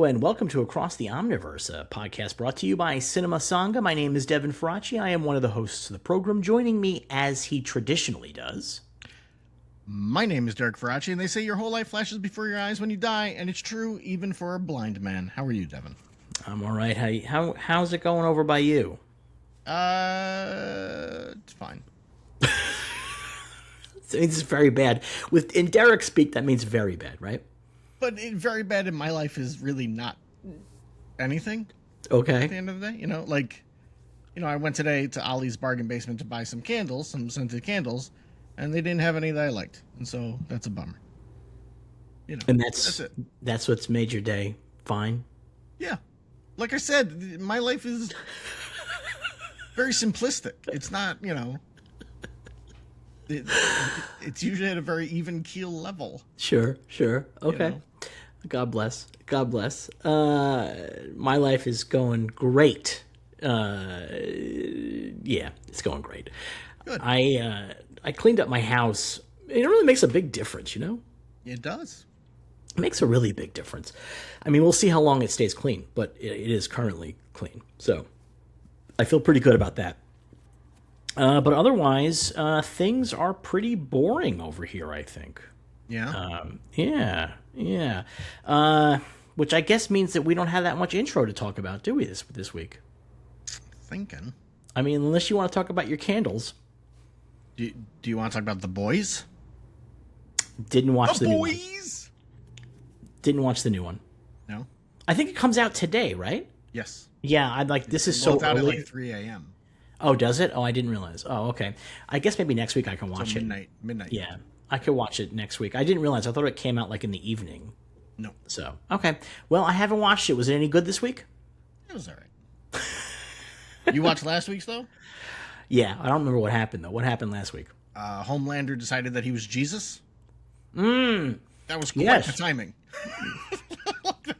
Hello and welcome to Across the Omniverse, a podcast brought to you by Cinema Sangha. My name is Devin Faraci. I am one of the hosts of the program. Joining me, as he traditionally does, my name is Derek Faraci, and they say your whole life flashes before your eyes when you die, and it's true even for a blind man. How are you, Devin? I'm all right. How's it going over by you? It's fine. It's very bad. In Derek speak, that means very bad, right? But very bad in my life is really not anything. Okay. At the end of the day, I went today to Ollie's Bargain Basement to buy some candles, some scented candles, and they didn't have any that I liked, and so that's a bummer. And that's it. That's what's made your day fine. Yeah, like I said, my life is very simplistic. It's not, it's usually at a very even keel level. Sure. Okay. God bless. My life is going great. Yeah, it's going great. Good. I cleaned up my house. It really makes a big difference, It does. It makes a really big difference. I mean, we'll see how long it stays clean, but it is currently clean. So I feel pretty good about that. But otherwise, things are pretty boring over here, I think. Yeah. Yeah. Which I guess means that we don't have that much intro to talk about, do we, this week? Thinking. I mean, unless you want to talk about your candles. Do you want to talk about The Boys? Didn't watch the new one. The Boys! Didn't watch the new one. No? I think it comes out today, right? Yes. Yeah, this is so out early. At 3 a.m. Oh, does it? Oh, I didn't realize. Oh, okay. I guess maybe next week I can watch it. Midnight. Yeah, I could watch it next week. I didn't realize. I thought it came out in the evening. No. So, okay. Well, I haven't watched it. Was it any good this week? It was all right. You watched last week's, though? Yeah, I don't remember what happened, though. What happened last week? Homelander decided that he was Jesus. That was quite the timing.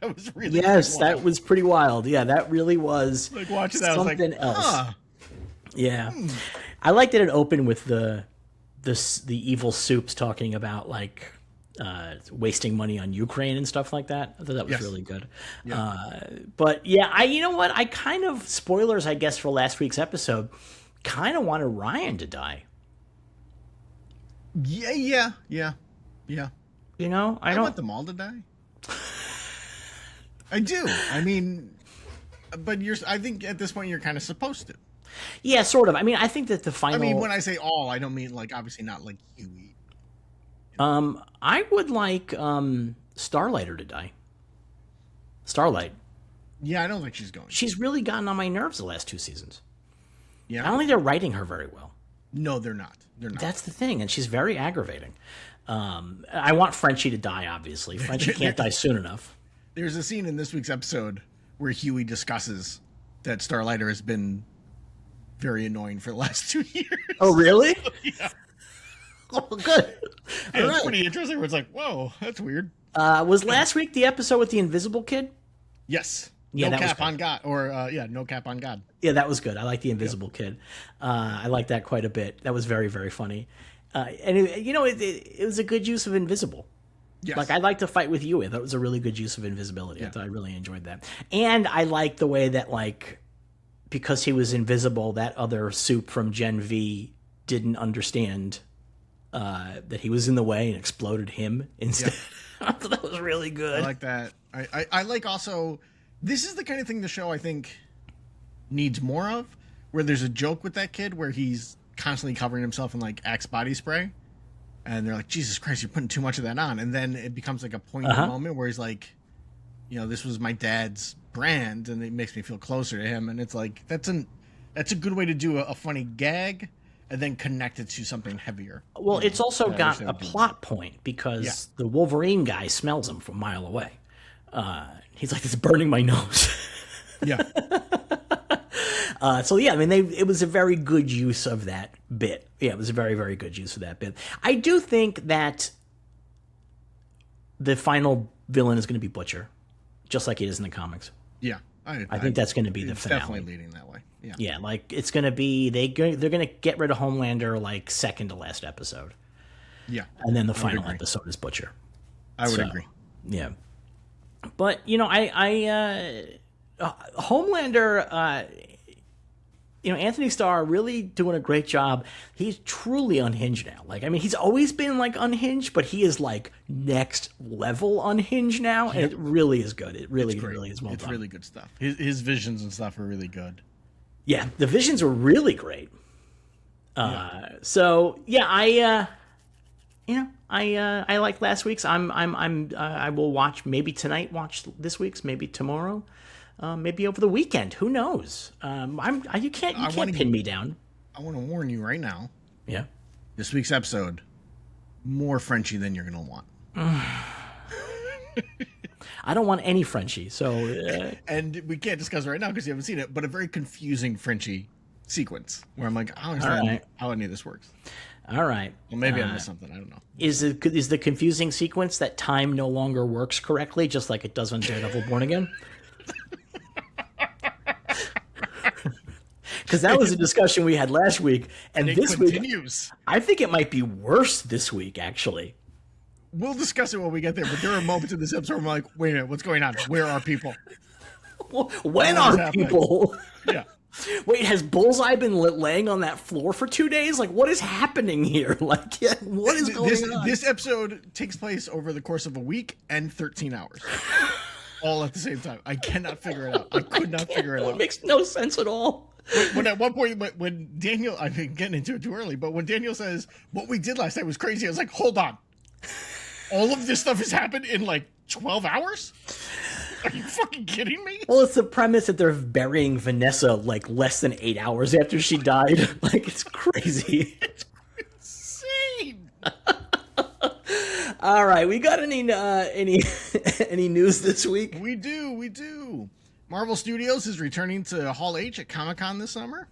That was really that was pretty wild. Yeah, that really was watching that, something else. Yeah. I liked that it opened with the evil soups talking about wasting money on Ukraine and stuff like that. I thought that was really good. Yeah. But yeah, you know what? I kind of, spoilers, I guess, for last week's episode, kind of wanted Ryan to die. Yeah. I want them all to die. I do. I mean, but I think at this point you're kind of supposed to. Yeah, sort of. I mean, I think that the final. I mean, when I say all, I don't mean obviously not like Huey. I would like Starlighter to die. Starlight. Yeah, I don't think she's going. She's really gotten on my nerves the last 2 seasons. Yeah. I don't think they're writing her very well. No, they're not. That's the thing, and she's very aggravating. I want Frenchie to die, obviously. Frenchie can't die soon enough. There's a scene in this week's episode where Huey discusses that Starlighter has been very annoying for the last 2 years. Oh, really? Yeah. Oh, good. It's pretty interesting where it's like, whoa, that's weird. Was last week the episode with the Invisible Kid? Yes. Yeah, no cap on God. Or, no cap on God. Yeah, that was good. I like the Invisible Kid. I like that quite a bit. That was very, very funny. And, it was a good use of invisible. Yes. I'd like to fight with you. That was a really good use of invisibility. Yeah. I really enjoyed that. And I liked the way that, because he was invisible, that other soup from Gen V didn't understand that he was in the way and exploded him instead. Yeah. I thought that was really good. I like that. I like also, this is the kind of thing the show I think needs more of, where there's a joke with that kid where he's constantly covering himself in Axe body spray. And they're like, Jesus Christ, you're putting too much of that on. And then it becomes a poignant moment where he's like, this was my dad's brand, and it makes me feel closer to him. And it's that's a good way to do a funny gag and then connect it to something heavier. Well, it's also got a plot point because the Wolverine guy smells him from a mile away. He's like, it's burning my nose. Yeah. It was a very good use of that bit. Yeah, it was a very, very good use of that bit. I do think that the final villain is going to be Butcher, just like it is in the comics. Yeah. I think that's going to be the finale. Definitely leading that way. Yeah. Yeah, it's going to be they're going to get rid of Homelander second to last episode. Yeah. And then the final episode is Butcher. I would agree. Yeah. But Homelander, Anthony Starr really doing a great job. He's truly unhinged now. Like, I mean, he's always been like unhinged, but he is like next level unhinged now, and it really is good. It really is well done. It's really good stuff. His visions and stuff are really good. Yeah, the visions were really great. So yeah, I like last week's. I will watch maybe tonight. Watch this week's. Maybe tomorrow. Maybe over the weekend. Who knows? You can't pin me down. I want to warn you right now. Yeah. This week's episode, more Frenchie than you're gonna want. I don't want any Frenchie. So. And we can't discuss it right now because you haven't seen it. But a very confusing Frenchie sequence where I'm like, I don't understand how any of this works. All right. Well, maybe I missed something. I don't know. Is the confusing sequence that time no longer works correctly, just like it does on Daredevil Born Again? Because that was a discussion we had last week, and this continues. Week, I think it might be worse this week, actually. We'll discuss it when we get there, but there are moments in this episode where I'm like, wait a minute, what's going on? Where are people? When are people? Yeah. Wait, has Bullseye been laying on that floor for 2 days? Like, what is happening here? Like, what is going on? This episode takes place over the course of a week and 13 hours. All at the same time. I cannot figure it out. I could not figure it out. It makes no sense at all. When at one point, when Daniel, I've been getting into it too early, but when Daniel says, what we did last night was crazy, I was like, hold on. All of this stuff has happened in like 12 hours? Are you fucking kidding me? Well, it's the premise that they're burying Vanessa like less than 8 hours after she died. Like, it's crazy. It's insane. All right, we got any news this week? We do. Marvel Studios is returning to Hall H at Comic-Con this summer.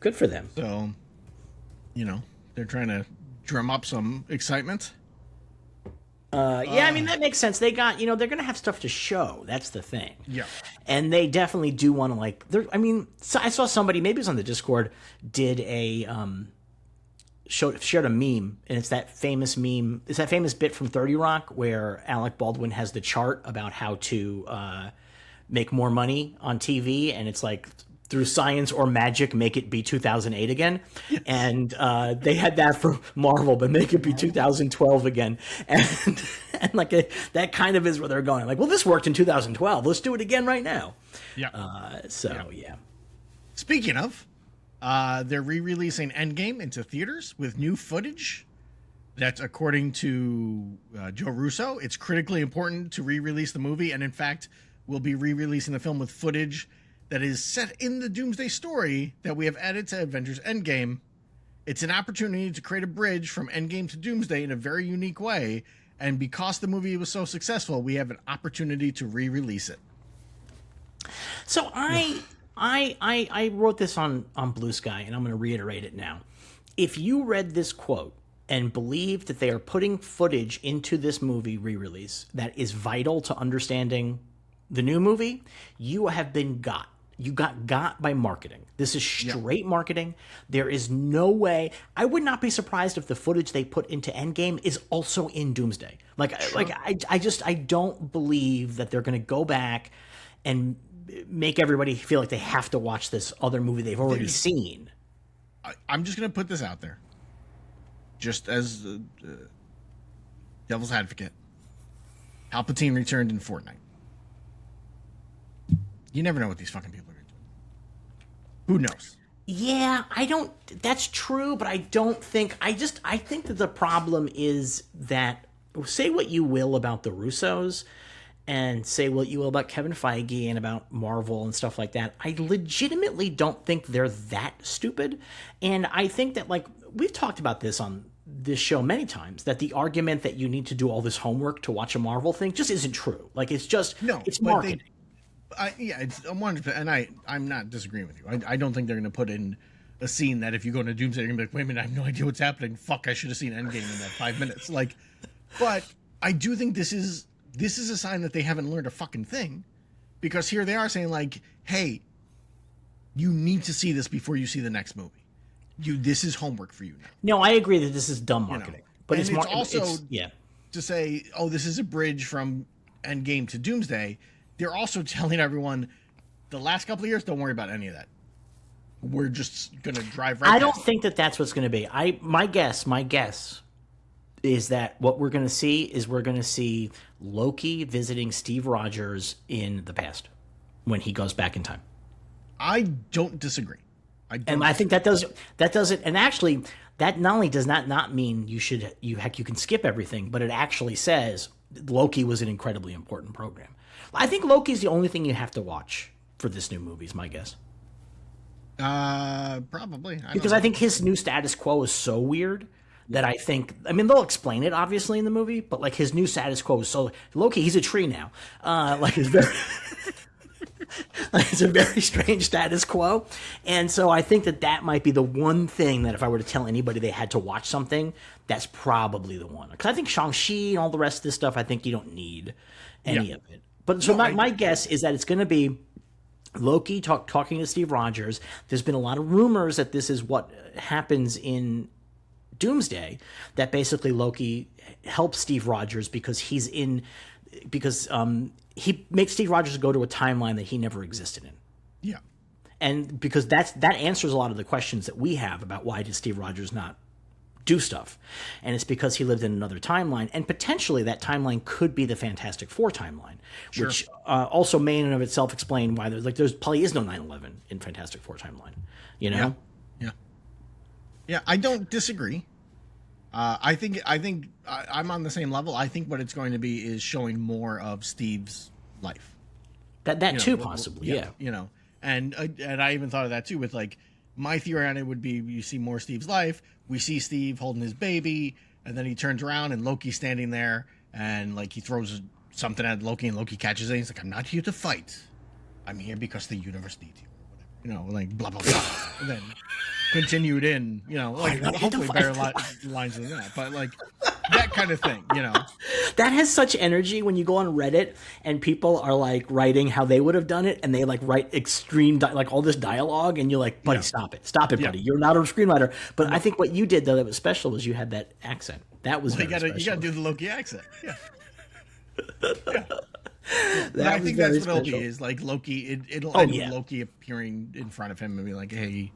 Good for them. So, they're trying to drum up some excitement. Yeah, I mean, that makes sense. They got, they're going to have stuff to show. That's the thing. Yeah. And they definitely do want to, I saw somebody, maybe it was on the Discord, did shared a meme, and it's that famous meme. It's that famous bit from 30 Rock where Alec Baldwin has the chart about how to make more money on TV, and it's like, through science or magic, make it be 2008 again. Yes. And they had that for Marvel, but make it be 2012 again. And like that kind of is where they're going. Like, well, this worked in 2012. Let's do it again right now. Yeah. Yeah. Speaking of, they're re-releasing Endgame into theaters with new footage. That's according to Joe Russo. It's critically important to re-release the movie, and in fact, we'll be re-releasing the film with footage that is set in the Doomsday story that we have added to Avengers Endgame. It's an opportunity to create a bridge from Endgame to Doomsday in a very unique way, and because the movie was so successful, we have an opportunity to re-release it. So I wrote this on Blue Sky, and I'm going to reiterate it now. If you read this quote and believe that they are putting footage into this movie re-release that is vital to understanding the new movie, you have been got. You got by marketing. This is straight marketing. There is no way. I would not be surprised if the footage they put into Endgame is also in Doomsday. I don't believe that they're going to go back and make everybody feel like they have to watch this other movie they've already seen. I'm just going to put this out there, just as devil's advocate. Palpatine returned in Fortnite. You never know what these fucking people are going to do. Who knows? Yeah, that's true, but I don't think, I think that the problem is that, say what you will about the Russos, and say what you will about Kevin Feige and about Marvel and stuff like that, I legitimately don't think they're that stupid. And I think that, like, we've talked about this on this show many times, that the argument that you need to do all this homework to watch a Marvel thing just isn't true. Like, it's just, it's marketing. It's 100%, and I'm not disagreeing with you. I don't think they're going to put in a scene that if you go into Doomsday, you're going to be like, wait a minute, I have no idea what's happening. Fuck, I should have seen Endgame in that 5 minutes. Like, but I do think this is a sign that they haven't learned a fucking thing, because here they are saying like, hey, you need to see this before you see the next movie. This is homework for you now. No, I agree that this is dumb marketing, but it's also to say, oh, this is a bridge from Endgame to Doomsday, they're also telling everyone the last couple of years, don't worry about any of that. We're just going to drive right I don't think that that's what's going to be. My guess is that what we're going to see is Loki visiting Steve Rogers in the past when he goes back in time. I don't disagree. I think that doesn't, and actually that not only does not mean you can skip everything, but it actually says Loki was an incredibly important program. I think Loki's the only thing you have to watch for this new movie, is my guess. Probably. I think his new status quo is so weird that I mean, they'll explain it obviously in the movie, but like his new status quo is so Loki, he's a tree now. Like it's very it's a very strange status quo. And so I think that might be the one thing that if I were to tell anybody they had to watch something, that's probably the one. Because I think Shang-Chi and all the rest of this stuff, I think you don't need any of it. But so my guess is that it's going to be Loki talking to Steve Rogers. There's been a lot of rumors that this is what happens in Doomsday, that basically Loki helps Steve Rogers because he makes Steve Rogers go to a timeline that he never existed in. Yeah. And because that answers a lot of the questions that we have about why did Steve Rogers not do stuff. And it's because he lived in another timeline. And potentially that timeline could be the Fantastic Four timeline, sure. Which also may in and of itself explain why there's probably is no 9/11 in Fantastic Four timeline, you know? Yeah, I don't disagree. I think I'm on the same level. I think what it's going to be is showing more of Steve's life. That too, possibly, yeah. You know, and I even thought of that too with like my theory on it would be you see more Steve's life. We see Steve holding his baby, and then he turns around and Loki's standing there, and like he throws something at Loki, and Loki catches it. And he's like, "I'm not here to fight. I'm here because the universe needs you," or whatever. You know, like blah blah blah. And then continued in, you know, like hopefully better lines than that, but like that kind of thing, you know. That has such energy when you go on Reddit and people are like writing how they would have done it, and they like write extreme like all this dialogue, and you're like, buddy, stop it, buddy. You're not a screenwriter. But I think what you did though that was special was you had that accent. That was you gotta do the Loki accent. Yeah. I think that's what Loki is. Like Loki, it'll end with Loki appearing in front of him and be like, hey,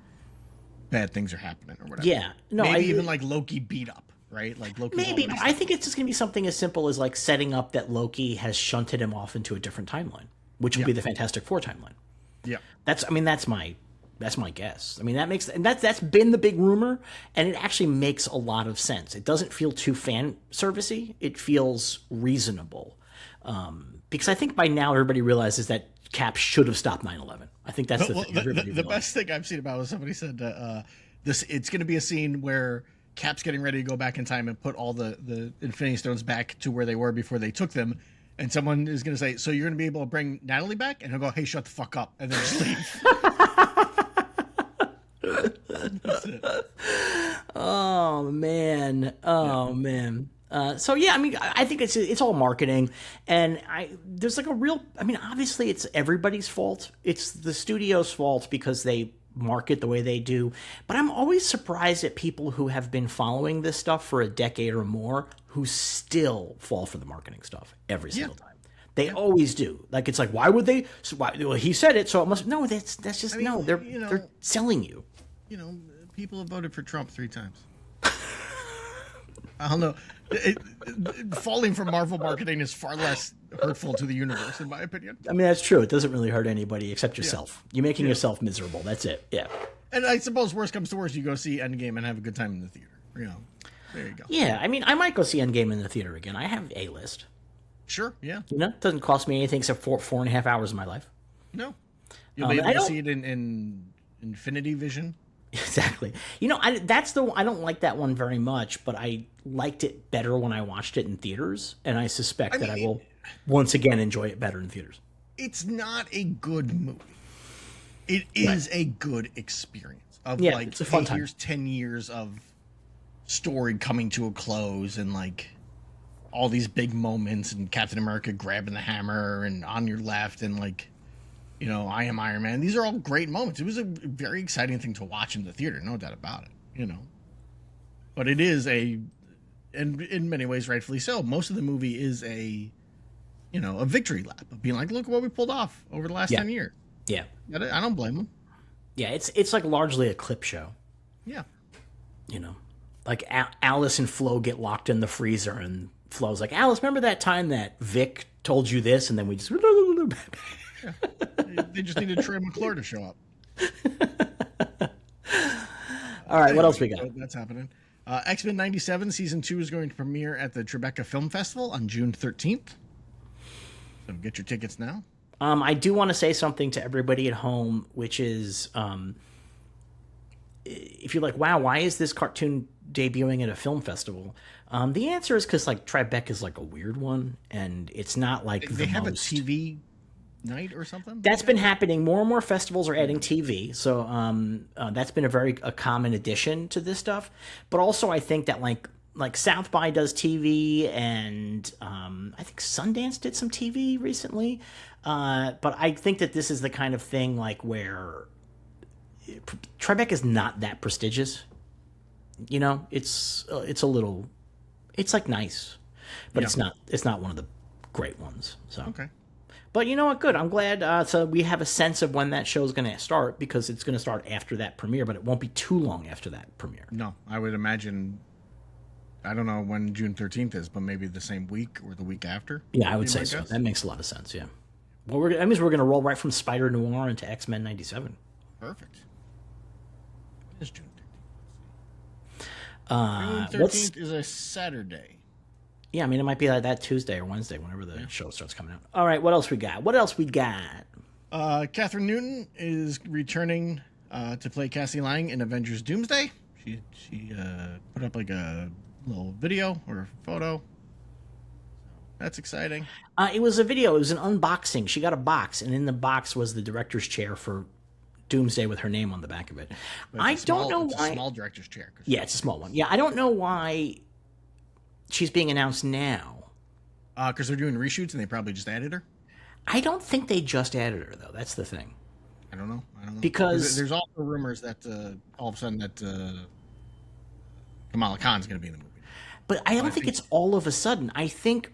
bad things are happening or whatever. Yeah. No, maybe even like Loki beat up, right? Like Loki. Maybe. I think it's just going to be something as simple as like setting up that Loki has shunted him off into a different timeline, which will be the Fantastic Four timeline. Yeah. That's my guess. I mean, that's been the big rumor, and it actually makes a lot of sense. It doesn't feel too fan servicey. It feels reasonable. Because I think by now everybody realizes that Cap should have stopped 9/11. I think that's the thing. The best thing I've seen about it was somebody said it's going to be a scene where Cap's getting ready to go back in time and put all the Infinity Stones back to where they were before they took them, and someone is going to say, "So you're going to be able to bring Natalie back?" And he'll go, "Hey, shut the fuck up," and then just leave. That's it. Oh man! Man! So yeah, I mean, I think it's all marketing, and there's like a real. I mean, obviously, it's everybody's fault. It's the studio's fault because they market the way they do. But I'm always surprised at people who have been following this stuff for a decade or more who still fall for the marketing stuff every single time. They always do. Like it's like, why would they? So well, he said it, so it must. No, that's just no. They're selling you. You know, people have voted for Trump 3 times. I don't know. Falling for Marvel marketing is far less hurtful to the universe, in my opinion. I mean, that's true. It doesn't really hurt anybody except yourself. You're making yourself miserable. That's it. Yeah. And I suppose worst comes to worst, you go see Endgame and have a good time in the theater. You know, there you go. Yeah, I mean, I might go see Endgame in the theater again. I have A-list. Sure, yeah. You know, it doesn't cost me anything except 4.5 hours of my life. No. You'll be able to see it in Infinity Vision. Exactly. You know, I don't like that one very much, but I liked it better when I watched it in theaters, and I suspect that I will once again enjoy it better in theaters. It's not a good movie. It is a good experience of like, it's a fun time. Here's 10 years of story coming to a close, and like all these big moments, and Captain America grabbing the hammer and on your left, and like, you know, I am Iron Man. These are all great moments. It was a very exciting thing to watch in the theater, no doubt about it, you know. But it is and in many ways, rightfully so, most of the movie is a a victory lap of being like, look what we pulled off over the last 10 years. Yeah. I don't blame them. Yeah, it's like largely a clip show. Yeah. Like Alice and Flo get locked in the freezer, and Flo's like, Alice, remember that time that Vic told you this? And then we just... Yeah. They just needed Troy McClure to show up. All right, what else we got? That's happening. X-Men 97 Season 2 is going to premiere at the Tribeca Film Festival on June 13th. So get your tickets now. I do want to say something to everybody at home, which is, if you're like, wow, why is this cartoon debuting at a film festival? The answer is because like Tribeca is like a weird one, and it's not like they have most... a TV night or something. That's been happening. More and more festivals are adding TV, so that's been a common addition to this stuff. But also, I think that like South by does TV, and I think Sundance did some TV recently. But I think that this is the kind of thing like where Tribeca is not that prestigious. It's a little, it's like nice, but it's not one of the great ones. So okay. But you know what? Good. I'm glad. So we have a sense of when that show is going to start, because it's going to start after that premiere, but it won't be too long after that premiere. No, I would imagine. I don't know when June 13th is, but maybe the same week or the week after. Yeah, I would say so. That makes a lot of sense. Yeah. Well, that means we're going to roll right from Spider Noir into X-Men 97. Perfect. What is June 13th? June 13th is a Saturday. Yeah, I mean, it might be like that Tuesday or Wednesday, whenever the show starts coming out. All right, what else we got? Catherine Newton is returning to play Cassie Lang in Avengers Doomsday. She put up like a little video or photo. That's exciting. It was a video. It was an unboxing. She got a box, and in the box was the director's chair for Doomsday with her name on the back of it. I don't know why. It's a small director's chair. Yeah, it's a small one. Yeah, I don't know why she's being announced now. Because they're doing reshoots and they probably just added her? I don't think they just added her, though. That's the thing. I don't know. Because there's also rumors that all of a sudden that Kamala Khan's going to be in the movie. But I don't think it's all of a sudden. I think...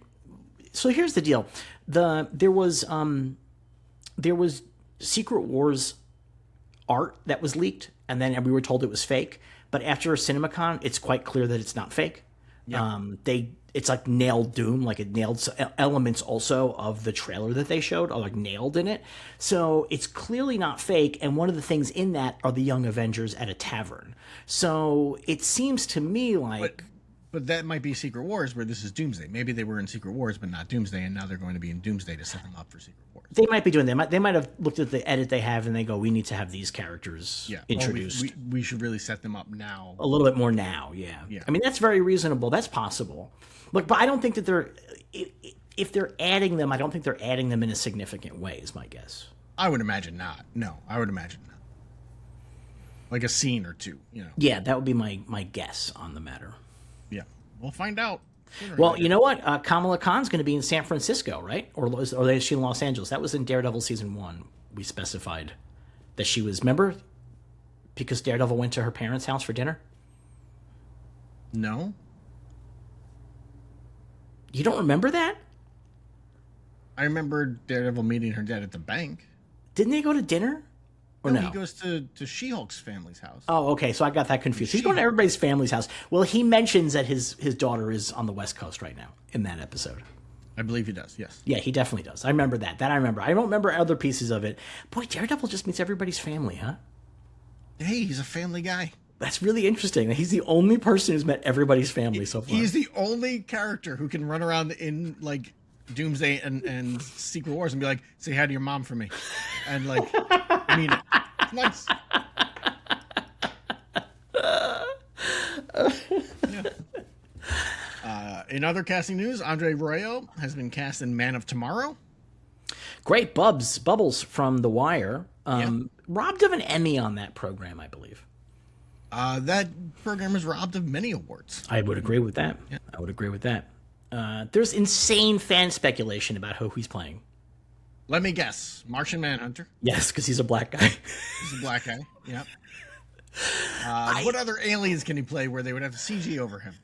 So here's the deal. There was Secret Wars art that was leaked, and then we were told it was fake. But after CinemaCon, it's quite clear that it's not fake. Yeah. It's like nailed Doom, like it nailed elements also of the trailer that they showed are like nailed in it. So it's clearly not fake. And one of the things in that are the Young Avengers at a tavern. So it seems to me like... But that might be Secret Wars, where this is Doomsday. Maybe they were in Secret Wars, but not Doomsday, and now they're going to be in Doomsday to set them up for Secret Wars. They might be doing that. They might have looked at the edit they have, and they go, we need to have these characters introduced. We should really set them up now. A little bit more now, yeah. I mean, that's very reasonable. That's possible. But I don't think that if they're adding them, I don't think they're adding them in a significant way, is my guess. I would imagine not. No, I would imagine not. Like a scene or two, Yeah, that would be my guess on the matter. Yeah, we'll find out. Well, you know what? Kamala Khan's going to be in San Francisco, right? Or is she in Los Angeles? That was in Daredevil Season 1. We specified that she was, remember? Because Daredevil went to her parents' house for dinner? No. You don't remember that? I remember Daredevil meeting her dad at the bank. Didn't they go to dinner? Or no? He goes to She-Hulk's family's house. Oh, okay. So I got that confused. He's going to everybody's family's house. Well, he mentions that his daughter is on the West Coast right now in that episode. I believe he does, yes. Yeah, he definitely does. I remember that. That I remember. I don't remember other pieces of it. Boy, Daredevil just meets everybody's family, huh? Hey, he's a family guy. That's really interesting. He's the only person who's met everybody's family so far. He's the only character who can run around in, like, Doomsday and Secret Wars and be like, say hi to your mom for me. And, like, I mean, it's nice. Yeah. In other casting news, Andre Royo has been cast in Man of Tomorrow. Great Bubbles from The Wire. Robbed of an Emmy on that program, I believe. That program is robbed of many awards. I would agree with that. Yeah. I would agree with that. There's insane fan speculation about who he's playing. Let me guess. Martian Manhunter. Yes, because he's a black guy. He's a black guy. Yep. What other aliens can he play where they would have CG over him?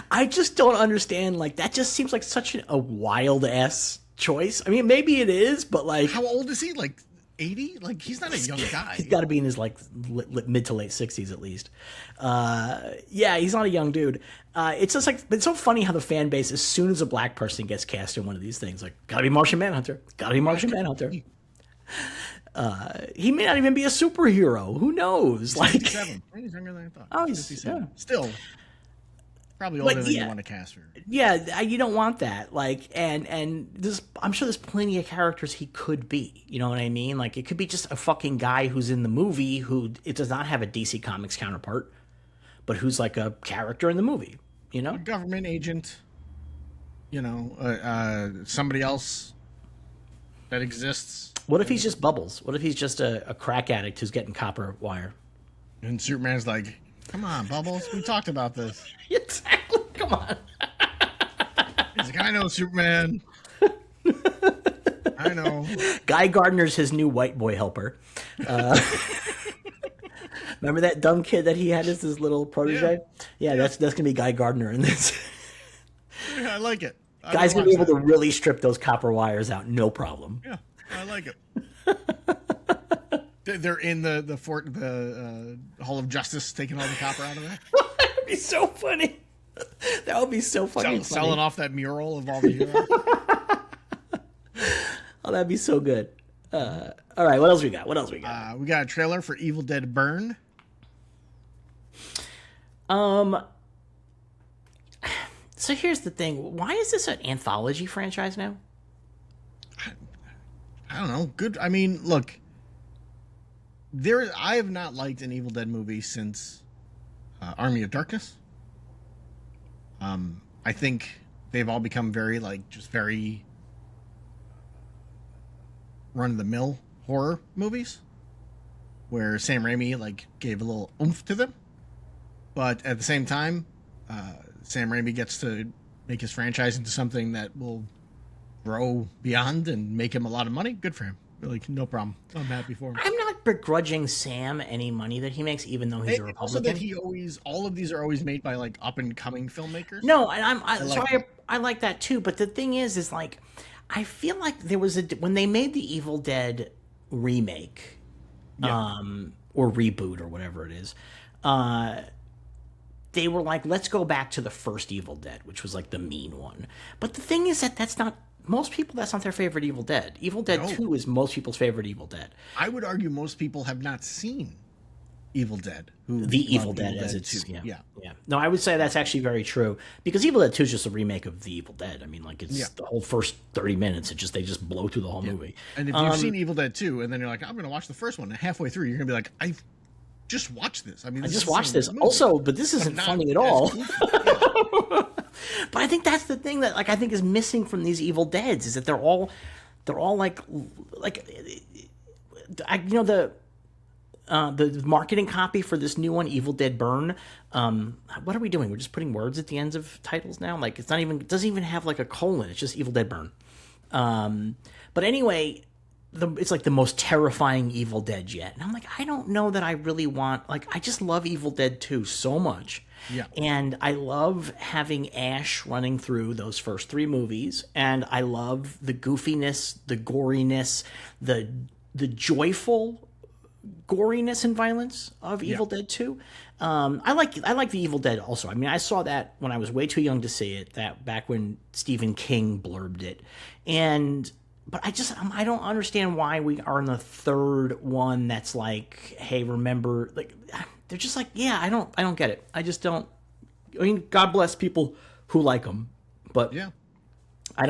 I just don't understand. Like, that just seems like such a wild ass choice. I mean, maybe it is, but like, how old is he? Like 80? Like, he's not a young guy. He's got to be in his like mid to late 60s at least. Yeah, he's not a young dude. It's just like, it's so funny how the fan base, as soon as a black person gets cast in one of these things, like, gotta be Martian Manhunter, gotta be Martian Manhunter. He may not even be a superhero. Who knows? Like, 57. He's younger than I thought. Oh, he's yeah. Still probably older than you want to cast her. Yeah, you don't want that. Like, and this, I'm sure there's plenty of characters he could be. You know what I mean? Like, it could be just a fucking guy who's in the movie who it does not have a DC Comics counterpart, but who's like a character in the movie. You know, a government agent. You know, somebody else that exists. What if he's just Bubbles? What if he's just a crack addict who's getting copper wire? And Superman's like, come on, Bubbles, we talked about this. Exactly. Come on. He's like, I know, Superman. I know. Guy Gardner's his new white boy helper. Remember that dumb kid that he had as his little protege? Yeah, that's gonna be Guy Gardner in this. Yeah, I like it. Guy's gonna be able to really strip those copper wires out, no problem. Yeah, I like it. They're in the fort, the Hall of Justice, taking all the copper out of there. That'd be so funny. That would be so funny. Selling off that mural of all the heroes. Oh, that'd be so good. All right, what else we got? We got a trailer for Evil Dead Burn. So here's the thing. Why is this an anthology franchise now? I don't know. Good. I mean, look. I have not liked an Evil Dead movie since Army of Darkness. I think they've all become very very run-of-the-mill horror movies, where Sam Raimi gave a little oomph to them, but at the same time, Sam Raimi gets to make his franchise into something that will grow beyond and make him a lot of money. Good for him. No problem. I'm happy for him. I'm not begrudging Sam any money that he makes, even though he's a Republican. Also, that all of these are always made by up and coming filmmakers. No, and I like that too. But the thing is I feel like there was when they made the Evil Dead remake, or reboot or whatever it is, they were like, let's go back to the first Evil Dead, which was the mean one. But the thing is that's not. Most people, that's not their favorite Evil Dead. Evil Dead 2 is most people's favorite Evil Dead. I would argue most people have not seen Evil Dead. The Evil Dead as it's... Yeah. No, I would say that's actually very true. Because Evil Dead 2 is just a remake of The Evil Dead. I mean, it's the whole first 30 minutes. They just blow through the whole movie. And if you've seen Evil Dead 2, and then you're like, I'm going to watch the first one, and halfway through, you're going to be like, I just watched this. I mean, I just watched this. Also, but this isn't funny at all. But I think that's the thing that I think is missing from these Evil Deads is that they're all the marketing copy for this new one, Evil Dead Burn. What are we doing? We're just putting words at the ends of titles now. It doesn't even have a colon. It's just Evil Dead Burn. But anyway, it's the most terrifying Evil Dead yet. And I'm I don't know that I really want, I just love Evil Dead 2 so much. Yeah. And I love having Ash running through those first 3 movies. And I love the goofiness, the goriness, the joyful goriness and violence of Evil Dead 2. I like the Evil Dead also. I mean, I saw that when I was way too young to see it, that back when Stephen King blurbed it. But I don't understand why we are in the third one that's hey, remember, they're just I don't get it. I just don't. I mean, God bless people who like them, but yeah, I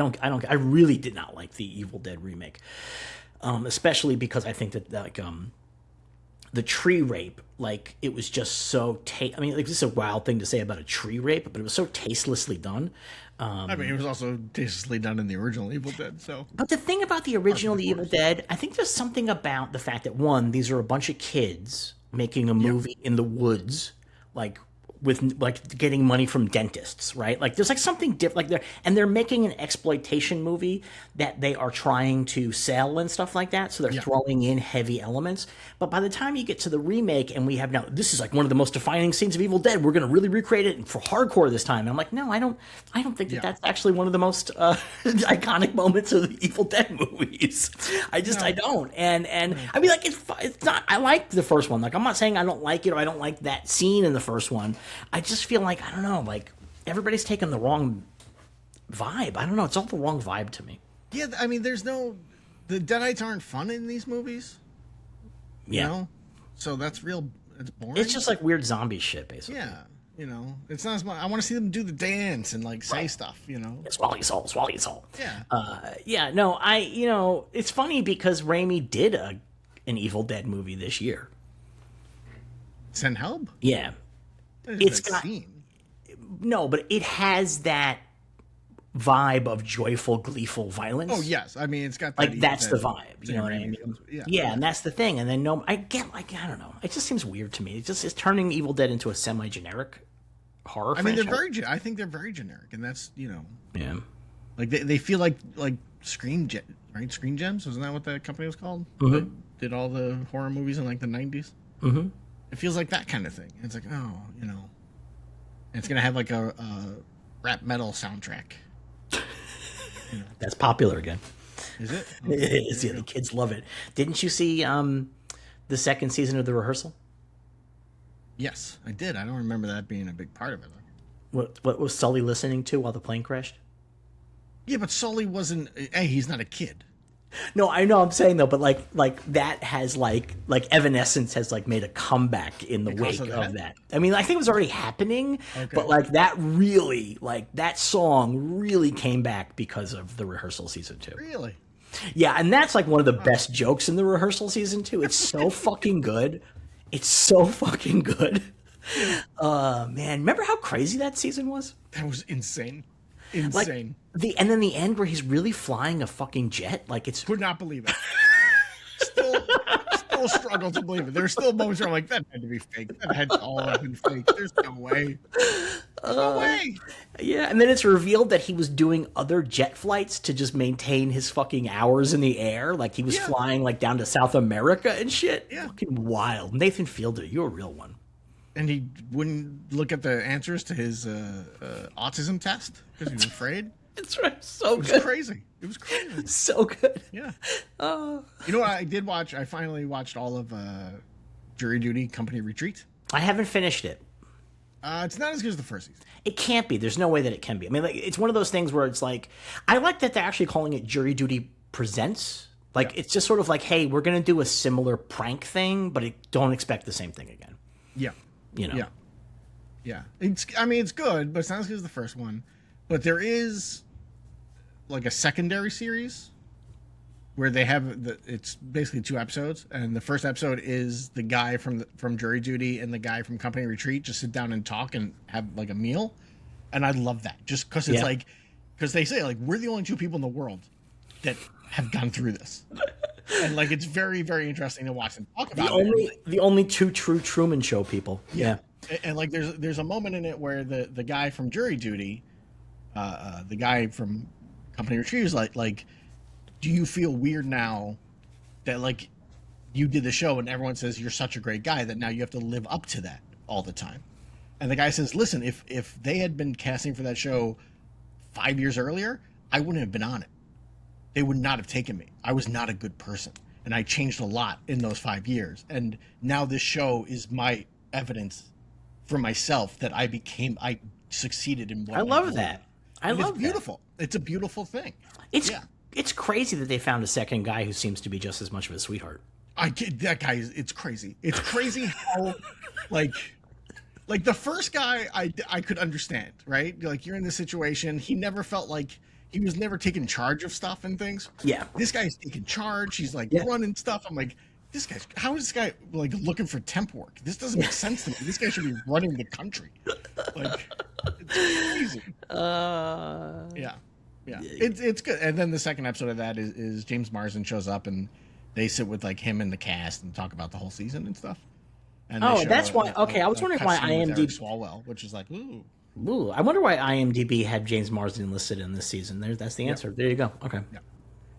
really did not like the Evil Dead remake, especially because I think that the tree rape, it was just so I mean, this is a wild thing to say about a tree rape, but it was so tastelessly done. I mean, it was also tastelessly done in the original Evil Dead, so. But the thing about the original Evil Dead, I think there's something about the fact that, one, these are a bunch of kids making a movie in the woods, with like getting money from dentists, right? Like there's like something different, like they're making an exploitation movie that they are trying to sell and stuff like that. So they're throwing in heavy elements. But by the time you get to the remake and we have now, this is like one of the most defining scenes of Evil Dead. We're going to really recreate it for hardcore this time. And I'm like, no, I don't think that that's actually one of the most iconic moments of the Evil Dead movies. I don't. And I mean, like it's not. I like the first one. Like I'm not saying I don't like it or I don't like that scene in the first one. I just feel like, I don't know, like everybody's taking the wrong vibe. I don't know. It's all the wrong vibe to me. Yeah, I mean, the Deadites aren't fun in these movies. You know? So it's boring. It's just like weird zombie shit, basically. Yeah. You know, it's not as much. I want to see them do the dance and like say stuff, you know? Swallow your soul, swallow your soul. Yeah. No, it's funny because Raimi did an Evil Dead movie this year. Send Help? Yeah. It's got no, but it has that vibe of joyful, gleeful violence. Oh yes, I mean it's got that like that's the vibe. You know what I mean? Yeah, and that's the thing. And then I don't know. It just seems weird to me. It's turning Evil Dead into a semi-generic horror. I mean, I think they're very generic, and that's yeah. Like they feel like Screen Gems, wasn't that what that company was called? Mm-hmm. That did all the horror movies in like the 90s. Mm-hmm. It feels like that kind of thing. It's like, it's gonna have like a rap metal soundtrack. That's popular again. Is it? Okay. It is. Yeah, the kids love it. Didn't you see the second season of The Rehearsal? Yes, I did. I don't remember that being a big part of it. What was Sully listening to while the plane crashed? Yeah, but Sully wasn't. Hey, he's not a kid. No, I know I'm saying though, but like that has like Evanescence has like made a comeback in the wake of that. I mean, I think it was already happening, but like that really, like that song really came back because of The Rehearsal season 2. Really? Yeah, and that's like one of the best jokes in The Rehearsal season 2. It's so fucking good. It's so fucking good. Man, remember how crazy that season was? That was insane. Insane. Like, and then the end where he's really flying a fucking jet, like it's could not believe it. Still struggle to believe it. There's still moments where I'm like, that had to be fake. That had to all have been fake. There's no way. No way. Yeah, and then it's revealed that he was doing other jet flights to just maintain his fucking hours in the air. Like he was flying like down to South America and shit. Yeah. Fucking wild. Nathan Fielder, you're a real one. And he wouldn't look at the answers to his autism test because he was afraid. That's right. So good. It was crazy. It was crazy. So good. Yeah. You know what I did watch? I finally watched all of Jury Duty Company Retreat. I haven't finished it. It's not as good as the first season. It can't be. There's no way that it can be. I mean, like, it's one of those things where it's like, I like that they're actually calling it Jury Duty Presents. Like, it's just sort of like, hey, we're going to do a similar prank thing, but don't expect the same thing again. Yeah. You know? Yeah. It's good, but it's not as good as the first one. But there is like a secondary series where they have it's basically 2 episodes, and the first episode is the guy from Jury Duty and the guy from Company Retreat just sit down and talk and have like a meal, and I love that just because it's like, because they say like we're the only 2 people in the world that have gone through this. And like it's very, very interesting to watch them talk about the only 2 true Truman Show people. Yeah. And like there's a moment in it where the guy from Jury Duty, the guy from Company Retreat is like, do you feel weird now that like you did the show and everyone says you're such a great guy that now you have to live up to that all the time? And the guy says, listen, if they had been casting for that show 5 years earlier, I wouldn't have been on it. They would not have taken me. I was not a good person. And I changed a lot in those 5 years. And now this show is my evidence for myself that I succeeded in what I love that. It's beautiful. It's a beautiful thing. It's crazy that they found a second guy who seems to be just as much of a sweetheart. That guy it's crazy. It's crazy how like the first guy I could understand, right? Like you're in this situation. He never felt like he was never taking charge of stuff and things. Yeah. This guy's taking charge. He's like running stuff. I'm like, how is this guy like looking for temp work? This doesn't make sense to me. This guy should be running the country. Like, it's crazy. Yeah. It's good. And then the second episode of that is James Marsden shows up and they sit with like him and the cast and talk about the whole season and stuff. And that's why. Okay, I was wondering why IMDb. Swalwell, which is like, ooh. Ooh, I wonder why IMDb had James Marsden listed in this season. That's the answer. Yep. There you go. Okay.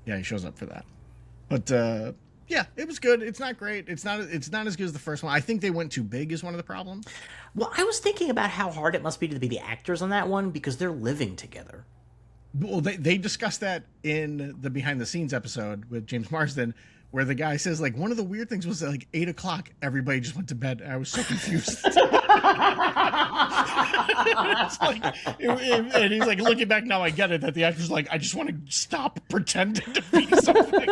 Yeah, he shows up for that. But yeah, it was good. It's not great. It's not as good as the first one. I think they went too big is one of the problems. Well, I was thinking about how hard it must be to be the actors on that one because they're living together. Well, they discussed that in the behind the scenes episode with James Marsden, where the guy says, like, one of the weird things was that, like, 8 o'clock, everybody just went to bed. I was so confused. And he's like, looking back now, I get it, that the actor's like, I just want to stop pretending to be something.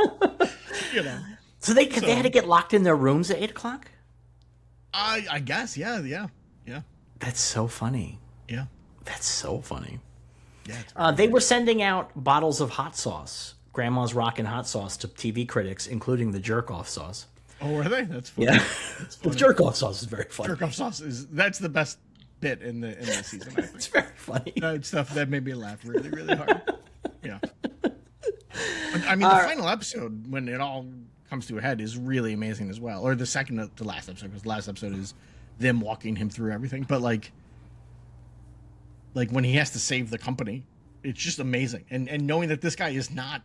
You know. So they had to get locked in their rooms at 8 o'clock? I guess, yeah. That's so funny. Yeah. That's so funny. Yeah. They were sending out bottles of hot sauce, Grandma's Rockin' Hot Sauce, to TV critics, including the jerk-off sauce. Oh, were they? That's funny. Yeah. The jerk-off sauce is very funny. Jerk-off sauce that's the best bit in the season, I think. It's very funny. Stuff that made me laugh really, really hard. Yeah. I mean, the final episode, when it all comes to a head, is really amazing as well. Or the second to last episode, because the last episode is them walking him through everything. But, like when he has to save the company, it's just amazing. And knowing that this guy is not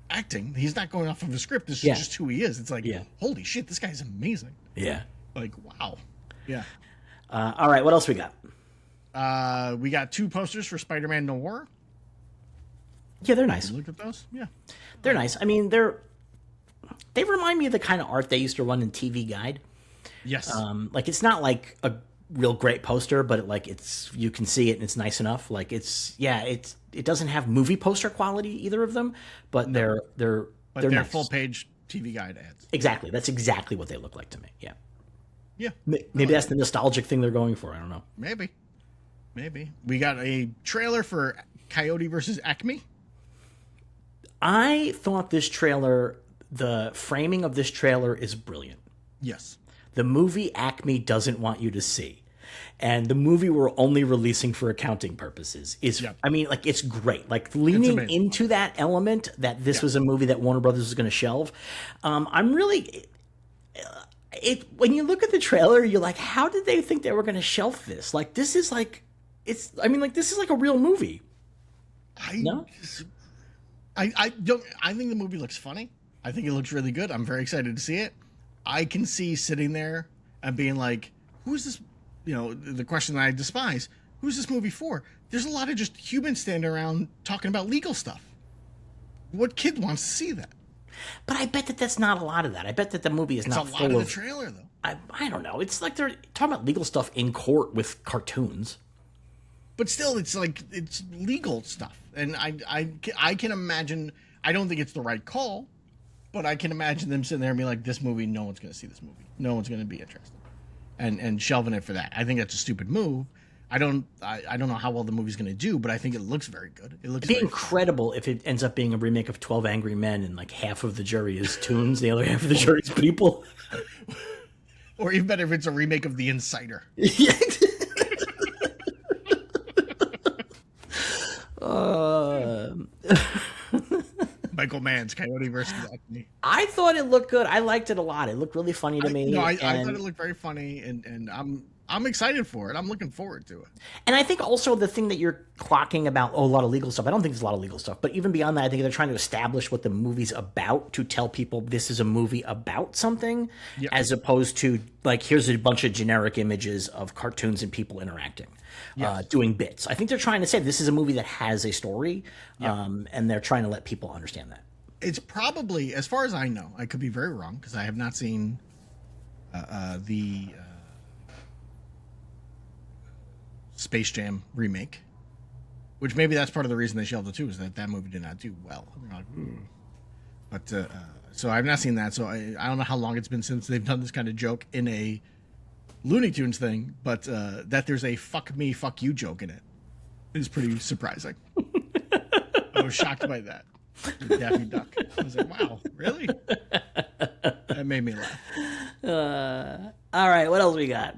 acting, he's not going off of a script, this is just who he is. It's like, holy shit, this guy's amazing. Yeah. Like, wow. Yeah. All right, what else we got? We got 2 posters for Spider-Man Noir. Yeah, they're nice. Look at those. Yeah. They're nice. I mean, they remind me of the kind of art they used to run in TV Guide. Yes. Like, it's not like a real great poster, but you can see it and it's nice enough. Like, it doesn't have movie poster quality, either of them, but they're nice. Full page TV Guide ads. Exactly. That's exactly what they look like to me. Yeah. Yeah. Maybe that's the nostalgic thing they're going for. I don't know. Maybe. We got a trailer for Coyote versus Acme. I thought the framing of this trailer is brilliant. Yes. The movie Acme doesn't want you to see. And the movie we're only releasing for accounting purposes is, I mean, like, it's great. Like, leaning into that element that this was a movie that Warner Brothers was going to shelve. I'm really... when you look at the trailer, you're like, how did they think they were going to shelf this? Like, this is like... this is like a real movie. I think the movie looks funny. I think it looks really good. I'm very excited to see it. I can see sitting there and being like, who's this? You know, the question that I despise, who's this movie for? There's a lot of just humans standing around talking about legal stuff. What kid wants to see that? But I bet that's not a lot of that. I bet that the movie is not full of... It's a lot of the trailer, though. I don't know. It's like they're talking about legal stuff in court with cartoons. But still, it's like, it's legal stuff. And I can imagine, I don't think it's the right call, but I can imagine them sitting there and be like, this movie, no one's going to see this movie. No one's going to be interested. And shelving it for that. I think that's a stupid move. I don't know how well the movie's going to do, but I think it looks very good. It'd be incredible if it ends up being a remake of 12 Angry Men and like half of the jury is Toons, the other half of the jury is people. Or even better if it's a remake of The Insider. Michael Mann's Coyote versus Acme. I thought it looked good. I liked it a lot. It looked really funny to me. I thought it looked very funny, and I'm excited for it. I'm looking forward to it. And I think also the thing that you're clocking about, a lot of legal stuff. I don't think there's a lot of legal stuff, but even beyond that, I think they're trying to establish what the movie's about to tell people this is a movie about something, as opposed to like, here's a bunch of generic images of cartoons and people interacting, doing bits. I think they're trying to say this is a movie that has a story, and they're trying to let people understand that. It's probably, as far as I know, I could be very wrong because I have not seen the Space Jam remake, which maybe that's part of the reason they shelved it too, is that movie did not do well. But so I've not seen that, so I don't know how long it's been since they've done this kind of joke in a Looney Tunes thing, but that there's a fuck me, fuck you joke in it is pretty surprising. I was shocked by that. Daffy Duck. I was like, wow, really? That made me laugh. All right, what else we got?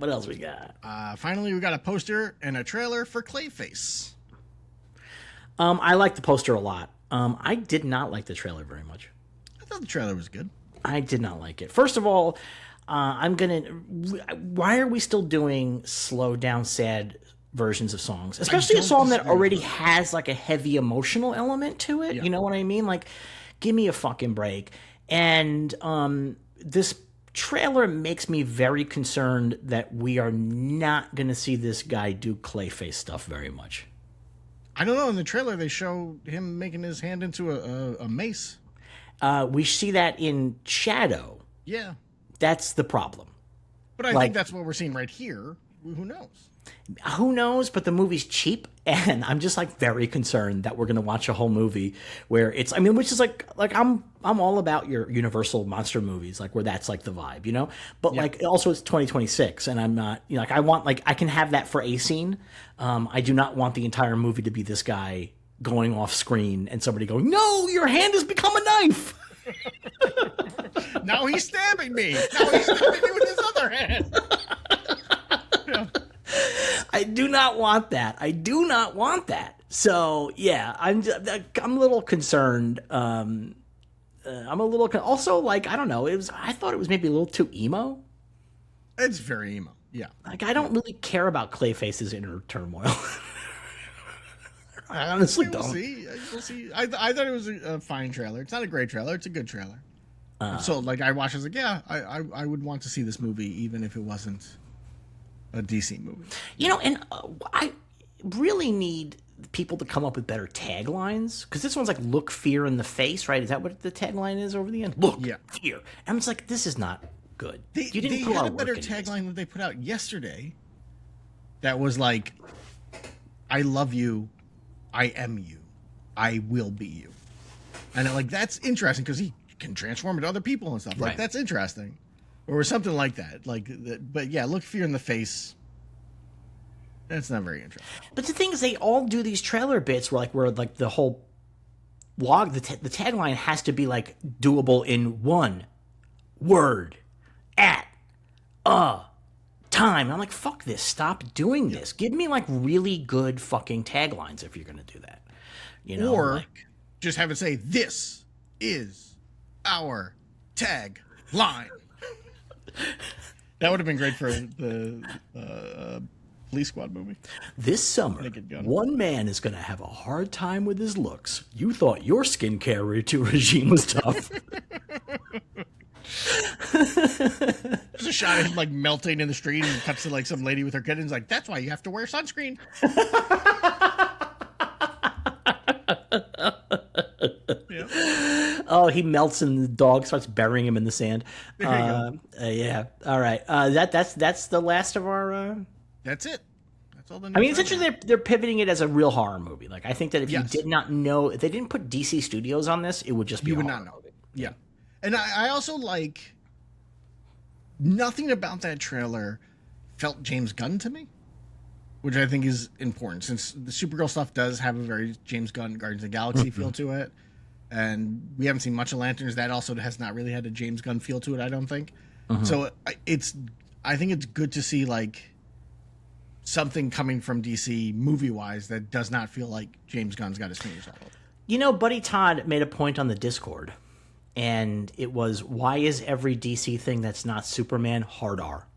Finally, we got a poster and a trailer for Clayface. I like the poster a lot. I did not like the trailer very much. I thought the trailer was good. I did not like it. First of all, Why are we still doing slow down, sad versions of songs, especially a song that already has like a heavy emotional element to it? Yeah. You know what I mean? Like, give me a fucking break. And this trailer makes me very concerned that we are not going to see this guy do Clayface stuff very much. I don't know. In the trailer, they show him making his hand into a mace. We see that in Shadow. Yeah. That's the problem. But I think that's what we're seeing right here. Who knows? Who knows? But the movie's cheap, and I'm just like very concerned that we're gonna watch a whole movie where it's. I mean, which is like I'm all about your Universal monster movies, like where that's like the vibe, you know. But like also it's 2026, and I'm not. You know, like I want like I can have that for a scene. I do not want the entire movie to be this guy going off screen and somebody going, "No, your hand has become a knife." Now he's stabbing me. Now he's stabbing me with his other hand. Yeah. I do not want that. I do not want that. So yeah, I'm a little concerned. I'm a little also like I don't know. I thought it was maybe a little too emo. It's very emo. Yeah. Like I don't really care about Clayface's inner turmoil. I honestly don't. We'll see. I thought it was a fine trailer. It's not a great trailer. It's a good trailer. So like I watched. I was like, yeah, I would want to see this movie even if it wasn't a DC movie. You know, and I really need people to come up with better taglines because this one's like "Look fear in the face," right? Is that what the tagline is over the end? Look, fear, and it's like this is not good. You didn't put had a better tagline that they put out yesterday. That was like, "I love you, I am you, I will be you," and like that's interesting because he can transform into other people and stuff. Like that's interesting. Or something like that. But yeah, look fear in the face. That's not very interesting. But the thing is, they all do these trailer bits where the whole log, the tagline has to be like doable in one word at a time. And I'm like, fuck this. Stop doing this. Give me like really good fucking taglines if you're gonna do that. You know, or just have it say, "This is our tagline." That would have been great for the Police Squad movie. This summer, one man is going to have a hard time with his looks. You thought your skincare regime was tough. There's a shot of him like melting in the street and cuts to like some lady with her kid and he's like, "That's why you have to wear sunscreen." Oh, he melts and the dog starts burying him in the sand. There you go. Yeah. All right. That's the last of our. That's it. That's all the. I mean, essentially, they're pivoting it as a real horror movie. Like, I think that if you did not know, if they didn't put DC Studios on this, it would just be. You would not know. Movie. Yeah, and I also like. Nothing about that trailer felt James Gunn to me, which I think is important since the Supergirl stuff does have a very James Gunn Guardians of the Galaxy feel to it. And we haven't seen much of Lanterns. That also has not really had a James Gunn feel to it, I don't think. So I think it's good to see like something coming from DC movie-wise that does not feel like James Gunn's got his fingers all over. You know, Buddy Todd made a point on the Discord, and it was, why is every DC thing that's not Superman hard R?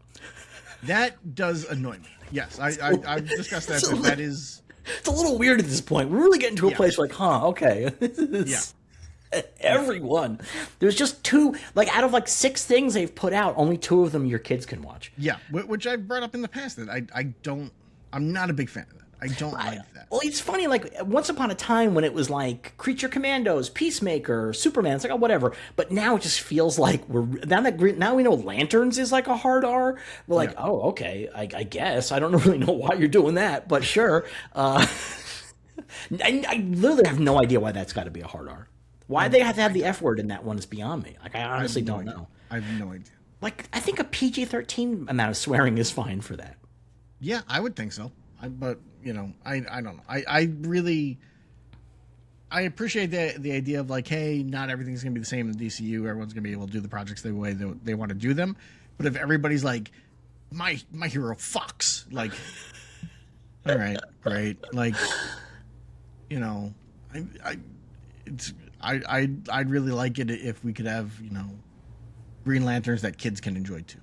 That does annoy me. Yes, I've discussed that, but that is... It's a little weird at this point. We're really getting to a place like, okay. Everyone. There's just two, like out of like 6 things they've put out, only 2 of them your kids can watch. Yeah, which I've brought up in the past that I'm not a big fan of that. I don't like that. Well, it's funny, like once upon a time when it was like Creature Commandos, Peacemaker, Superman, it's like, oh, whatever. But now it just feels like now we know Lanterns is like a hard R. We're like, oh, okay, I guess. I don't really know why you're doing that, but sure. I literally have no idea why that's got to be a hard R. Why they have to have the F word in that one is beyond me. Like, I honestly don't know. I have no idea. Like, I think a PG-13 amount of swearing is fine for that. Yeah, I would think so. But, you know, I don't know. I really... I appreciate the idea of, like, hey, not everything's going to be the same in the DCU. Everyone's going to be able to do the projects the way they want to do them. But if everybody's like, my hero fucks, like, all right, great. Like, you know, I'd really like it if we could have, you know, Green Lanterns that kids can enjoy too.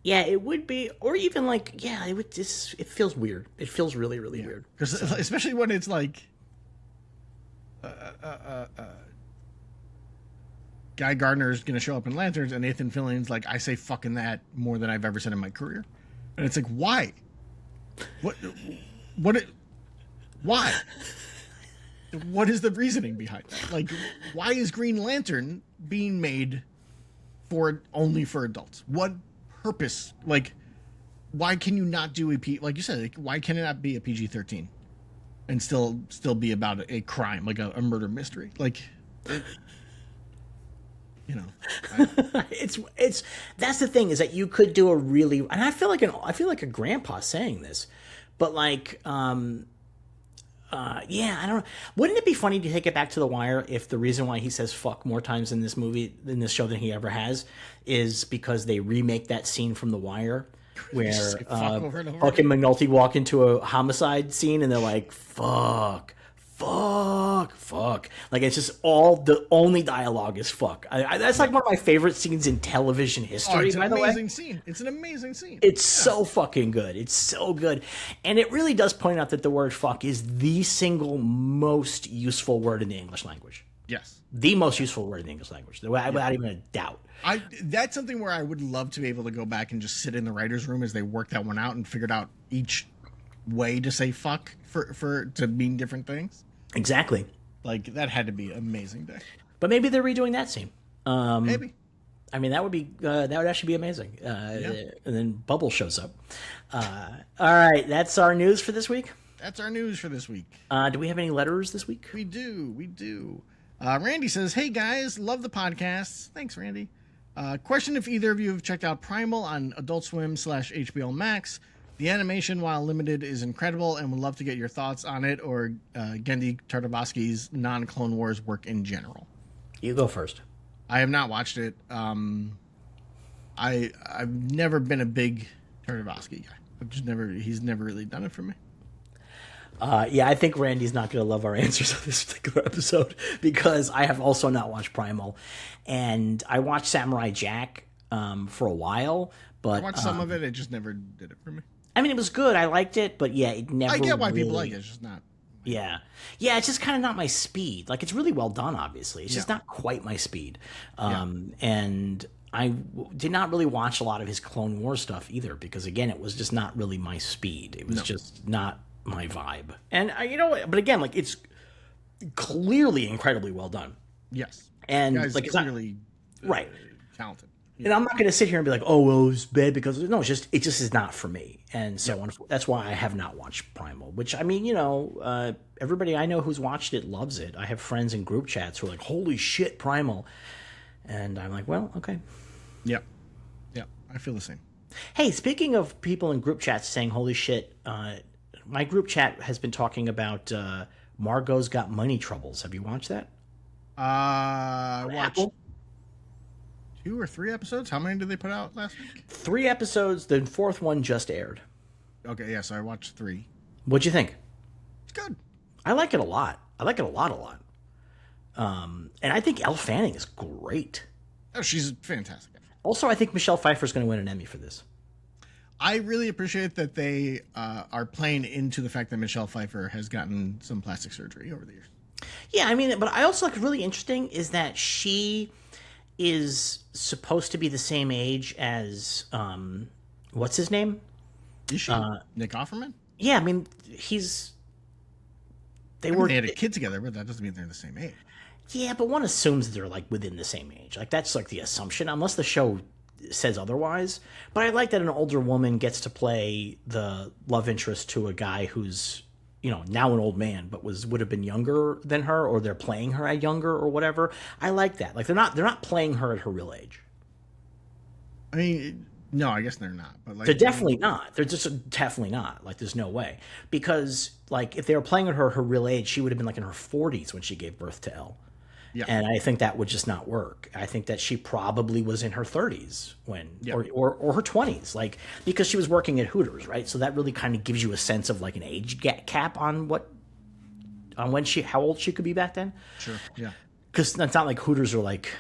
Yeah, it would be, or even like, yeah, it would just, it feels weird. It feels really, really weird. Because especially when it's like, Guy Gardner's going to show up in Lanterns, and Nathan Fillion's like, I say fucking that more than I've ever said in my career. And it's like, why? Why? What is the reasoning behind that? Like, why is Green Lantern being made only for adults? What purpose? Like, why can you not do like you said, like, why can it not be a PG-13 and still be about a crime, like a murder mystery? Like, it's that's the thing, is that you could do a really, and I feel like a grandpa saying this, but like, yeah, I don't know. Wouldn't it be funny to take it back to The Wire if the reason why he says fuck more times in this show than he ever has is because they remake that scene from The Wire where fucking McNulty walk into a homicide scene and they're like, fuck. Like, it's just the only dialogue is fuck. That's like one of my favorite scenes in television history, by the way. It's an amazing scene. It's so fucking good. It's so good. And it really does point out that the word fuck is the single most useful word in the English language. Yes. The most useful word in the English language, without even a doubt. That's something where I would love to be able to go back and just sit in the writer's room as they work that one out and figured out each way to say fuck to mean different things. Exactly. Like, that had to be an amazing day. But maybe they're redoing that scene. Maybe. I mean, that would actually be amazing. And then Bubble shows up. All right, that's our news for this week. Do we have any letters this week? We do. Randy says, "Hey guys, love the podcast." Thanks, Randy. Question: if either of you have checked out Primal on Adult Swim / HBO Max. The animation, while limited, is incredible, and would love to get your thoughts on it or Genndy Tartakovsky's non-Clone Wars work in general. You go first. I have not watched it. I've never been a big Tartakovsky guy. He's never really done it for me. Yeah, I think Randy's not going to love our answers on this particular episode because I have also not watched Primal, and I watched Samurai Jack for a while, but I watched some of it. It just never did it for me. I mean, it was good. I liked it, but yeah, it never. I get why really, people like it. It's just not. Yeah, it's just kind of not my speed. Like, it's really well done, obviously. It's just not quite my speed. And I did not really watch a lot of his Clone Wars stuff either because, again, it was just not really my speed. It was just not my vibe. And but again, like, it's clearly incredibly well done. Yes, and the guy's like, it's clearly right, talented. And I'm not going to sit here and be like, oh, well, it's bad because no, it just is not for me. And so that's why I have not watched Primal, which, I mean, everybody I know who's watched it loves it. I have friends in group chats who are like, holy shit, Primal. And I'm like, well, okay. Yep. I feel the same. Hey, speaking of people in group chats saying, holy shit, my group chat has been talking about Margot's Got Money Troubles. Have you watched that? I watched 2 or 3 episodes. How many did they put out last week? 3 episodes. The 4th one just aired. Okay, yeah, so I watched 3. What'd you think? It's good. I like it a lot. I like it a lot. And I think Elle Fanning is great. Oh, she's fantastic. Also, I think Michelle Pfeiffer's going to win an Emmy for this. I really appreciate that they are playing into the fact that Michelle Pfeiffer has gotten some plastic surgery over the years. Yeah, I mean, but I also like really interesting is that she is supposed to be the same age as what's his name? Is she Nick Offerman? Yeah, I mean they had a kid together, but that doesn't mean they're the same age. Yeah, but one assumes that they're like within the same age. Like, that's like the assumption, unless the show says otherwise. But I like that an older woman gets to play the love interest to a guy who's, now an old man, but would have been younger than her, or they're playing her at younger or whatever. I like that. Like, they're not playing her at her real age. I mean, no, I guess they're not. But like, they're definitely not. They're just definitely not. Like, there's no way. Because, like, if they were playing her real age, she would have been like in her 40s when she gave birth to Elle. Yeah. And I think that would just not work. I think that she probably was in her 30s when, or her 20s, like, because she was working at Hooters, right? So that really kind of gives you a sense of like an age cap on how old she could be back then. Sure. Yeah. Because it's not like Hooters are like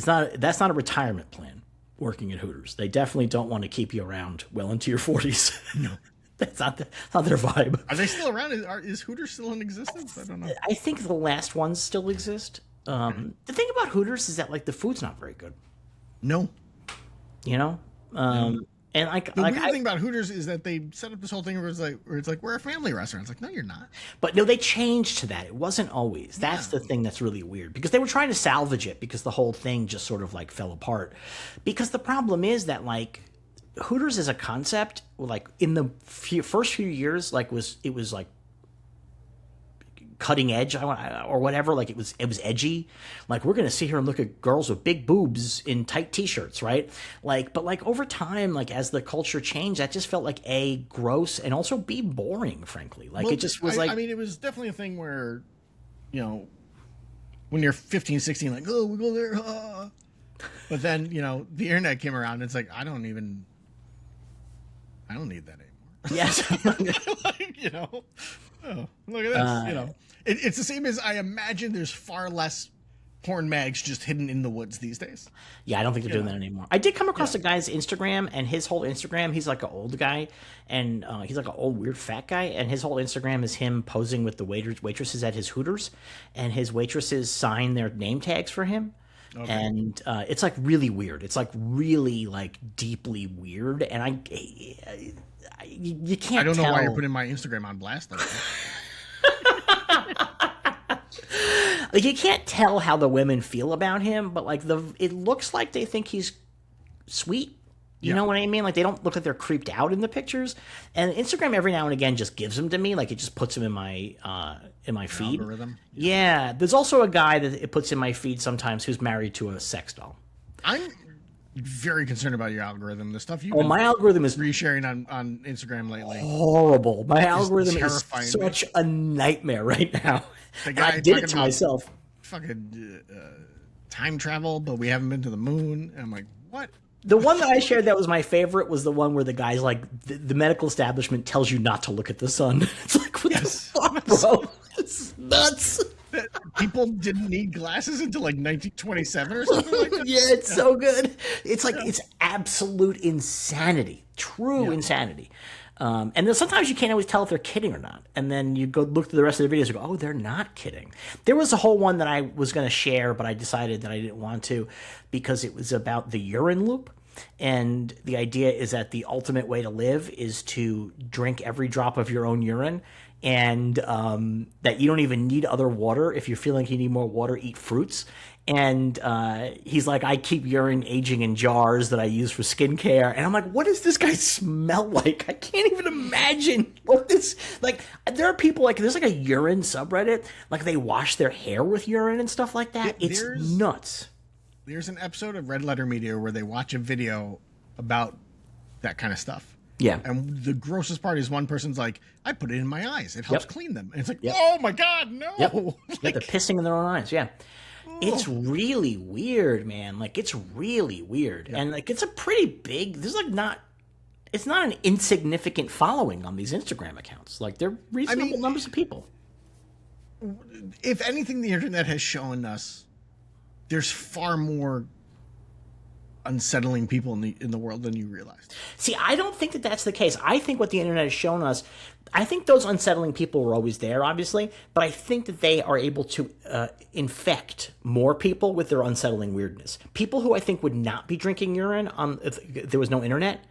That's not a retirement plan. Working at Hooters, they definitely don't want to keep you around well into your 40s. No, that's not their vibe. Are they still around? Is Hooters still in existence? I don't know. I think the last ones still exist. The thing about Hooters is that like the food's not very good. No. You know, and the weird thing about Hooters is that they set up this whole thing where it's like we're a family restaurant. It's like, no, you're not. But no, they changed to that. It wasn't always. That's the thing that's really weird, because they were trying to salvage it, because the whole thing just sort of like fell apart. Because the problem is that like Hooters as a concept, like in the first few years, like it was like cutting edge or whatever. Like it was edgy. Like, we're gonna sit here and look at girls with big boobs in tight t-shirts, right? Like, but like over time, like as the culture changed, that just felt like A, gross, and also B, boring, frankly. Like, well, it just was I mean, it was definitely a thing where, you know, when you're 15, 16, like, oh, we go there, but then, you know, the internet came around and it's like, I don't need that anymore. Yes. Like, you know, oh, look at this, you know. It's the same as, I imagine there's far less porn mags just hidden in the woods these days. Yeah, I don't think they're doing that anymore. I did come across a guy's Instagram, and his whole Instagram, he's like an old guy, and he's like an old weird fat guy, and his whole Instagram is him posing with the waitresses at his Hooters, and his waitresses sign their name tags for him. Okay. And it's like really weird. It's like really like deeply weird, and you can't. I don't know tell. Why you're putting my Instagram on blast like that. Like, you can't tell how the women feel about him, but like it looks like they think he's sweet. You know what I mean? Like, they don't look like they're creeped out in the pictures. And Instagram every now and again just gives them to me. Like, it just puts them in my feed. Algorithm. Yeah. There's also a guy that it puts in my feed sometimes who's married to a sex doll. I'm very concerned about your algorithm. The stuff my algorithm is resharing on Instagram lately. Horrible. My algorithm is such a nightmare right now. The guy I did it to myself. Fucking time travel, but we haven't been to the moon. And I'm like, what? The one that I shared that was my favorite was the one where the guy's like, the medical establishment tells you not to look at the sun. It's like, what the fuck, bro? It's nuts. People didn't need glasses until like 1927 or something like that. Yeah, it's so good. It's like, it's absolute insanity. True insanity. And then sometimes you can't always tell if they're kidding or not. And then you go look through the rest of the videos and go, oh, they're not kidding. There was a whole one that I was going to share, but I decided that I didn't want to, because it was about the urine loop. And the idea is that the ultimate way to live is to drink every drop of your own urine, and that you don't even need other water. If you're feeling like you need more water, eat fruits. And he's like, I keep urine aging in jars that I use for skincare. And I'm like, what does this guy smell like? I can't even imagine what this, like, there are people, like, there's like a urine subreddit, like they wash their hair with urine and stuff like that. It's nuts. There's an episode of Red Letter Media where they watch a video about that kind of stuff. Yeah. And the grossest part is one person's like, I put it in my eyes. It helps clean them. And it's like, oh my God, no. Yep. Like, they're pissing in their own eyes. Yeah. It's really weird, man. Like, it's really weird. And like, it's a pretty big, there's like it's not an insignificant following on these Instagram accounts. Like, they're reasonable numbers of people. If anything, the internet has shown us there's far more unsettling people in the world than you realize. See, I don't think that that's the case. I think what the internet has shown us, I think those unsettling people were always there, obviously, but I think that they are able to infect more people with their unsettling weirdness. People who I think would not be drinking urine if there was no internet,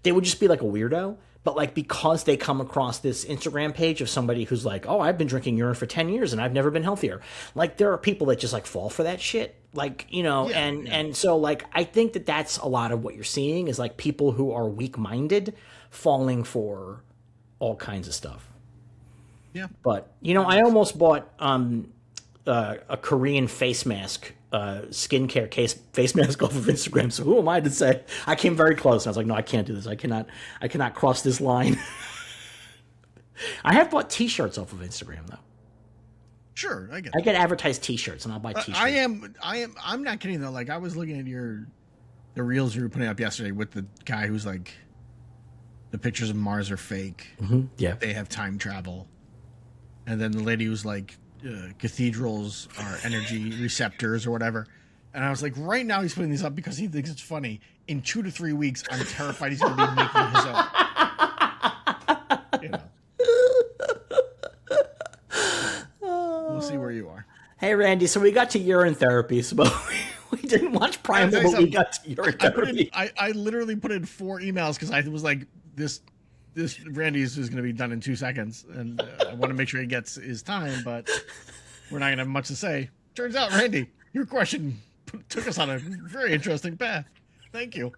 they would just be like a weirdo. But like, because they come across this Instagram page of somebody who's like, oh, I've been drinking urine for 10 years and I've never been healthier. Like, there are people that just like fall for that shit. Like, you know, and so like, I think that that's a lot of what you're seeing is like people who are weak-minded falling for all kinds of stuff. Yeah. But, you know, I almost bought a Korean face mask, skincare face mask off of Instagram. So who am I to say? I came very close. And I was like, no, I can't do this. I cannot cross this line. I have bought t-shirts off of Instagram though. Sure, I get advertised t-shirts and I'll buy t-shirts. I'm not kidding though. Like, I was looking at the reels you were putting up yesterday with the guy who's like, the pictures of Mars are fake. Mm-hmm. Yeah. They have time travel. And then the lady who's like, cathedrals are energy receptors or whatever. And I was like, right now he's putting these up because he thinks it's funny. In 2 to 3 weeks, I'm terrified he's going to be making his own. You know. We'll see where you are. Hey, Randy, so we got to urine therapy, so we didn't watch Primal, but we got to urine therapy. I literally put in 4 emails because I was like, this Randy's is going to be done in 2 seconds. And I want to make sure he gets his time, but we're not going to have much to say. Turns out, Randy, your question took us on a very interesting path. Thank you.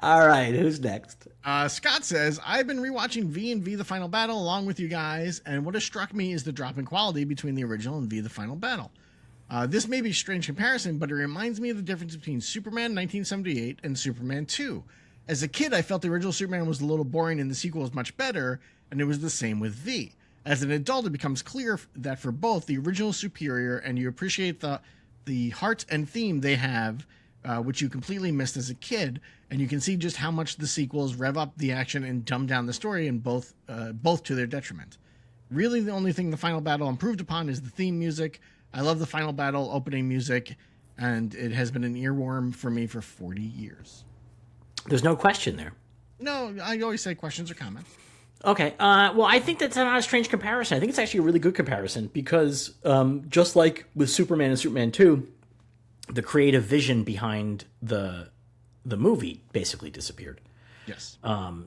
All right, who's next? Scott says, I've been rewatching V and V The Final Battle along with you guys, and what has struck me is the drop in quality between the original and V The Final Battle. This may be a strange comparison, but it reminds me of the difference between Superman 1978 and Superman 2. As a kid, I felt the original Superman was a little boring and the sequel was much better, and it was the same with V. As an adult, it becomes clear that for both, the original is superior, and you appreciate the heart and theme they have, which you completely missed as a kid, and you can see just how much the sequels rev up the action and dumb down the story, and both to their detriment. Really, the only thing the Final Battle improved upon is the theme music. I love the Final Battle opening music, and it has been an earworm for me for 40 years. There's no question there. No, I always say questions or comments. Okay, well, I think that's not a strange comparison. I think it's actually a really good comparison because just like with Superman and Superman 2, the creative vision behind the movie basically disappeared. Yes.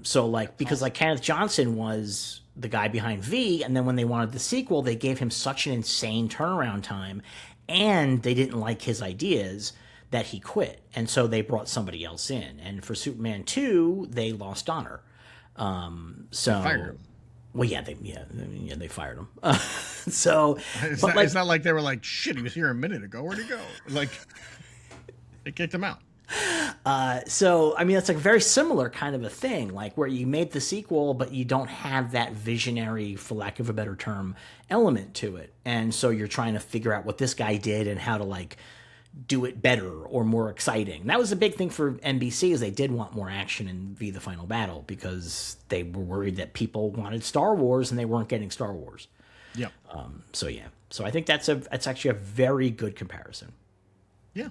So like because like Kenneth Johnson was the guy behind V, and then when they wanted the sequel, they gave him such an insane turnaround time, and they didn't like his ideas that he quit, and so they brought somebody else in. And for Superman 2, they lost Donner. So they fired him. Well, they fired him. So it's not like they were like, shit, he was here a minute ago. Where'd he go? Like, they kicked him out. So, I mean, it's like a very similar kind of a thing, like where you made the sequel, but you don't have that visionary, for lack of a better term, element to it. And so you're trying to figure out what this guy did and how to like do it better or more exciting. And that was a big thing for NBC, is they did want more action in V The Final Battle because they were worried that people wanted Star Wars and they weren't getting Star Wars. Yep. So yeah. So I think that's actually a very good comparison. Yeah,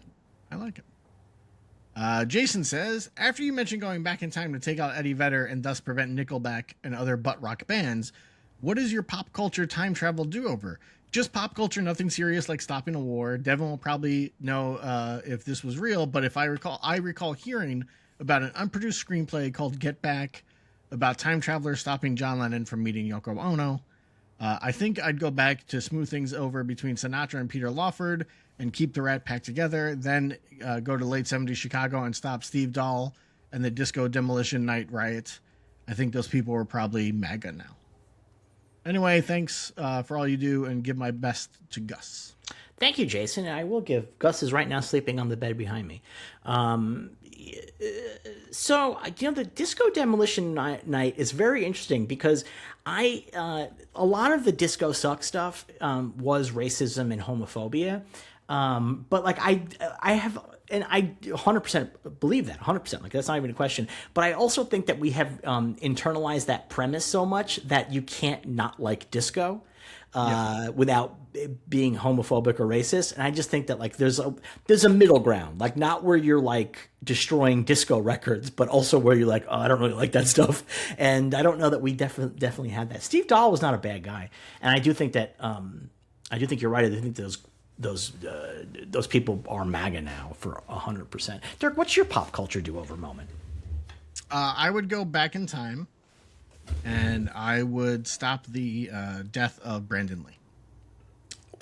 I like it. Jason says, after you mentioned going back in time to take out Eddie Vedder and thus prevent Nickelback and other butt rock bands, what is your pop culture time travel do-over? Just pop culture, nothing serious like stopping a war. Devin will probably know if this was real, but if I recall hearing about an unproduced screenplay called Get Back about time travelers stopping John Lennon from meeting Yoko Ono. I think I'd go back to smooth things over between Sinatra and Peter Lawford and keep the Rat Pack together, then go to late 70s Chicago and stop Steve Dahl and the Disco Demolition Night Riot. I think those people were probably MAGA now. Anyway, thanks for all you do, and give my best to Gus. Thank you, Jason. I will give. Gus is right now sleeping on the bed behind me. So, the Disco Demolition Night is very interesting because a lot of the Disco Suck stuff was racism and homophobia. But like I have, and I 100% believe that, 100%, like that's not even a question. But I also think that we have internalized that premise so much that you can't not like disco without being homophobic or racist. And I just think that like there's a middle ground, like not where you're like destroying disco records, but also where you're like, oh, I don't really like that stuff. And I don't know that we definitely had that. Steve Dahl was not a bad guy, and I do think that I do think you're right. I think those people are MAGA now for 100%. Dirk, what's your pop culture do-over moment? I would go back in time, and I would stop the death of Brandon Lee.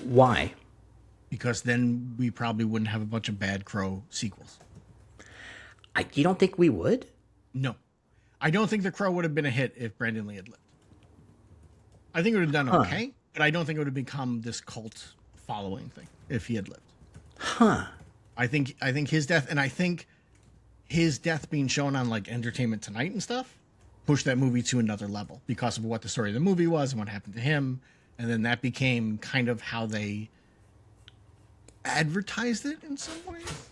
Why? Because then we probably wouldn't have a bunch of Bad Crow sequels. You don't think we would? No. I don't think The Crow would have been a hit if Brandon Lee had lived. I think it would have done okay, but I don't think it would have become this cult following thing if he had lived. I think his death, and I think his death being shown on like Entertainment Tonight and stuff, pushed that movie to another level because of what the story of the movie was and what happened to him, and then that became kind of how they advertised it in some ways.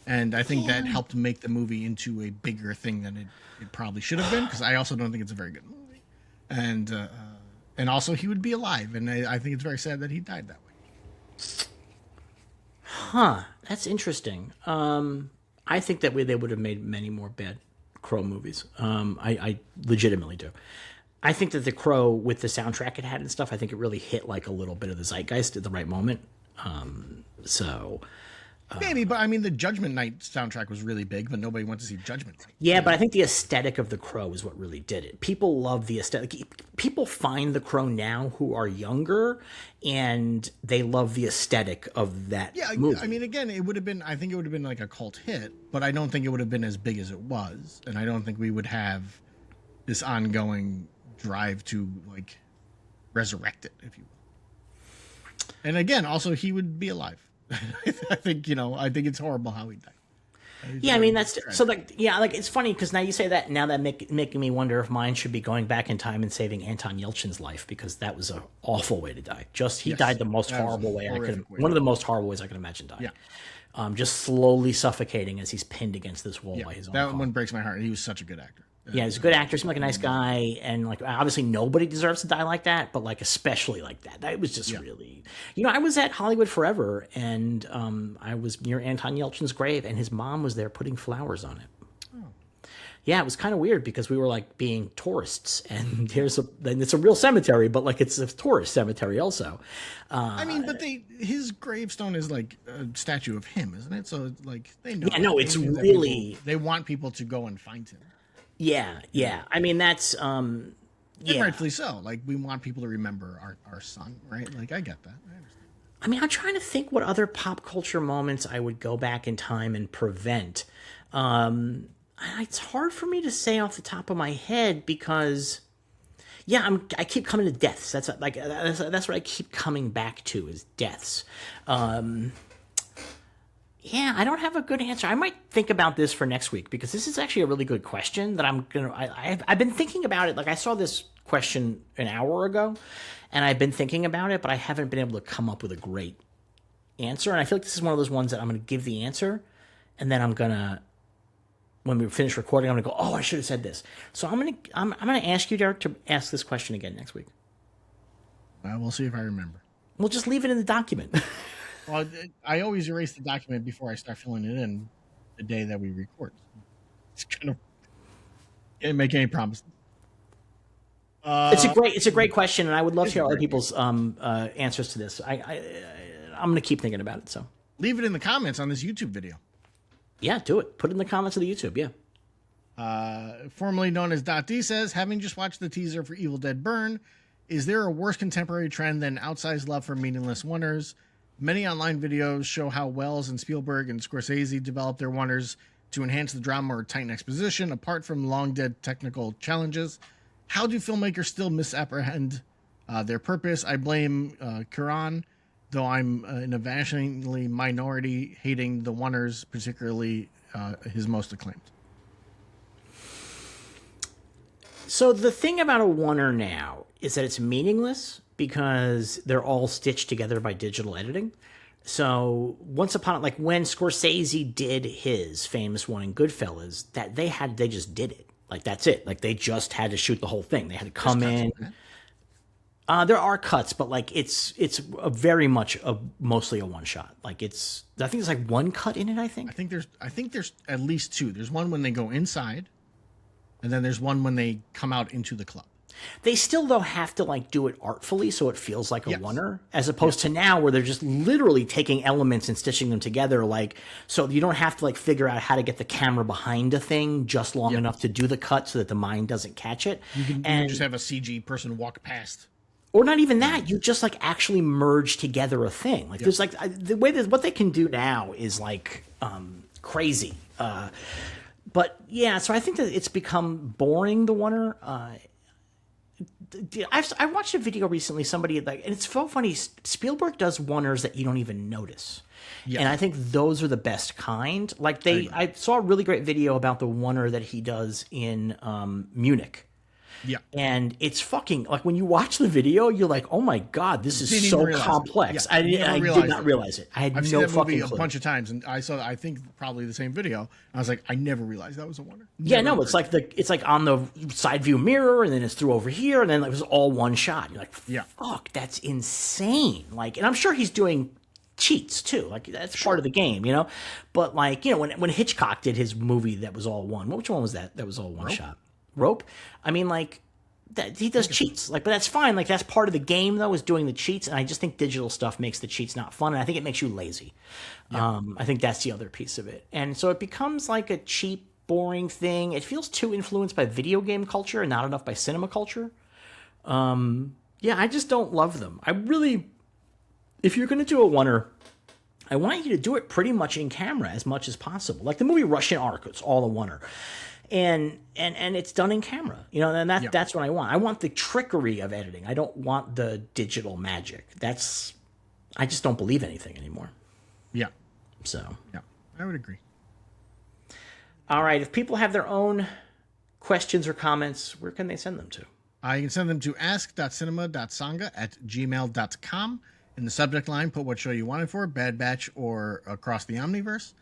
And I think that helped make the movie into a bigger thing than it probably should have been, because I also don't think it's a very good movie. And also he would be alive, and I think it's very sad that he died that way. That's interesting. I think that they would have made many more bad Crow movies. I legitimately do. I think that The Crow, with the soundtrack it had and stuff, I think it really hit like a little bit of the zeitgeist at the right moment. Maybe, but I mean, the Judgment Night soundtrack was really big, but nobody went to see Judgment Night. Yeah, but I think the aesthetic of The Crow is what really did it. People love the aesthetic. People find The Crow now who are younger, and they love the aesthetic of that movie. I mean, again, I think it would have been like a cult hit, but I don't think it would have been as big as it was, and I don't think we would have this ongoing drive to like resurrect it, if you will. And again, also, he would be alive. I think it's horrible how he died. Yeah, I mean that's so like it's funny because now you say that, now that making me wonder if mine should be going back in time and saving Anton Yelchin's life, because that was an awful way to die. He died the most horrible way I could, one of the most horrible ways I could imagine dying. Yeah, just slowly suffocating as he's pinned against this wall by his own. That one breaks my heart. He was such a good actor. Yeah, he's a good actor. Seemed like a nice guy, and like obviously nobody deserves to die like that, but like especially like that. That was just really, I was at Hollywood Forever, and I was near Anton Yelchin's grave, and his mom was there putting flowers on it. Oh. Yeah, it was kind of weird because we were like being tourists, and it's a real cemetery, but like it's a tourist cemetery also. I mean, but his gravestone is like a statue of him, isn't it? So like they know. Yeah, no, it's really they want people to go and find him. Yeah. I mean, that's and rightfully so. Like, we want people to remember our son, right? Like, I get that. I understand. I mean, I'm trying to think what other pop culture moments I would go back in time and prevent. It's hard for me to say off the top of my head because, I keep coming to deaths. That's what I keep coming back to is deaths. Yeah, I don't have a good answer. I might think about this for next week because this is actually a really good question that I've been thinking about it. Like I saw this question an hour ago and I've been thinking about it, but I haven't been able to come up with a great answer. And I feel like this is one of those ones that I'm going to give the answer and then when we finish recording, I'm going to go, oh, I should have said this. So I'm going to ask you, Derek, to ask this question again next week. We'll see if I remember. We'll just leave it in the document. Well, I always erase the document before I start filling it in the day that we record. It's kind of can't make any promises. It's a great question, and I would love to hear other people's answers to this. I'm going to keep thinking about it. So leave it in the comments on this YouTube video. Yeah, do it. Put it in the comments of the YouTube. Yeah. Formerly known as .D says, having just watched the teaser for Evil Dead Burn, is there a worse contemporary trend than outsized love for meaningless wonders? Many online videos show how Wells and Spielberg and Scorsese developed their wonders to enhance the drama or tighten exposition, apart from long-dead technical challenges. How do filmmakers still misapprehend their purpose? I blame Cuarón, though I'm in a vanishingly minority hating the wonders, particularly his most acclaimed. So the thing about a wonder now is that it's meaningless because they're all stitched together by digital editing. So once upon, like when Scorsese did his famous one in Goodfellas, that they just did it. Like that's it. Like they just had to shoot the whole thing. They had to come in. There are cuts, but like it's mostly a one shot. Like I think there's like one cut in it. I think there's at least two. There's one when they go inside, and then there's one when they come out into the club. They still, though, have to like do it artfully so it feels like a wonder, as opposed to now where they're just literally taking elements and stitching them together. Like, so you don't have to like figure out how to get the camera behind a thing just long enough to do the cut so that the mind doesn't catch it. You can just have a CG person walk past. Or not even that. You just like actually merge together a thing. Like there's like the way that what they can do now is like crazy. But yeah, so I think that it's become boring, the wonder. I watched a video recently. Somebody and it's so funny. Spielberg does wonders that you don't even notice, and I think those are the best kind. Like I saw a really great video about the wonder that he does in Munich. Yeah, and it's fucking like when you watch the video, you're like, "Oh my god, this is so complex." I did not realize it. I had I've no seen that fucking movie clue. A bunch of times, and I think probably the same video. I was like, I never realized that was a wonder. Yeah, no, it's like on the side view mirror, and then it's through over here, and then it was all one shot. You're like, fuck, that's insane. Like, and I'm sure he's doing cheats too. Like that's part of the game, you know. But like, you know, when Hitchcock did his movie that was all one, which one was that? That was all one shot. Rope. I mean, like that he does cheats. Like, but that's fine. Like that's part of the game though, is doing the cheats. And I just think digital stuff makes the cheats not fun, and I think it makes you lazy. Yeah. I think that's the other piece of it, and so it becomes like a cheap, boring thing. It feels too influenced by video game culture and not enough by cinema culture. Yeah, I just don't love them. I really, if you're going to do a oneer, I want you to do it pretty much in camera as much as possible. Like the movie Russian Ark, it's all a oneer. And it's done in camera, you know, and that's what I want. I want the trickery of editing. I don't want the digital magic. I just don't believe anything anymore. Yeah. So. Yeah, I would agree. All right. If people have their own questions or comments, where can they send them to? You can send them to ask.cinema.sanga@gmail.com. In the subject line, put what show you wanted for, Bad Batch or Across the Omniverse.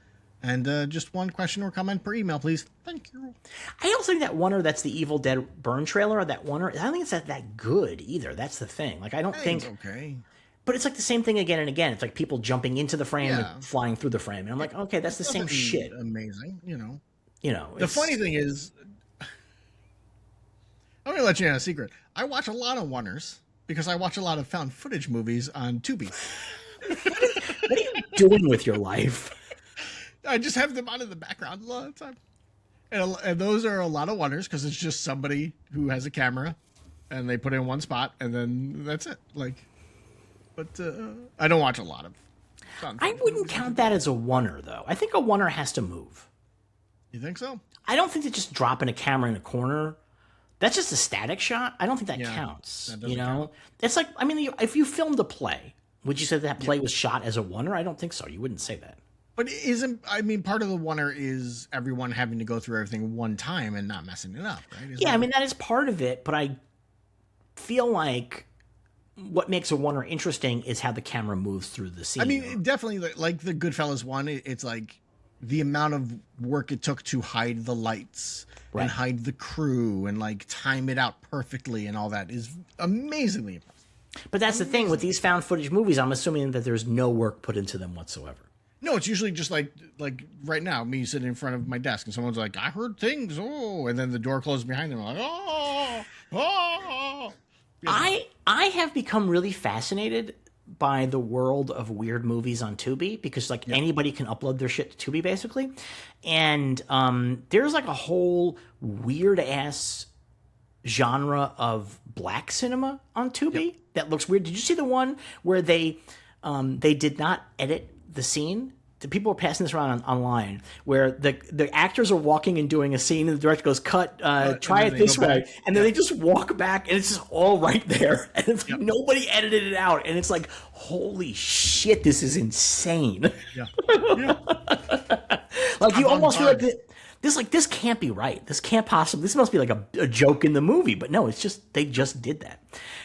And just one question or comment per email, please. Thank you. I also think that oneer that's the Evil Dead Burn trailer, or that oneer, I don't think it's that good either. That's the thing. Like, I don't think... It's okay. But it's like the same thing again and again. It's like people jumping into the frame and flying through the frame. And I'm like, okay, that's the same shit. Amazing, you know. You know. The funny thing is... I'm going to let you in a secret. I watch a lot of oneers because I watch a lot of found footage movies on Tubi. What are you doing with your life? I just have them on in the background a lot of the time. And those are a lot of oneers because it's just somebody who has a camera and they put it in one spot and then that's it. Like, but I don't watch a lot of found footage. I wouldn't count that as a oneer, though. I think a oneer has to move. You think so? I don't think that just dropping a camera in a corner... That's just a static shot. I don't think that counts. That you know, count. It's like, I mean, if you filmed a play, would you say that play was shot as a oneer? I don't think so. You wouldn't say that. But part of the oneer is everyone having to go through everything one time and not messing it up, right? I mean, that is part of it. But I feel like what makes a oneer interesting is how the camera moves through the scene. I mean, definitely, like the Goodfellas one, it's like the amount of work it took to hide the lights and hide the crew and like time it out perfectly and all that is amazingly impressive. But that's the thing with these found footage movies. I'm assuming that there's no work put into them whatsoever. No, it's usually just like right now, me sitting in front of my desk and someone's like, I heard things. Oh, and then the door closes behind them. I'm like, oh. You know. I have become really fascinated by the world of weird movies on Tubi because like anybody can upload their shit to Tubi basically. And there's like a whole weird ass genre of black cinema on Tubi that looks weird. Did you see the one where they did not edit the scene? The people are passing this around online where the actors are walking and doing a scene and the director goes, cut, try it this way. And then they just walk back and it's just all right there. And it's like nobody edited it out. And it's like, holy shit, this is insane. Yeah. Like you almost feel like this can't be right. This can't possibly, this must be like a joke in the movie. But no, it's just, they just did that.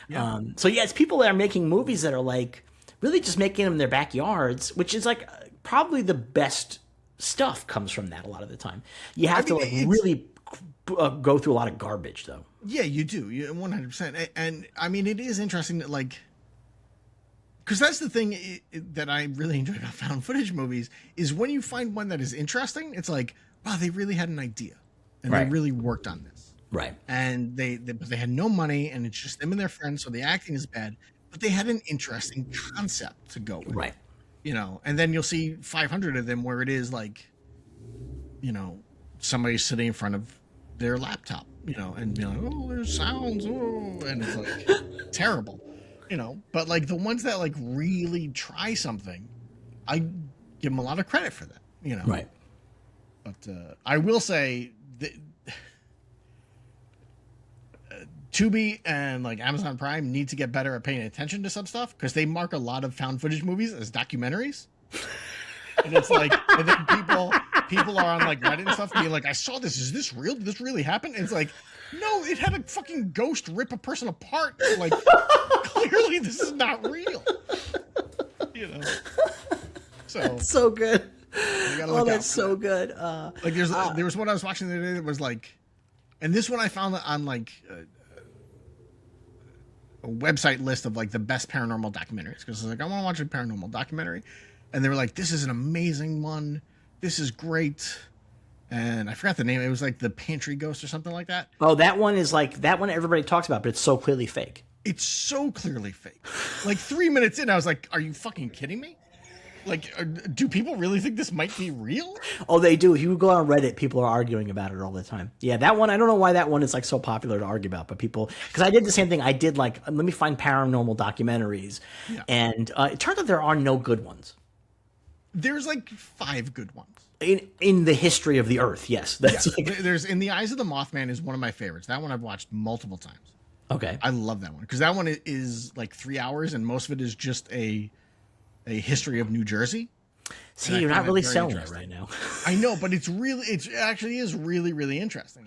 Yeah. So yeah, it's people that are making movies that are like really just making them in their backyards, which is like, probably the best stuff comes from that a lot of the time. You have to like really go through a lot of garbage, though. Yeah, you do. 100%. And I mean, it is interesting that like, because that's the thing that I really enjoy about found footage movies is when you find one that is interesting, it's like, wow, they really had an idea and they really worked on this. Right. And they had no money and it's just them and their friends. So the acting is bad, but they had an interesting concept to go with. Right. You know, and then you'll see 500 of them where it is like, you know, somebody sitting in front of their laptop, you know, and be like, oh, there's sounds, oh, and it's like terrible, you know. But like the ones that like really try something, I give them a lot of credit for that, you know. Right. But I will say that Tubi and like Amazon Prime need to get better at paying attention to some stuff because they mark a lot of found footage movies as documentaries. And it's like, and then people are on like Reddit and stuff being like, I saw this. Is this real? Did this really happen? And it's like, no, it had a fucking ghost rip a person apart. Like, clearly this is not real. You know? So that's so good. Oh, that's so good. Like there was one I was watching the other day that was like, and this one I found on like, website list of like the best paranormal documentaries because I was like, I want to watch a paranormal documentary, and they were like, this is an amazing one, this is great, and I forgot the name. It was like the Pantry Ghost or something like that. Oh, that one is like that one everybody talks about, but it's so clearly fake. It's so clearly fake. Like 3 minutes in, I was like, are you fucking kidding me? Like, do people really think this might be real? Oh, they do. If you go on Reddit, people are arguing about it all the time. Yeah, that one, I don't know why that one is like so popular to argue about, but people, because I did the same thing. I did like, let me find paranormal documentaries. Yeah. And it turns out there are no good ones. There's like 5 good ones. In the history of the earth, yes. That's yeah. like... There's In the Eyes of the Mothman is one of my favorites. That one I've watched multiple times. Okay. I love that one because that one is like 3 hours and most of it is just a history of New Jersey. See, you're not really selling it right now. I know, but it actually is really, really interesting.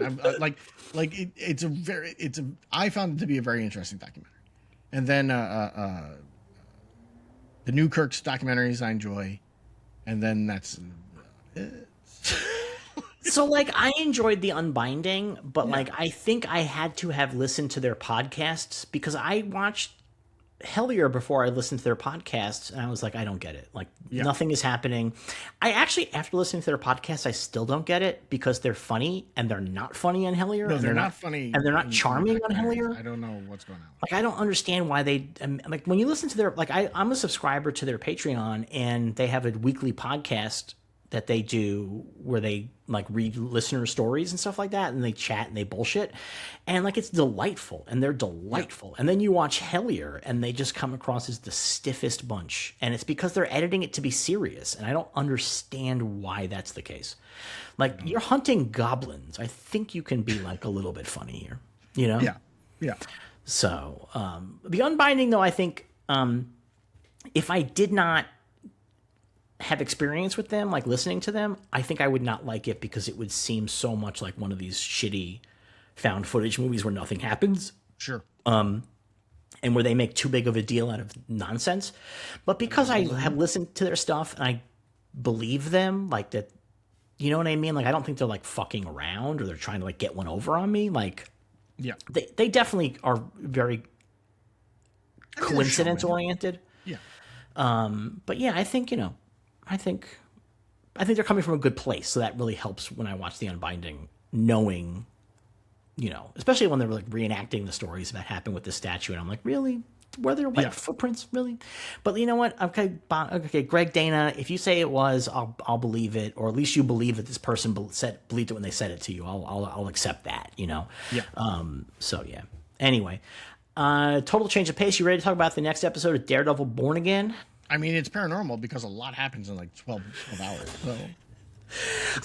I found it to be a very interesting documentary. And then the Newkirk's documentaries I enjoy, and then that's it. So, like, I enjoyed The Unbinding, but, like, I think I had to have listened to their podcasts because I watched Hellier before I listened to their podcasts, and I was like, I don't get it. Like, nothing is happening. I actually, after listening to their podcast, I still don't get it because they're funny, and they're not funny on Hellier. No, they're not funny. And they're not charming on Hellier. I don't know what's going on. Like, I don't understand why they, like, when you listen to their, like, I'm a subscriber to their Patreon, and they have a weekly podcast that they do where they like read listener stories and stuff like that, and they chat and they bullshit, and like it's delightful, and they're delightful. Yep. And then you watch Hellier, and they just come across as the stiffest bunch, and it's because they're editing it to be serious, and I don't understand why that's the case. Like you're hunting goblins, I think you can be like a little bit funny here, you know? Yeah. So the Unbinding, though, I think if I did not have experience with them, like listening to them, I think I would not like it because it would seem so much like one of these shitty found footage movies where nothing happens. Sure. And where they make too big of a deal out of nonsense. But because I have listened to their stuff and I believe them, like that, you know what I mean? Like, I don't think they're like fucking around or they're trying to like get one over on me. Like, yeah, they definitely are very coincidence oriented. Yeah. But yeah, I think, you know, I think they're coming from a good place, so that really helps when I watch The Unbinding, knowing, you know, especially when they're like reenacting the stories that happened with the statue, and I'm like, really? Were there white footprints, really? But you know what? Okay, Greg Dana, if you say it was, I'll believe it, or at least you believe that this person believed it when they said it to you. I'll accept that, you know. Yeah. So yeah. Anyway, total change of pace. You ready to talk about the next episode of Daredevil Born Again? I mean, it's paranormal because a lot happens in like 12 hours. So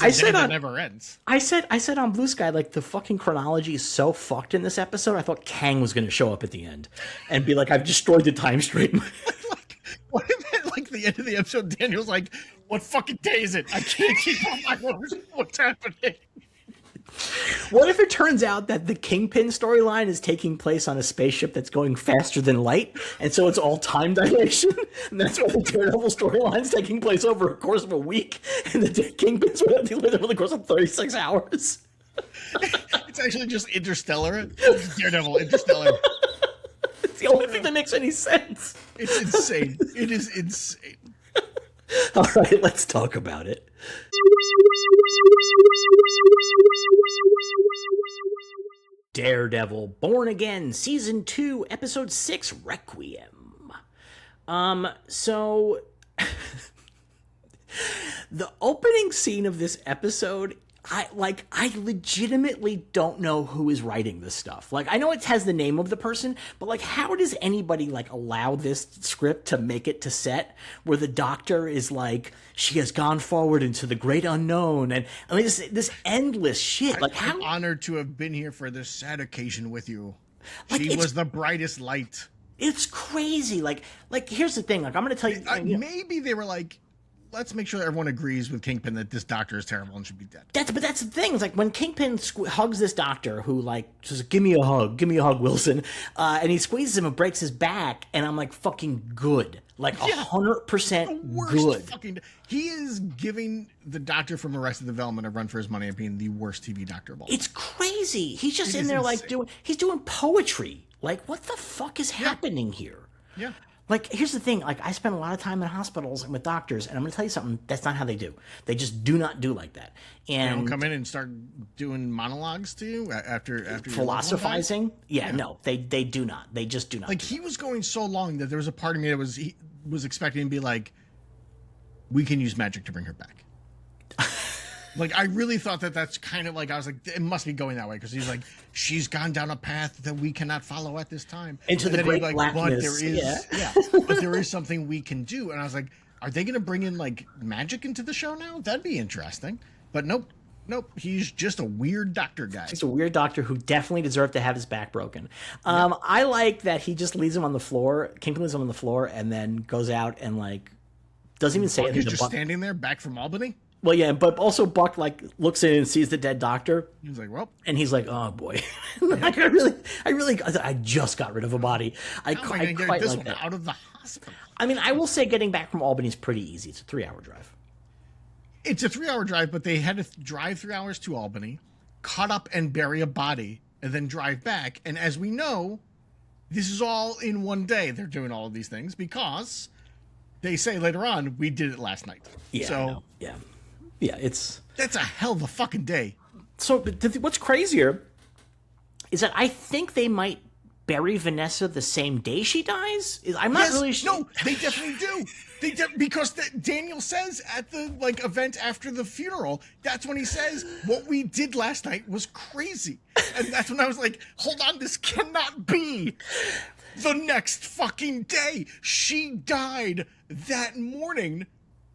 I said that never ends. I said on Blue Sky, like the fucking chronology is so fucked in this episode. I thought Kang was going to show up at the end and be like, I've destroyed the time stream. Like, what if at like the end of the episode, Daniel's like, what fucking day is it? I can't keep on my words. What's happening? What if it turns out that the Kingpin storyline is taking place on a spaceship that's going faster than light, and so it's all time dilation, and that's why the Daredevil storyline is taking place over a course of a week, and the Kingpin's over the course of 36 hours? It's actually just Interstellar. It's Daredevil, Interstellar. It's the only thing that makes any sense. It's insane. It is insane. All right, let's talk about it. Daredevil Born Again, Season 2, Episode 6, Requiem. So the opening scene of this episode, I legitimately don't know who is writing this stuff. Like, I know it has the name of the person, but like, how does anybody like allow this script to make it to set where the doctor is like, she has gone forward into the great unknown, and I mean this endless shit. Like, I'm honored to have been here for this sad occasion with you. Like, she was the brightest light. It's crazy. Like here's the thing. Like, I'm going to tell you. Maybe they were like, let's make sure everyone agrees with Kingpin that this doctor is terrible and should be dead. That's the thing. It's like when Kingpin hugs this doctor who like says, give me a hug, Wilson. And he squeezes him and breaks his back. And I'm like, fucking good. Like 100% good. He is giving the doctor from Arrested Development a run for his money of being the worst TV doctor of all. It's crazy. He's just in there like he's doing poetry. Like, what the fuck is happening here? Yeah. Like, here's the thing. Like, I spend a lot of time in hospitals and with doctors, and I'm going to tell you something. That's not how they do. They just do not do like that. And they don't come in and start doing monologues to you after philosophizing. Yeah, no, they do not. They just do not. Like, he was going so long that there was a part of me that was expecting to be like, we can use magic to bring her back. Like, I really thought that's kind of like, I was like, it must be going that way, because he's like, she's gone down a path that we cannot follow at this time. Into the great blackness. But there is something we can do. And I was like, are they going to bring in, like, magic into the show now? That'd be interesting. But nope. He's just a weird doctor guy. He's a weird doctor who definitely deserved to have his back broken. I like that he just leaves him on the floor. Kingpin leaves him on the floor and then goes out and, like, doesn't even say anything. He's just standing there, back from Albany? Well, yeah, but also Buck, like, looks in and sees the dead doctor. He's like, well. And he's like, oh, boy. Like, I just got rid of a body. I quite get this like one that. out of the hospital. I mean, I will say getting back from Albany is pretty easy. It's a 3-hour drive. It's a 3-hour drive, but they had to drive 3 hours to Albany, cut up and bury a body, and then drive back. And as we know, this is all in one day. They're doing all of these things because they say later on, we did it last night. Yeah, so yeah, that's a hell of a fucking day. So what's crazier is that I think they might bury Vanessa the same day she dies. I'm not really sure. No, they definitely do. Because Daniel says at the event after the funeral, that's when he says what we did last night was crazy, and that's when I was like, hold on, this cannot be. The next fucking day, she died that morning.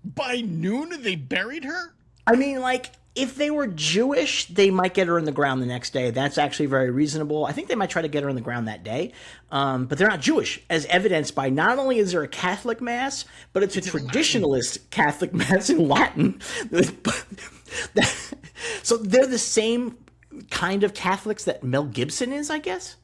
By noon, they buried her? I mean, like, if they were Jewish, they might get her in the ground the next day. That's actually very reasonable. I think they might try to get her in the ground that day. But they're not Jewish, as evidenced by not only is there a Catholic Mass, but it's a traditionalist Latin. Catholic Mass in Latin. So they're the same kind of Catholics that Mel Gibson is, I guess?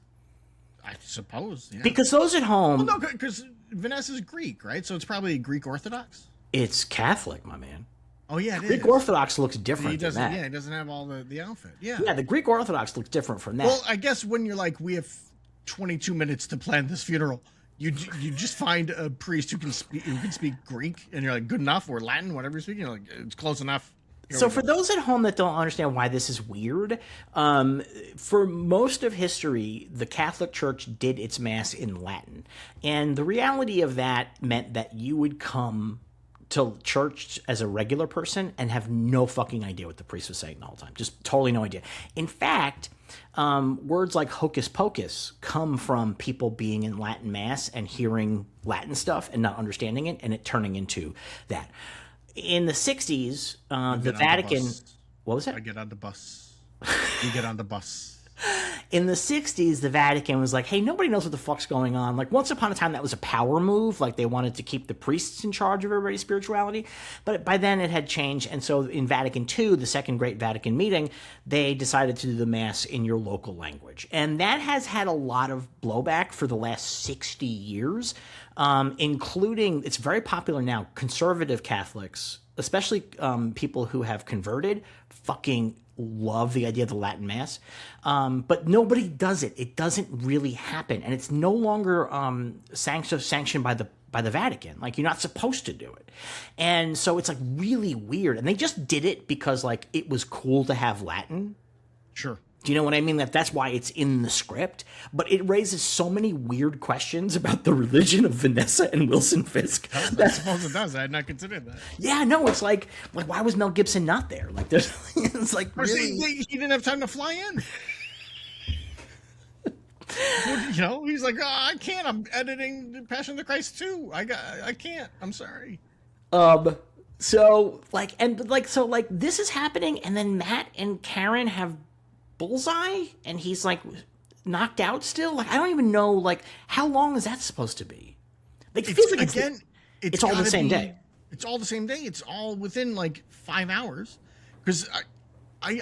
I suppose, yeah. Because those at home... Well, no, because Vanessa's Greek, right? So it's probably Greek Orthodox? It's Catholic, my man. Oh, yeah, it Greek is. Orthodox looks different than that. Yeah, it doesn't have all the outfit. Yeah. Yeah, the Greek Orthodox looks different from that. Well, I guess when you're like, we have 22 minutes to plan this funeral, you just find a priest who can speak Greek, and you're like, good enough, or Latin, whatever you're speaking, you're like, it's close enough. So for those at home that don't understand why this is weird, for most of history, the Catholic Church did its Mass in Latin. And the reality of that meant that you would come to church as a regular person and have no fucking idea what the priest was saying the whole time. Just totally no idea. In fact, words like hocus pocus come from people being in Latin Mass and hearing Latin stuff and not understanding it, and it turning into that. In the 60s, the Vatican... What was that? I get on the bus. You get on the bus. In the 60s, the Vatican was like, hey, nobody knows what the fuck's going on. Like, once upon a time, that was a power move. Like, they wanted to keep the priests in charge of everybody's spirituality. But by then, it had changed. And so in Vatican II, the Second Great Vatican Meeting, they decided to do the Mass in your local language. And that has had a lot of blowback for the last 60 years, including, it's very popular now, conservative Catholics, especially people who have converted, fucking love the idea of the Latin Mass, but nobody does it. It doesn't really happen, and it's no longer sanctioned by the Vatican. Like, you're not supposed to do it, and so it's like really weird. And they just did it because like it was cool to have Latin. Sure. Do you know what I mean? That's why it's in the script. But it raises so many weird questions about the religion of Vanessa and Wilson Fisk. I suppose it does. I had not considered that. Yeah, no, it's like why was Mel Gibson not there? Like, there's, it's like really... he didn't have time to fly in. You know, he's like, oh, I can't. I'm editing Passion of the Christ 2. I can't. I'm sorry. So this is happening, and then Matt and Karen have Bullseye, and he's like knocked out still. Like, I don't even know, like, how long is that supposed to be? Like, it feels like it's all the same day. It's all the same day. It's all within like 5 hours. Because I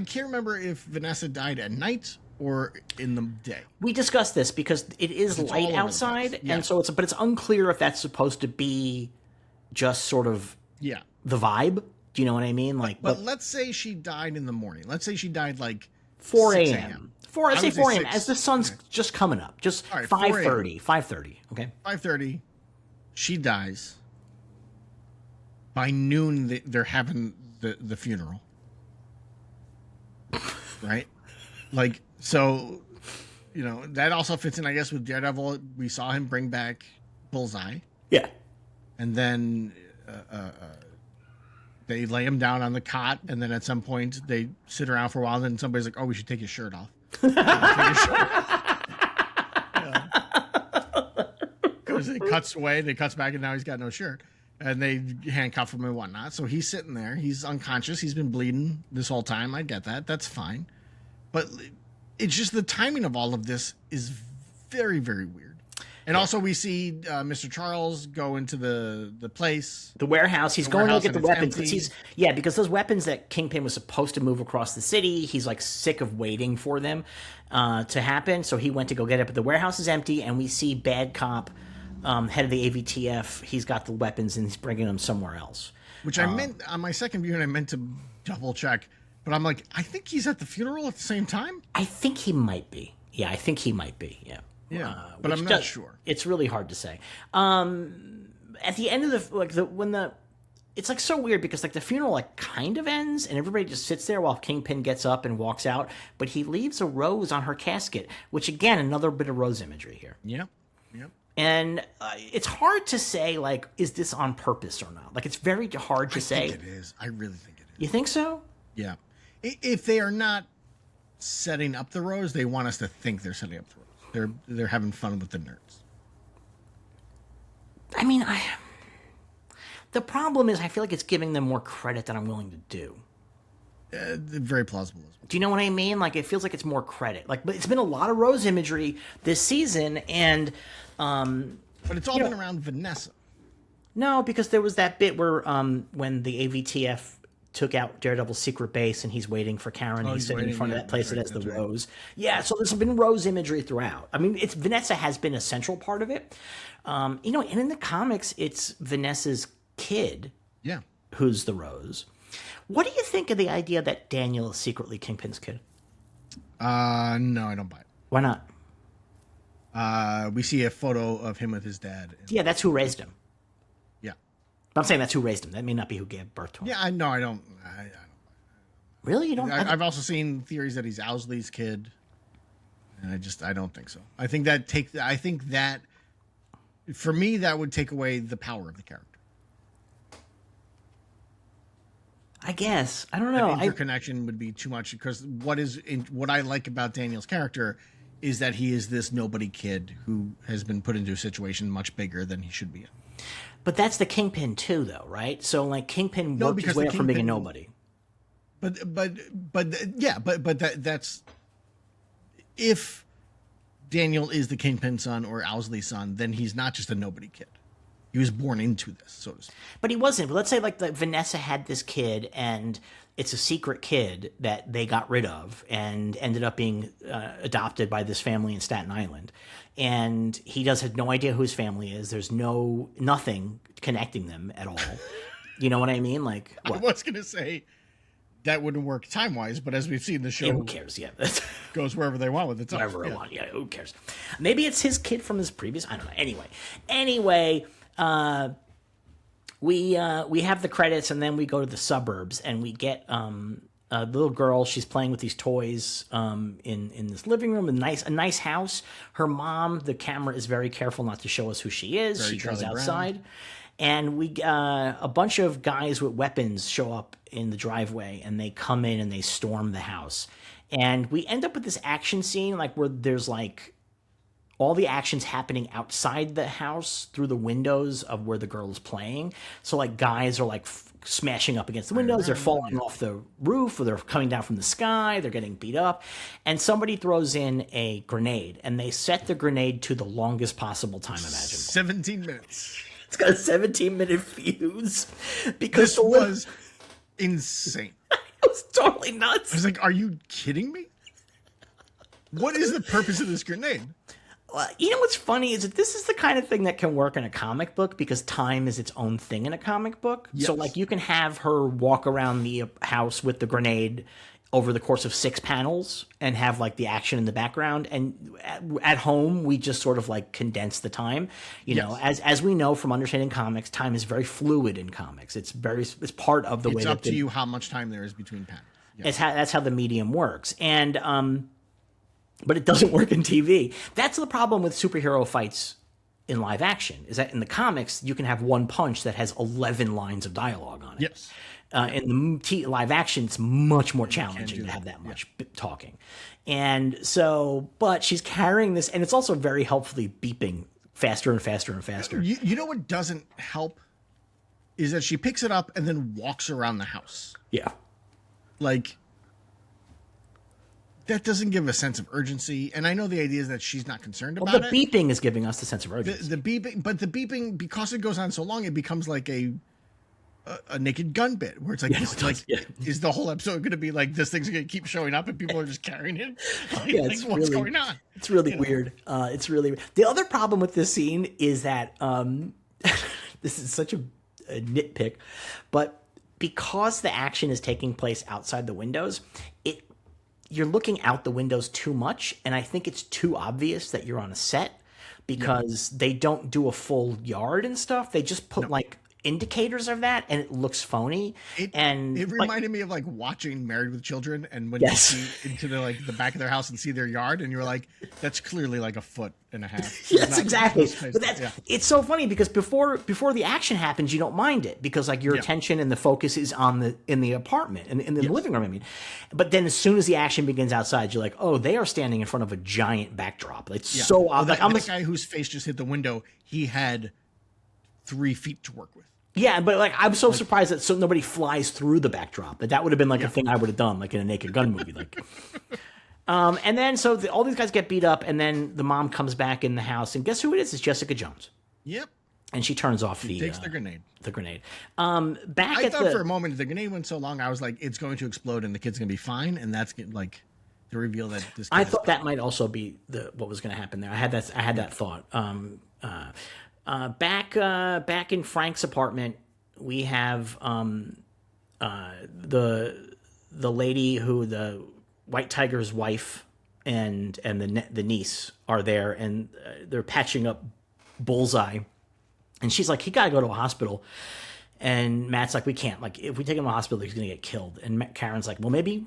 can't remember if Vanessa died at night or in the day. We discussed this because it is light outside, and so but it's unclear if that's supposed to be just sort of the vibe. Do you know what I mean? Like, but let's say she died in the morning. Let's say she died like 4 a.m. I say would say 4 a.m. 6. as the sun's just coming up. Just All right, 5:30. 5:30. Okay. 5:30. She dies. By noon, they're having the funeral. Right? Like, so, that also fits in, I guess, with Daredevil. We saw him bring back Bullseye. Yeah. And then they lay him down on the cot, and then at some point they sit around for a while, and then somebody's like, oh, we should take his shirt off. Because it cuts away, and it cuts back, and now he's got no shirt. And they handcuff him and whatnot. So he's sitting there. He's unconscious. He's been bleeding this whole time. I get that. That's fine. But it's just the timing of all of this is very, very weird. And also we see Mr. Charles go into the place. The warehouse. He's going to look at the weapons. Because those weapons that Kingpin was supposed to move across the city, he's like sick of waiting for them to happen. So he went to go get it. But the warehouse is empty, and we see Bad Cop, head of the AVTF. He's got the weapons, and he's bringing them somewhere else. Which I meant, on my second viewing, I meant to double check. But I'm like, I think he's at the funeral at the same time? I think he might be. Yeah, I think he might be. Yeah. Yeah, but I'm not sure. It's really hard to say. At the end of it's like so weird because like the funeral like kind of ends and everybody just sits there while Kingpin gets up and walks out, but he leaves a rose on her casket, which again, another bit of rose imagery here. Yep. And it's hard to say, like, is this on purpose or not? Like, it's very hard to say. I think it is. I really think it is. You think so? Yeah. If they are not setting up the rose, they want us to think they're setting up the rose. They're having fun with the nerds. I mean, the problem is I feel like it's giving them more credit than I'm willing to do. Very plausible as well. Do you know what I mean? Like, it feels like it's more credit. Like, but it's been a lot of rose imagery this season, and but it's all been around Vanessa. No, because there was that bit where when the AVTF took out Daredevil's secret base and he's waiting for Karen. He's sitting in front of that place that has the rose. Yeah, so there's been rose imagery throughout. I mean, Vanessa has been a central part of it. And in the comics, it's Vanessa's kid. Yeah. Who's the rose. What do you think of the idea that Daniel is secretly Kingpin's kid? No, I don't buy it. Why not? We see a photo of him with his dad. Yeah, that's who raised him. Yeah. But I'm saying that's who raised him. That may not be who gave birth to him. Yeah, I don't. Really? You don't? I've also seen theories that he's Owsley's kid. And I don't think so. I think that for me, that would take away the power of the character. I guess. I don't know. That interconnection would be too much because what I like about Daniel's character is that he is this nobody kid who has been put into a situation much bigger than he should be in. But that's the Kingpin too, though, right? So like Kingpin worked his way up from being a nobody. But that's if Daniel is the Kingpin son or Owsley's son, then he's not just a nobody kid. He was born into this, so to speak. But he wasn't. But let's say like Vanessa had this kid, and it's a secret kid that they got rid of, and ended up being adopted by this family in Staten Island. And he had no idea who his family is. There's nothing connecting them at all. You know what I mean? Like, what? I was gonna say that wouldn't work time wise, but as we've seen, the show who cares? Yeah, goes wherever they want with the time. Wherever they want. Yeah, who cares? Maybe it's his kid from his previous. I don't know. Anyway. We have the credits, and then we go to the suburbs, and we get a little girl. She's playing with these toys in this living room, a nice house. Her mom, the camera is very careful not to show us who she is. She goes outside, and we a bunch of guys with weapons show up in the driveway, and they come in and they storm the house, and we end up with this action scene like where there's like all the action's happening outside the house through the windows of where the girl is playing. So like guys are like smashing up against the windows. They're falling off the roof, or they're coming down from the sky. They're getting beat up. And somebody throws in a grenade, and they set the grenade to the longest possible time imaginable. 17 minutes. It's got a 17-minute fuse. Because this was insane. It was totally nuts. I was like, are you kidding me? What is the purpose of this grenade? You know what's funny is that this is the kind of thing that can work in a comic book because time is its own thing in a comic book. Yes. So like you can have her walk around the house with the grenade over the course of 6 panels and have like the action in the background. And at home, we just sort of like condense the time. You know, as we know from understanding comics, time is very fluid in comics. It's part of the way. It's up to you how much time there is between panels. Yes. That's how the medium works. And but it doesn't work in TV. That's the problem with superhero fights in live action, is that in the comics you can have one punch that has 11 lines of dialogue on it. Yes. In the live action, it's much more challenging to have that much talking. And so, but she's carrying this, and it's also very helpfully beeping faster and faster and faster. You know what doesn't help is that she picks it up and then walks around the house. Yeah. Like, that doesn't give a sense of urgency. And I know the idea is that she's not concerned about it. The beeping is giving us the sense of urgency. The beeping, because it goes on so long, it becomes like a Naked Gun bit where it's like, is the whole episode going to be like this thing's going to keep showing up and people are just carrying it? Like, what's going on? It's really weird. It's really weird. The other problem with this scene is that this is such a nitpick, but because the action is taking place outside the windows, you're looking out the windows too much, and I think it's too obvious that you're on a set because they don't do a full yard and stuff. They just put like indicators of that, and it looks phony. It reminded me of like watching Married with Children, and when you see into the back of their house and see their yard, and you're like, that's clearly like 1.5 foot. Yes, exactly. But it's so funny because before the action happens, you don't mind it because like your attention and the focus is in the apartment and in the living room. I mean, but then as soon as the action begins outside, you're like, oh, they are standing in front of a giant backdrop. It's so obvious. That guy whose face just hit the window, he had 3 feet to work with. Yeah, but like I'm so surprised that nobody flies through the backdrop. That would have been like a thing I would have done, like in a Naked Gun movie. Like, and then all these guys get beat up, and then the mom comes back in the house, and guess who it is? It's Jessica Jones. Yep. And she turns off takes the grenade. The grenade. I thought for a moment the grenade went so long, I was like, it's going to explode and the kid's going to be fine, and that's like the reveal that this. I thought that might also be what was going to happen there. I had that thought. Back in Frank's apartment, we have the lady who the White Tiger's wife and the niece are there, and they're patching up Bullseye, and she's like, he got to go to a hospital, and Matt's like, we can't. Like, if we take him to a hospital, he's gonna get killed. And Karen's like, well, maybe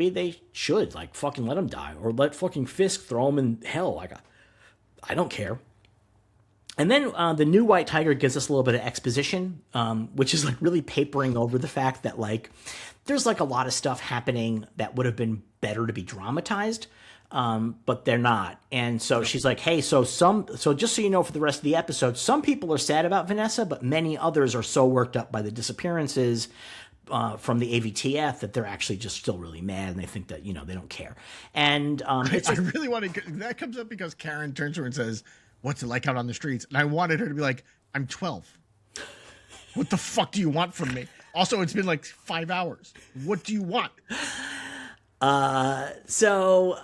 they should like fucking let him die, or let fucking Fisk throw him in hell. Like, I don't care. And then the new White Tiger gives us a little bit of exposition, which is like really papering over the fact that like there's like a lot of stuff happening that would have been better to be dramatized, but they're not. And so she's like, hey, so just so you know, for the rest of the episode, some people are sad about Vanessa, but many others are so worked up by the disappearances from the AVTF that they're actually just still really mad, and they think that, you know, they don't care. And I really want to. That comes up because Karen turns to her and says, what's it like out on the streets? And I wanted her to be like, I'm 12. What the fuck do you want from me? Also, it's been like 5 hours. What do you want? So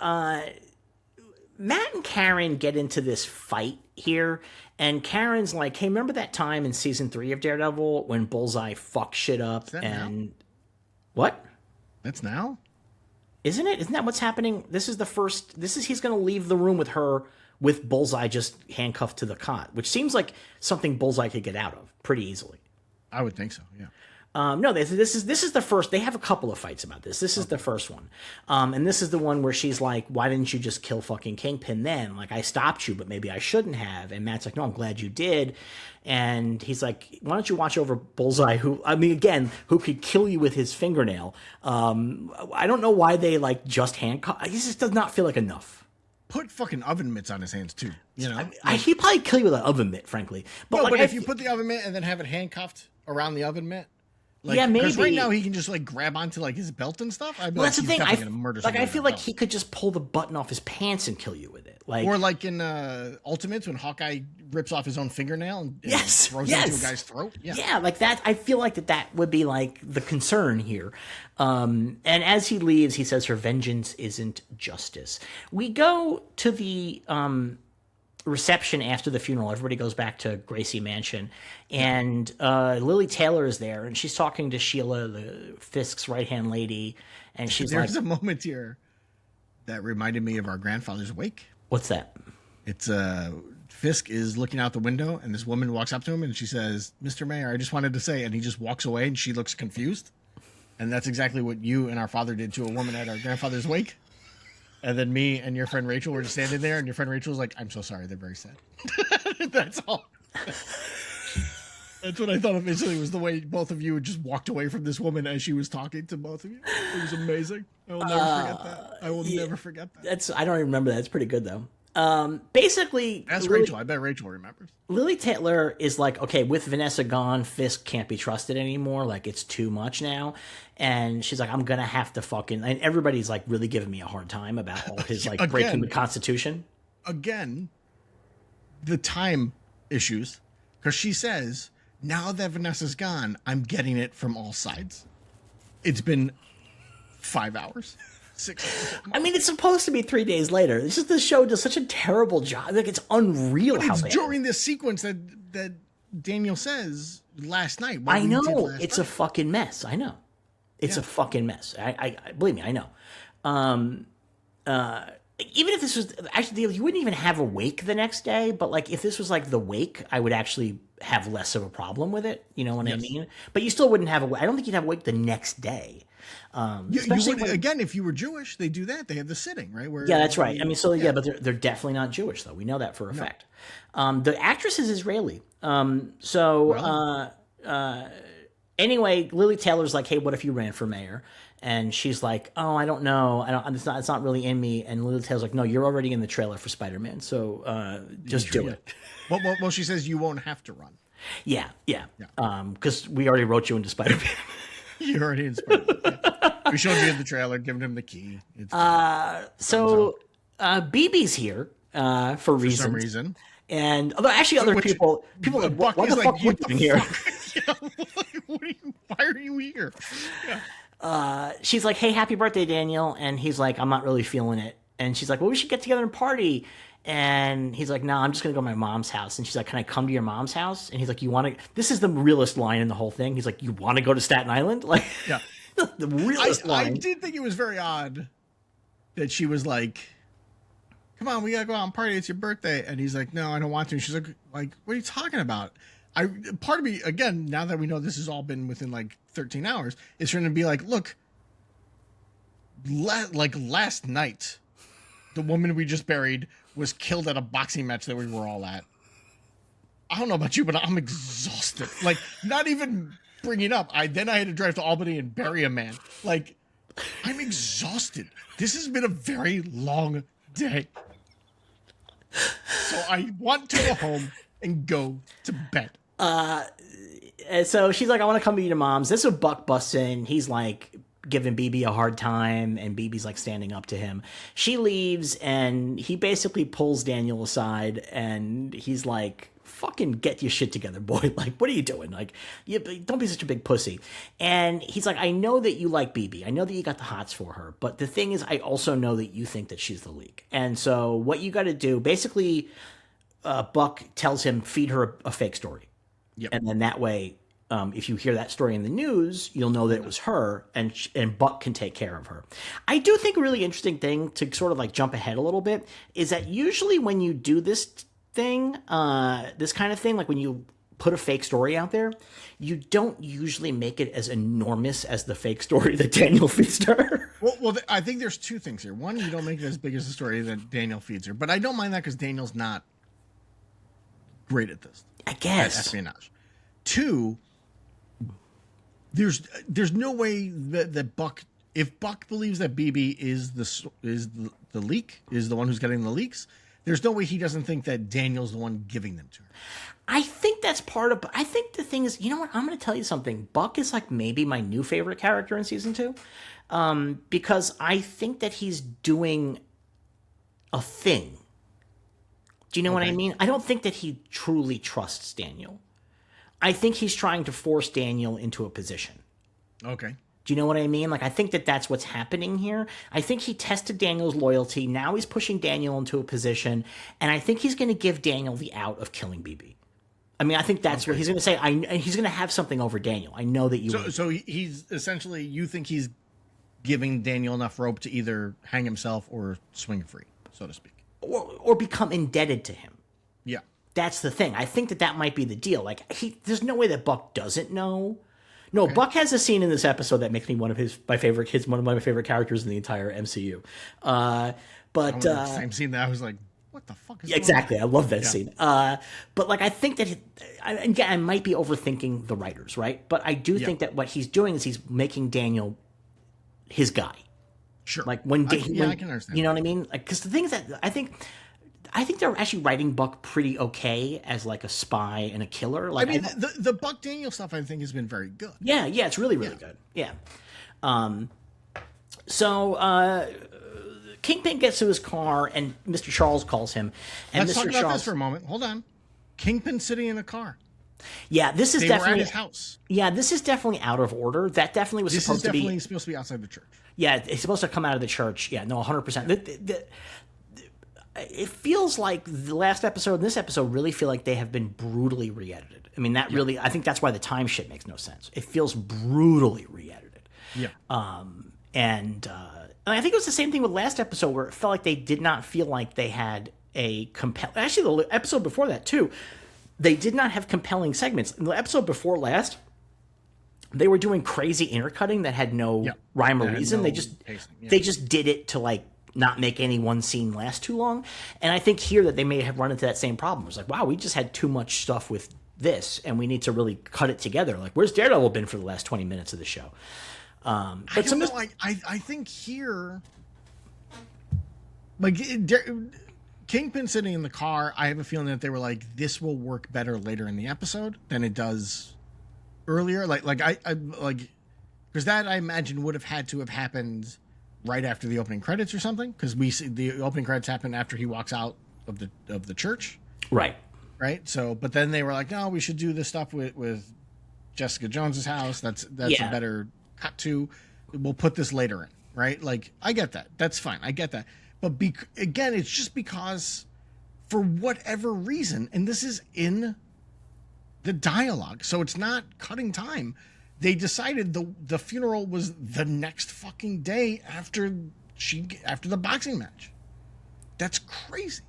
Matt and Karen get into this fight here, and Karen's like, hey, remember that time in season 3 of Daredevil when Bullseye fucked shit up? And now? What? That's now? Isn't it? Isn't that what's happening? He's going to leave the room with her, with Bullseye just handcuffed to the cot, which seems like something Bullseye could get out of pretty easily. I would think so, yeah. No, this is the first. They have a couple of fights about this. This is the first one, and this is the one where she's like, "Why didn't you just kill fucking Kingpin then? Like, I stopped you, but maybe I shouldn't have." And Matt's like, "No, I'm glad you did." And he's like, "Why don't you watch over Bullseye, who could kill you with his fingernail?" I don't know why they like just handcuff. This just does not feel like enough. Put fucking oven mitts on his hands too. You know, he'd probably kill you with an oven mitt, frankly. But if you put the oven mitt and then have it handcuffed around the oven mitt. Like, yeah, maybe. Because right now he can just like grab onto like his belt and stuff. I'd be that's the thing. I feel like belt. he could just pull the button off his pants and kill you with it. Like, or like in Ultimates when Hawkeye rips off his own fingernail and throws it into a guy's throat. Yeah, like that. I feel like that would be like the concern here. And as he leaves, he says her vengeance isn't justice. We go to the reception after the funeral. Everybody goes back to Gracie Mansion, and Lily Taylor is there, and she's talking to Sheila, the Fisk's right-hand lady, and she's There's a moment here that reminded me of our grandfather's wake. What's that? It's Fisk is looking out the window, and this woman walks up to him, and she says, "Mr. Mayor, I just wanted to say," and he just walks away, and she looks confused. And that's exactly what you and our father did to a woman at our grandfather's wake. And then me and your friend Rachel were just standing there, and your friend Rachel was like, "I'm so sorry, they're very sad." That's all. That's what I thought initially, was the way both of you just walked away from this woman as she was talking to both of you. It was amazing. I will never forget that. I will never forget that. I don't even remember that. It's pretty good though. Basically, that's Rachel. I bet Rachel remembers. Lily Taylor is like, okay, with Vanessa gone, Fisk can't be trusted anymore. Like, it's too much now. And she's like, I'm going to have to fucking... And everybody's like really giving me a hard time about all his like breaking the Constitution. Again, the time issues. Because she says, now that Vanessa's gone, I'm getting it from all sides. It's been 5 hours. 6 hours. I mean, it's supposed to be 3 days later. It's just the show does such a terrible job. Like, it's unreal. But it's during this sequence that Daniel says last night. I know. It's a fucking mess. I know. It's a fucking mess. I believe me, I know. Even if this was actually, you wouldn't even have a wake the next day. But like, if this was like the wake, I would actually have less of a problem with it. You know what I mean? But you still wouldn't have I don't think you'd have a wake the next day. You would, again, if you were Jewish, they do that. They have the sitting, right? Where that's right. I mean, but they're definitely not Jewish, though. We know that for a fact. The actress is Israeli. Anyway, Lily Taylor's like, hey, what if you ran for mayor? And she's like, oh, I don't know. It's not really in me. And Lily Taylor's like, no, you're already in the trailer for Spider-Man. So just do it. Well, she says you won't have to run. Yeah. Because we already wrote you into Spider-Man. You're already in Spider-Man. We showed you in the trailer, giving him the key. BB's here for reasons. For some reason. And although actually other people are like, what the fuck are you doing here? Why are you here? Yeah. She's like, hey, happy birthday, Daniel. And he's like, I'm not really feeling it. And she's like, well, we should get together and party. And he's like, no, I'm just going to go to my mom's house. And she's like, can I come to your mom's house? And he's like, you want to... This is the realest line in the whole thing. He's like, you want to go to Staten Island? Like, yeah. The realest line. I did think it was very odd that she was like, come on, we got to go out and party. It's your birthday. And he's like, no, I don't want to. And she's like, what are you talking about? Part of me, again, now that we know this has all been within like 13 hours, is trying to be like, look, last night, the woman we just buried was killed at a boxing match that we were all at. I don't know about you, but I'm exhausted. Like, not even bringing up. I had to drive to Albany and bury a man. Like, I'm exhausted. This has been a very long day. So I want to go home and go to bed. So she's like, I want to come to your mom's. This is Buck busts in. He's like giving BB a hard time, and BB's like standing up to him. She leaves, and he basically pulls Daniel aside, and he's like, fucking get your shit together, boy. Like, what are you doing? Like, don't be such a big pussy. And he's like, I know that you like BB. I know that you got the hots for her. But the thing is, I also know that you think that she's the leak. And so what you got to do, basically, Buck tells him, feed her a fake story. Yep. And then that way, if you hear that story in the news, you'll know that it was her, and Buck can take care of her. I do think a really interesting thing to sort of like jump ahead a little bit is that usually when you do this thing, this kind of thing, like when you put a fake story out there, you don't usually make it as enormous as the fake story that Daniel feeds her. Well, I think there's two things here. One, you don't make it as big as the story that Daniel feeds her, but I don't mind that because Daniel's not great at this. I guess. At espionage. Two, there's no way that Buck, if Buck believes that BB is the leak, is the one who's getting the leaks, there's no way he doesn't think that Daniel's the one giving them to her. I think that's part of... I think the thing is, you know what? I'm going to tell you something. Buck is like maybe my new favorite character in season 2. Because I think that he's doing a thing. Do you know what I mean? I don't think that he truly trusts Daniel. I think he's trying to force Daniel into a position. Okay. Do you know what I mean? Like, I think that that's what's happening here. I think he tested Daniel's loyalty. Now he's pushing Daniel into a position, and I think he's going to give Daniel the out of killing BB. I mean, I think that's what he's going to say. He's going to have something over Daniel. I know that you. So he's essentially, you think he's giving Daniel enough rope to either hang himself or swing free, so to speak, or become indebted to him. Yeah, that's the thing. I think that might be the deal. Like, there's no way that Buck doesn't know. No, okay. Buck has a scene in this episode that makes me one of my favorite characters in the entire MCU. But same scene that I was like, what the fuck is exactly. I love that scene. But like, I think that again, I might be overthinking the writers, right? But I do think that what he's doing is he's making Daniel his guy. Sure. Like when I can understand. You know what I mean? Like, because the thing is that I think they're actually writing Buck pretty okay as like a spy and a killer. Like, I mean, the Buck Daniel stuff I think has been very good. Yeah, it's really good. Yeah. So Kingpin gets to his car and Mr. Charles calls him. And Let's Mr. talk about Charles, this for a moment. Hold on. Kingpin sitting in a car. Yeah, this is they definitely were at his house. Yeah, this is definitely out of order. That definitely was supposed to be. This is definitely supposed to be outside the church. Yeah, it's supposed to come out of the church. Yeah, no, 100%. It feels like the last episode and this episode really feel like they have been brutally re-edited. I mean, that really, I think that's why the time shit makes no sense. It feels brutally re-edited. Yeah. And I think it was the same thing with last episode where it felt like they did not feel like they had a actually the episode before that too, they did not have compelling segments. In the episode before last, they were doing crazy intercutting that had no rhyme or reason. They just did it to like not make any one scene last too long. And I think here that they may have run into that same problem. It's like, wow, we just had too much stuff with this and we need to really cut it together. Like, where's Daredevil been for the last 20 minutes of the show? But I think here, like Kingpin sitting in the car, I have a feeling that they were like, this will work better later in the episode than it does earlier. Because that I imagine would have had to have happened right after the opening credits or something, because we see the opening credits happen after he walks out of the church, right? So, but then they were like, no, we should do this stuff with Jessica Jones's house. That's a better cut to. We'll put this later in, right? Like, I get that. That's fine. I get that. But again, it's just because for whatever reason, and this is in the dialogue, so it's not cutting time. They decided the funeral was the next fucking day after the boxing match. That's crazy.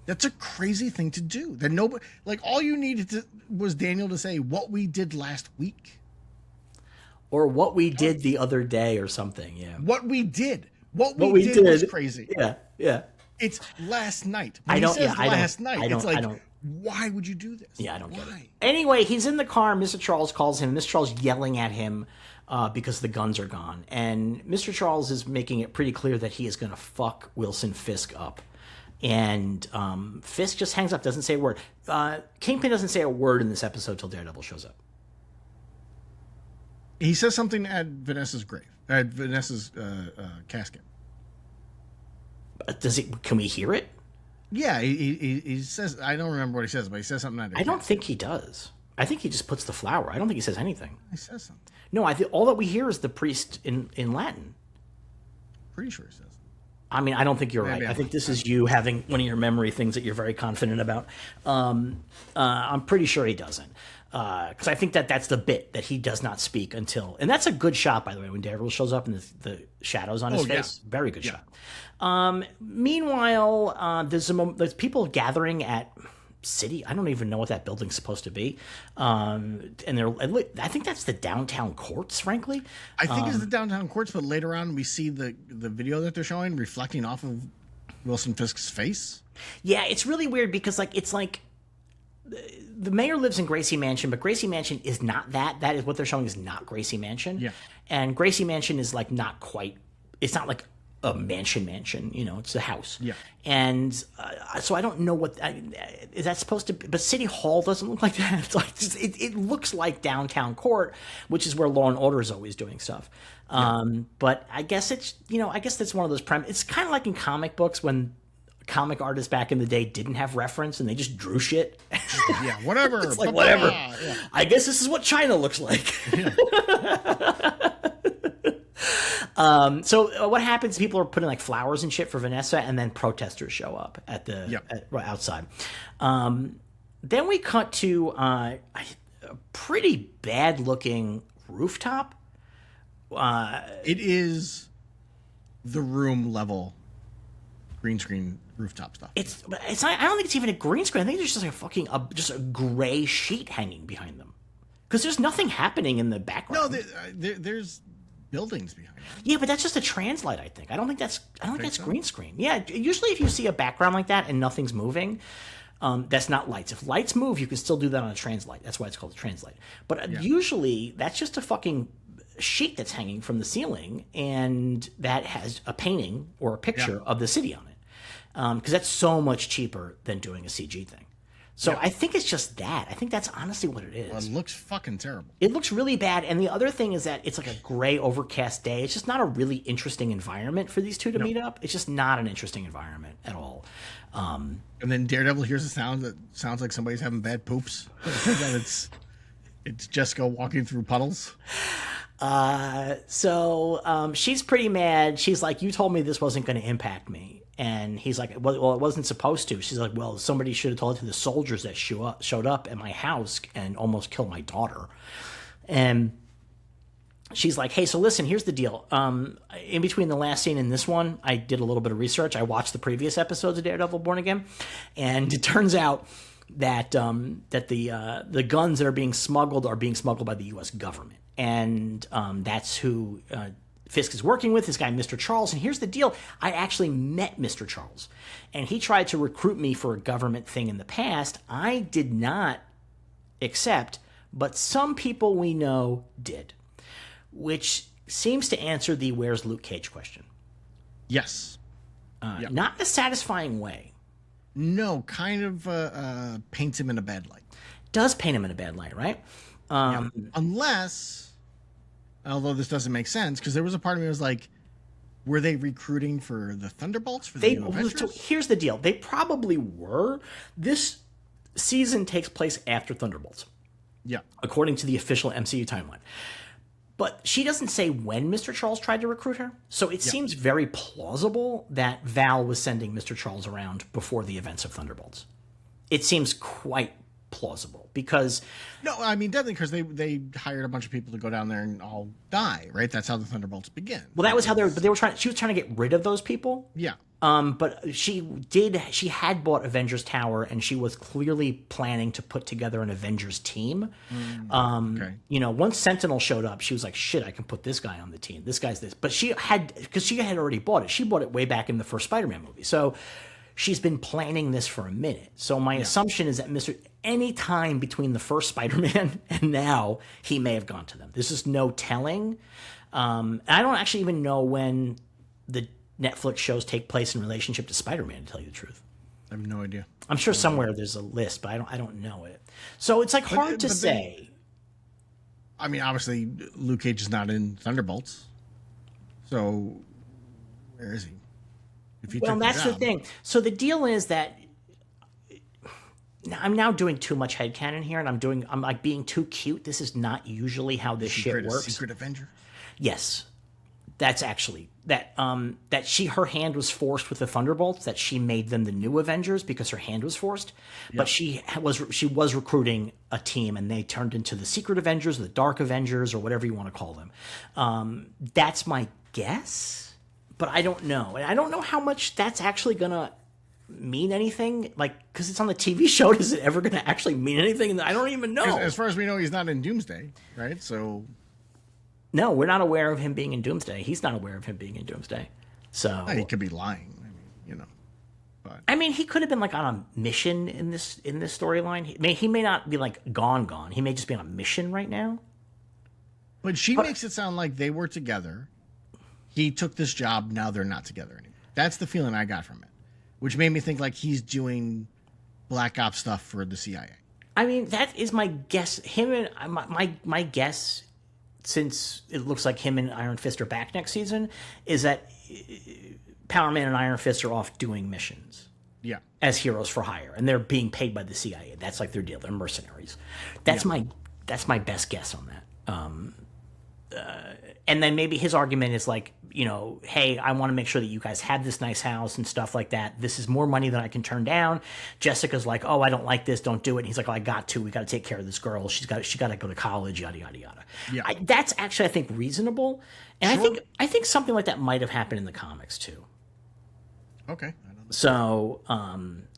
That's a crazy thing to do. That nobody, like, all you needed was Daniel to say what we did last week, or what we did the other day, or something. Yeah, what we did was crazy. Yeah. It's last night. Why would you do this? Yeah, I don't get it. Anyway, he's in the car. Mr. Charles calls him. Mr. Charles yelling at him because the guns are gone. And Mr. Charles is making it pretty clear that he is going to fuck Wilson Fisk up. And Fisk just hangs up, doesn't say a word. Kingpin doesn't say a word in this episode till Daredevil shows up. He says something at Vanessa's grave, at Vanessa's casket. Can we hear it? Yeah, he says, I don't remember what he says, but he says something at her I don't think he does. I think he just puts the flower. I don't think he says anything. He says something. No, I think all that we hear is the priest in Latin. Pretty sure he says. I mean, I don't think you're right. I think this is you having one of your memory things that you're very confident about. I'm pretty sure he doesn't. Because I think that's the bit that he does not speak until... And that's a good shot, by the way, when Daredevil shows up and the shadows on his face. Very good shot. Meanwhile, there's people gathering at City. I don't even know what that building's supposed to be. And I think that's the downtown courts, frankly. I think it's the downtown courts, but later on we see the video that they're showing reflecting off of Wilson Fisk's face. Yeah, it's really weird because it's like the mayor lives in Gracie Mansion, but Gracie Mansion is not that. That is what they're showing is not Gracie Mansion. Yeah. And Gracie Mansion is like not quite, it's not like a mansion, it's a house. Yeah. And so I don't know what, is that supposed to be, but City Hall doesn't look like that. It's like, it looks like downtown court, which is where Law and Order is always doing stuff. But I guess it's, I guess that's one of those it's kind of like in comic books when comic artists back in the day didn't have reference and they just drew shit. Yeah, whatever. It's like, whatever. Yeah. I guess this is what China looks like. Yeah. So what happens? People are putting like flowers and shit for Vanessa, and then protesters show up at right outside. Then we cut to a pretty bad looking rooftop. It is the room level green screen rooftop stuff. It's not. I don't think it's even a green screen. I think there's just like a fucking just a gray sheet hanging behind them, because there's nothing happening in the background. No, there's buildings behind them. Yeah, but that's just a translite. I think. I don't think that's green screen. Yeah, usually if you see a background like that and nothing's moving, that's not lights. If lights move, you can still do that on a translite. That's why it's called a translite. But usually that's just a fucking sheet that's hanging from the ceiling, and that has a painting or a picture of the city on it, because that's so much cheaper than doing a CG thing. So I think it's just that. I think that's honestly what it is. Well, it looks fucking terrible. It looks really bad, and the other thing is that it's like a gray, overcast day. It's just not a really interesting environment for these two to meet up. It's just not an interesting environment at all. And then Daredevil hears a sound that sounds like somebody's having bad poops. And it's Jessica walking through puddles. So she's pretty mad. She's like, "You told me this wasn't going to impact me." And he's like, well, it wasn't supposed to. She's like, well, somebody should have told it to the soldiers that showed up at my house and almost killed my daughter. And she's like, hey, so listen, here's the deal. In between the last scene and this one, I did a little bit of research. I watched the previous episodes of Daredevil Born Again. And it turns out that the guns that are being smuggled by the U.S. government. And that's who Fisk is working with, this guy, Mr. Charles. And here's the deal. I actually met Mr. Charles, and he tried to recruit me for a government thing in the past. I did not accept, but some people we know did, which seems to answer the where's Luke Cage question. Yes. Not in a satisfying way. No, kind of paints him in a bad light. Does paint him in a bad light, right? Unless... Although this doesn't make sense, because there was a part of me that was like, were they recruiting for the Thunderbolts for the new Avengers? So here's the deal. They probably were. This season takes place after Thunderbolts. Yeah. According to the official MCU timeline. But she doesn't say when Mr. Charles tried to recruit her. So it seems very plausible that Val was sending Mr. Charles around before the events of Thunderbolts. It seems quite plausible because definitely, because they hired a bunch of people to go down there and all die, right? That's how the Thunderbolts begin. Well, that was how they were trying. She was trying to get rid of those people. Yeah. But she had bought Avengers Tower, and she was clearly planning to put together an Avengers team. Okay. Once Sentinel showed up, she was like, shit, I can put this guy on the team. This guy's this. But because she had already bought it. She bought it way back in the first Spider-Man movie. So she's been planning this for a minute. So my assumption is that any time between the first Spider-Man and now, he may have gone to them. There's just no telling. And I don't actually even know when the Netflix shows take place in relationship to Spider-Man, to tell you the truth. I have no idea. I'm sure somewhere there's a list, but I don't know it. So it's like hard to say. Obviously, Luke Cage is not in Thunderbolts. So where is he? That's the thing. So the deal is that I'm now doing too much headcanon here, and I'm like being too cute. This is not usually how this shit works. Secret Avenger? Yes. That's actually that her hand was forced with the Thunderbolts, that she made them the new Avengers because her hand was forced. Yep. But she was recruiting a team, and they turned into the Secret Avengers, the Dark Avengers, or whatever you want to call them. That's my guess, but I don't know. And I don't know how much that's actually gonna mean anything, because it's on the TV show. Is it ever gonna actually mean anything? I don't even know. As far as we know, he's not in Doomsday, right? So no, we're not aware of him being in Doomsday. He's not aware of him being in Doomsday. So he could be lying. But he could have been on a mission in this storyline. He may not be gone. He may just be on a mission right now. But she makes it sound like they were together. He took this job. Now they're not together anymore. That's the feeling I got from it, which made me think he's doing Black Ops stuff for the CIA. That is my guess. Him and my guess, since it looks like him and Iron Fist are back next season, is that Power Man and Iron Fist are off doing missions. Yeah. As heroes for hire, and they're being paid by the CIA. That's their deal. They're mercenaries. That's my best guess on that. and then maybe his argument is like, hey, I want to make sure that you guys have this nice house and stuff like that. This is more money than I can turn down. Jessica's like, oh, I don't like this. Don't do it. And he's like, oh, I got to. We got to take care of this girl. She got to go to college. Yada yada yada. Yeah. That's actually, I think, reasonable. And sure. I think something like that might have happened in the comics too. Okay. So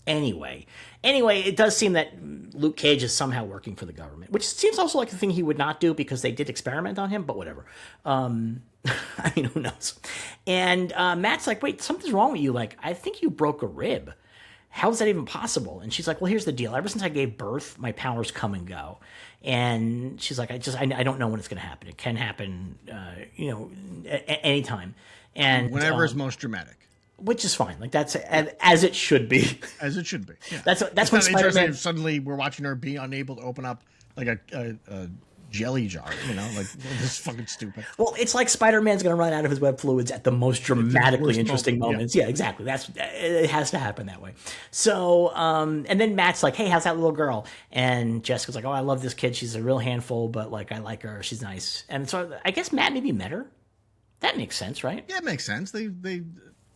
anyway, it does seem that Luke Cage is somehow working for the government, which seems also like the thing he would not do because they did experiment on him, but whatever. I mean, who knows? And Matt's like, wait, something's wrong with you. Like, I think you broke a rib. How is that even possible? And she's like, well, here's the deal. Ever since I gave birth, my powers come and go. And she's like, I don't know when it's going to happen. It can happen, anytime. And whenever is most dramatic. Which is fine. Like, that's as it should be. As it should be. Yeah. That's when Spider-Man. Suddenly we're watching her be unable to open up like a jelly jar, like this is fucking stupid. Well, it's like Spider-Man's going to run out of his web fluids at the most dramatically interesting moments. Yeah, exactly. It has to happen that way. So, and then Matt's like, hey, how's that little girl? And Jessica's like, oh, I love this kid. She's a real handful, but like, I like her. She's nice. And so I guess Matt maybe met her. That makes sense, right? Yeah, it makes sense.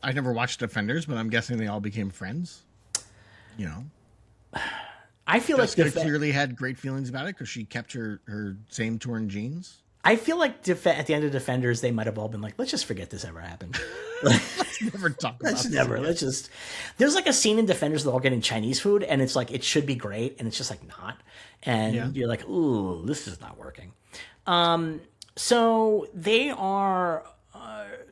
I never watched Defenders, but I'm guessing they all became friends. I feel Jessica clearly had great feelings about it because she kept her same torn jeans. I feel like at the end of Defenders, they might have all been like, let's just forget this ever happened. Let's never talk about this. There's like a scene in Defenders that they're all getting Chinese food, and it's like, it should be great, and it's just like not. And you're like, ooh, this is not working. So they are...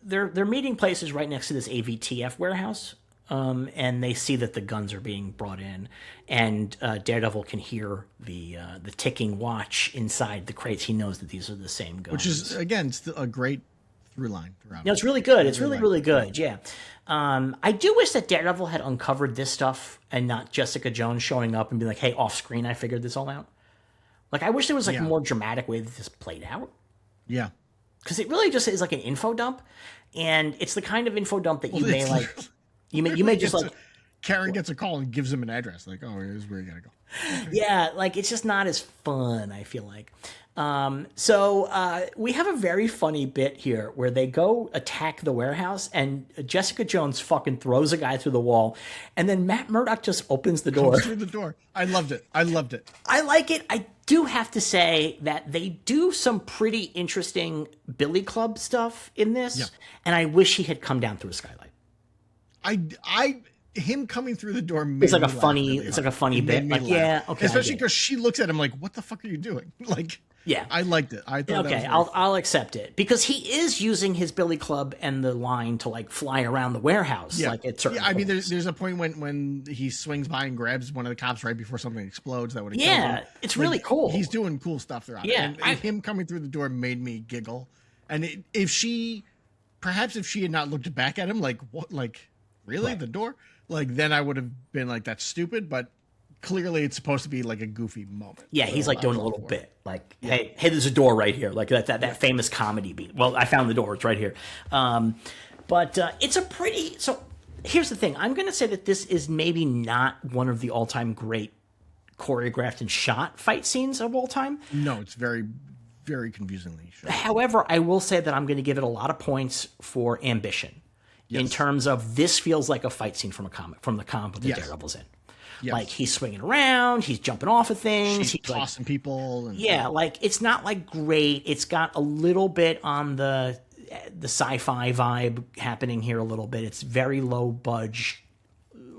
Their meeting place is right next to this AVTF warehouse, and they see that the guns are being brought in, and Daredevil can hear the ticking watch inside the crates. He knows that these are the same guns, which is again still a great through line throughout. No, it's really good. It's really good. Yeah, I do wish that Daredevil had uncovered this stuff and not Jessica Jones showing up and be like, "Hey, off screen, I figured this all out." Like, I wish there was like a more dramatic way that this played out. Yeah. Because it really just is like an info dump, and it's the kind of info dump that you may like. You may just like. Karen gets a call and gives him an address. Like, oh, here's where you gotta go. Okay. Yeah, like it's just not as fun. I feel like. So we have a very funny bit here where they go attack the warehouse, and Jessica Jones fucking throws a guy through the wall, and then Matt Murdock just opens the door. Comes through the door. I loved it. I like it. I do have to say that they do some pretty interesting Billy Club stuff in this, and I wish he had come down through a skylight. Him coming through the door made it's like a funny really it's like a funny bit. Like, yeah, okay. Especially because she looks at him like, what the fuck are you doing? Like, yeah, I liked it. I thought okay, I'll accept it because he is using his Billy Club and the line to like fly around the warehouse. Yeah, like it's I mean, there's a point when he swings by and grabs one of the cops right before something explodes. That would have killed him. It's really cool. He's doing cool stuff throughout. Yeah, and him coming through the door made me giggle. And if she had not looked back at him, like what, like really the door, like then I would have been like, that's stupid, but. Clearly, it's supposed to be like a goofy moment. Yeah, he's like doing a little bit, like, "Hey, there's a door right here," like that famous comedy beat. Well, I found the door; it's right here. But it's a pretty. So here's the thing: I'm going to say that this is maybe not one of the all-time great choreographed and shot fight scenes of all time. No, it's very, very confusingly shot. However, I will say that I'm going to give it a lot of points for ambition, in terms of this feels like a fight scene from the comic that Daredevil's in. Yes. Like, he's swinging around, he's jumping off of things. He's tossing people. And, like, it's not, like, great. It's got a little bit on the sci-fi vibe happening here a little bit. It's very low budge,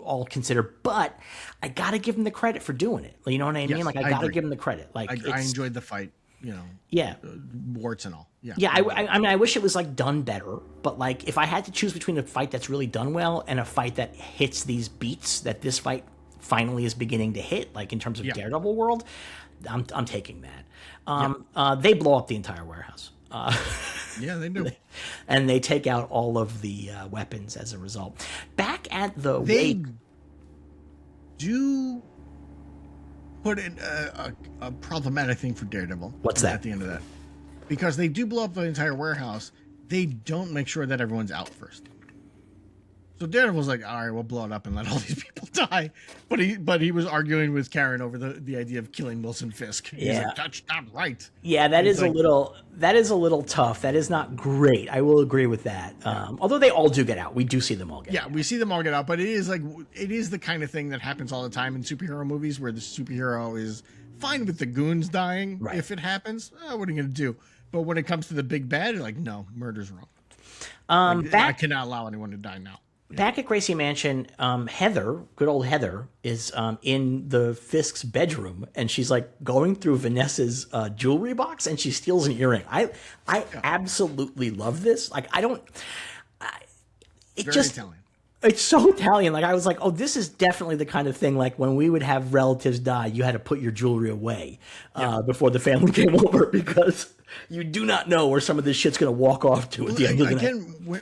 all considered. But I got to give him the credit for doing it. You know what I mean? Like, I got to give him the credit. Like, I enjoyed the fight, warts and all. Yeah, I mean, I wish it was, like, done better. But, like, if I had to choose between a fight that's really done well and a fight that hits these beats that this fight finally is beginning to hit, like in terms of Daredevil world, I'm taking that. They blow up the entire warehouse. Yeah, they do. And they take out all of the weapons as a result. Back at the wake, do put in a problematic thing for Daredevil. What's that? At the end of that, because they do blow up the entire warehouse, they don't make sure that everyone's out first. So Daredevil's like, all right, we'll blow it up and let all these people die. But he was arguing with Karen over the idea of killing Wilson Fisk. He's like, that's not right. Yeah, that is a little tough. That is not great. I will agree with that. Although they all do get out. We do see them all get out. Yeah, we see them all get out, but it is the kind of thing that happens all the time in superhero movies where the superhero is fine with the goons dying if it happens. What are you going to do? But when it comes to the big bad, you're like, no, murder's wrong. I cannot allow anyone to die now. Back at Gracie Mansion, Heather, good old Heather, is in the Fisk's bedroom, and she's like going through Vanessa's jewelry box, and she steals an earring. I absolutely love this. Like, Italian. It's so Italian. Like, I was like, oh, this is definitely the kind of thing, like, when we would have relatives die, you had to put your jewelry away before the family came over, because you do not know where some of this shit's going to walk off to at the end of the night.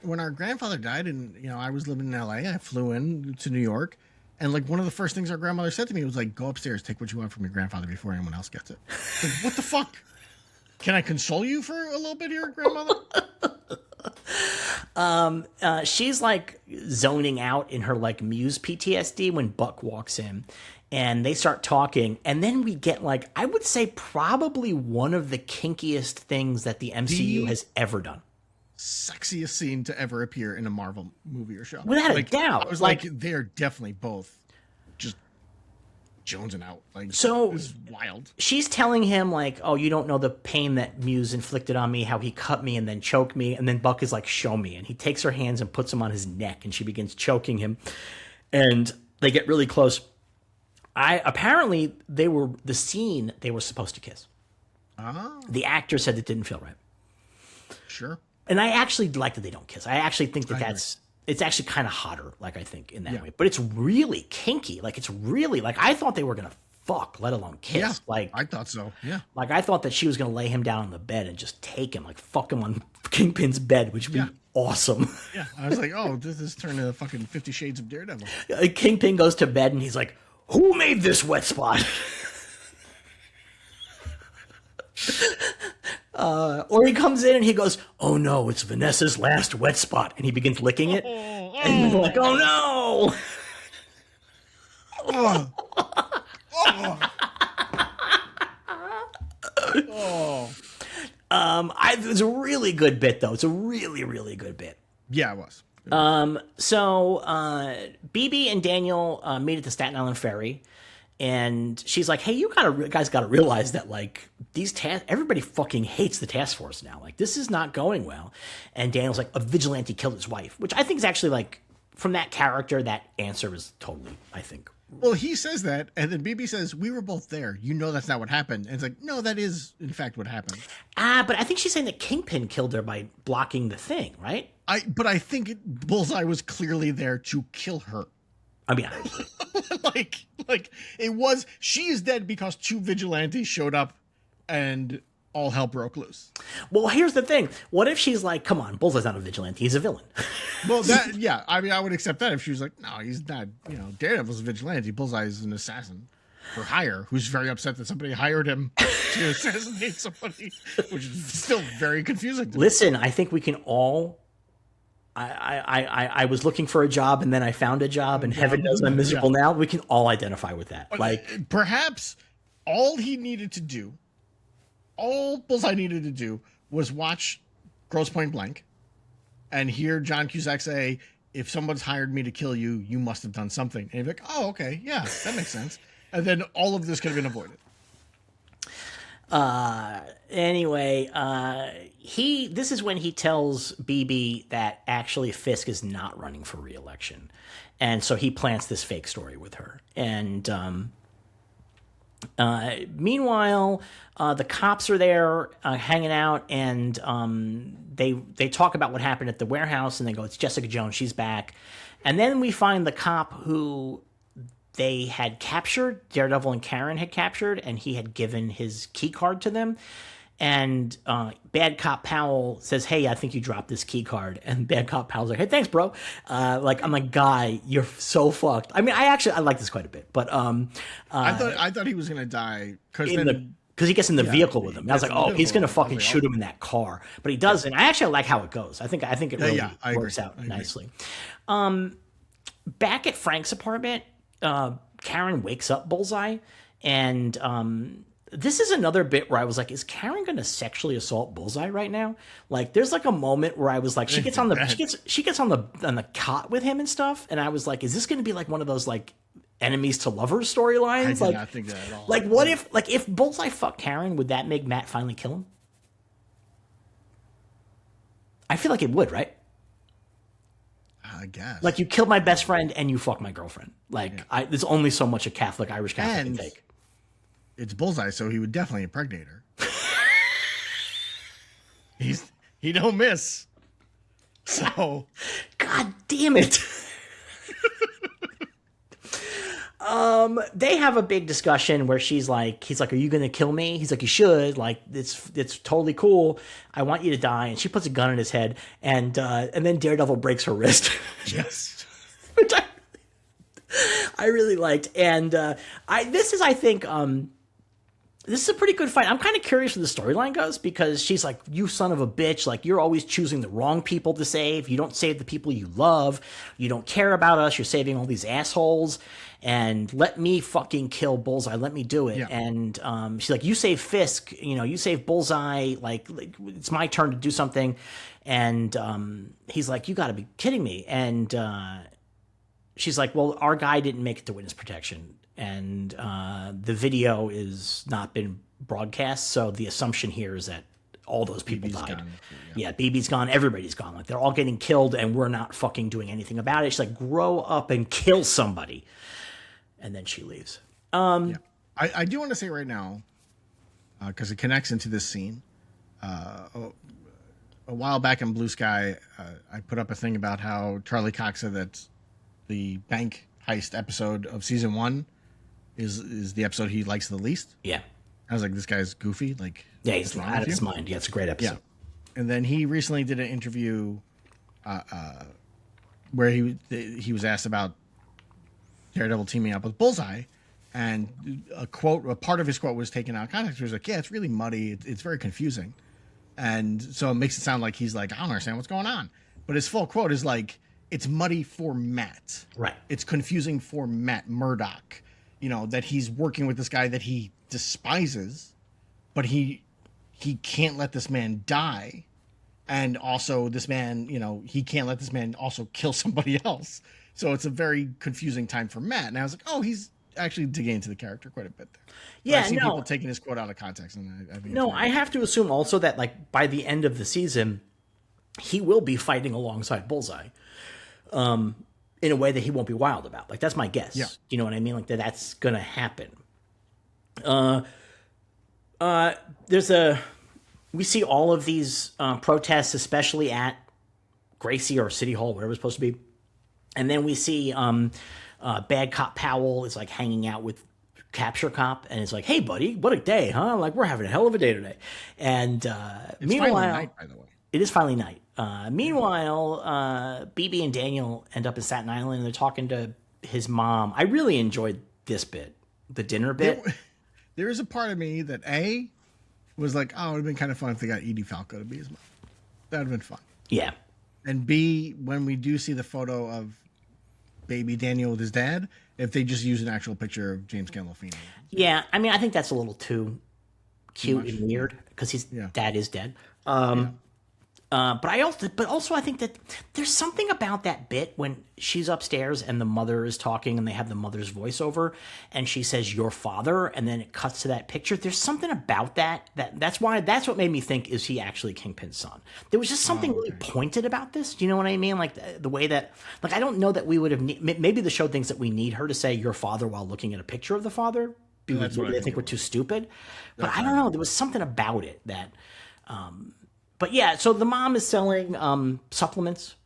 When our grandfather died, and I was living in LA, I flew in to New York, and like one of the first things our grandmother said to me was like, go upstairs, take what you want from your grandfather before anyone else gets it. Like, what the fuck? Can I console you for a little bit here, grandmother? She's like zoning out in her like Muse PTSD when Buck walks in, and they start talking, and then we get like, I would say probably one of the kinkiest things that the MCU has ever done. Sexiest scene to ever appear in a Marvel movie or show. Without a doubt. I was like, they're definitely both just jonesing out. Like, so it's wild. She's telling him like, oh, you don't know the pain that Muse inflicted on me, how he cut me and then choked me. And then Buck is like, show me. And he takes her hands and puts them on his neck, and she begins choking him. And they get really close. Apparently they were supposed to kiss. Oh. The actor said it didn't feel right. Sure. And I actually like that they don't kiss. I actually think it's actually kind of hotter, like, I think, in that way. But it's really kinky. Like, it's really, like, I thought they were going to fuck, let alone kiss. Yeah, like, I thought so, yeah. Like, I thought that she was going to lay him down on the bed and just take him, like, fuck him on Kingpin's bed, which would be awesome. Yeah, I was like, oh, this is turning to fucking 50 Shades of Daredevil. Kingpin goes to bed, and he's like, who made this wet spot? Or he comes in and he goes, oh no, it's Vanessa's last wet spot. And he begins licking it. And you're like, oh no. It was a really good bit, though. It's a really, really good bit. Yeah, it was. So BB and Daniel meet at the Staten Island Ferry. And she's like, hey, you guys got to realize that, like, everybody fucking hates the task force now. Like, this is not going well. And Daniel's like, a vigilante killed his wife, which I think is actually, like, from that character, that answer is totally, I think. Well, he says that, and then BB says, we were both there. You know that's not what happened. And it's like, no, that is, in fact, what happened. But I think she's saying that Kingpin killed her by blocking the thing, right? But I think Bullseye was clearly there to kill her. I mean, like it was, she is dead because two vigilantes showed up and all hell broke loose. Well, here's the thing. What if she's like, come on, Bullseye's not a vigilante, he's a villain. Well, yeah, I mean, I would accept that if she was like, no, he's not, Daredevil's a vigilante, Bullseye is an assassin for hire, who's very upset that somebody hired him to assassinate somebody, which is still very confusing to me. Listen, I think we can all, I was looking for a job, and then I found a job, and heaven knows I'm miserable now. We can all identify with that. Like, perhaps all Bullseye needed to do was watch Grosse Point Blank and hear John Cusack say, if someone's hired me to kill you, you must have done something. And he'd be like, oh, okay, yeah, that makes sense. And then all of this could have been avoided. Anyway, this is when he tells BB that actually Fisk is not running for re-election. And so he plants this fake story with her. And, meanwhile, the cops are there, hanging out, and, they talk about what happened at the warehouse, and they go, it's Jessica Jones, she's back. And then we find the cop who they had captured, Daredevil and Karen had captured, and he had given his key card to them. And Bad Cop Powell says, hey, I think you dropped this key card. And Bad Cop Powell's like, hey, thanks, bro. I'm like, guy, you're so fucked. I mean, I like this quite a bit. But I thought he was going to die because he gets in the vehicle with him. And I was like, oh, he's going to fucking shoot him in that car. But he doesn't. I actually like how it goes. I think it really works out nicely. back at Frank's apartment, Karen wakes up Bullseye, and this is another bit where I was like, is Karen going to sexually assault Bullseye right now? Like, there's like a moment where I was like, she gets on the cot with him and stuff, and I was like, is this going to be like one of those like enemies to lovers storylines? I did not think that at all. Like, what if Bullseye fucked Karen, would that make Matt finally kill him? I feel like it would, right? I guess. Like, you killed my best friend and you fucked my girlfriend. Like, there's only so much a Irish Catholic can take. It's Bullseye, so he would definitely impregnate her. He don't miss. So, God damn it. They have a big discussion where he's like, are you going to kill me? He's like, you should. Like, it's totally cool. I want you to die. And she puts a gun in his head, and then Daredevil breaks her wrist. Yes. Which I really liked. And this is a pretty good fight. I'm kind of curious where the storyline goes, because she's like, you son of a bitch. Like, you're always choosing the wrong people to save. You don't save the people you love. You don't care about us. You're saving all these assholes. And let me fucking kill Bullseye. Let me do it. Yeah. And she's like, you save Fisk. You save Bullseye. Like, it's my turn to do something. And he's like, you got to be kidding me. And she's like, well, our guy didn't make it to witness protection. And the video is not been broadcast, so the assumption here is that all those people died. Gone. Yeah, BB's gone, everybody's gone. Like, they're all getting killed, and we're not fucking doing anything about it. She's like, grow up and kill somebody. And then she leaves. I do want to say right now, because it connects into this scene, a while back in Blue Sky, I put up a thing about how Charlie Cox said that the bank heist episode of season 1 is the episode he likes the least. Yeah. I was like, this guy's goofy. Like, yeah, he's out of his mind. Yeah, it's a great episode. Yeah. And then he recently did an interview where he was asked about Daredevil teaming up with Bullseye, and a part of his quote was taken out of context. He was like, yeah, it's really muddy. It's very confusing. And so it makes it sound like he's like, I don't understand what's going on. But his full quote is like, it's muddy for Matt. Right. It's confusing for Matt Murdock. That he's working with this guy that he despises, but he can't let this man die. And also this man, he can't let this man also kill somebody else. So it's a very confusing time for Matt. And I was like, oh, he's actually digging into the character quite a bit there. Yeah, I've seen people taking his quote out of context. And I think I have to assume also that, like, by the end of the season, he will be fighting alongside Bullseye. In a way that he won't be wild about. Like, that's my guess. Yeah. You know what I mean? Like, that's going to happen. We see all of these protests, especially at Gracie or City Hall, whatever it's supposed to be. And then we see Bad Cop Powell is like hanging out with Capture Cop, and it's like, hey, buddy, what a day, huh? Like, we're having a hell of a day today. And meanwhile, finally night, by the way. It is finally night. Meanwhile, BB and Daniel end up in Staten Island, and they're talking to his mom. I really enjoyed this bit, the dinner bit. There is a part of me that was like, oh, it would have been kind of fun if they got Edie Falco to be his mom. That would have been fun. Yeah. And B, when we do see the photo of baby Daniel with his dad, if they just use an actual picture of James Gandolfini. Yeah, I mean, I think that's a little too cute and weird, because his dad is dead. But also I think that there's something about that bit when she's upstairs and the mother is talking and they have the mother's voiceover and she says, your father, and then it cuts to that picture. There's something about that's what made me think, is he actually Kingpin's son? There was just something really pointed about this. Do you know what I mean? Like the way that, like, I don't know that we would have, maybe the show thinks that we need her to say your father while looking at a picture of the father. Because they think we're too stupid. But I don't know. There was something about it that, but yeah, so the mom is selling supplements,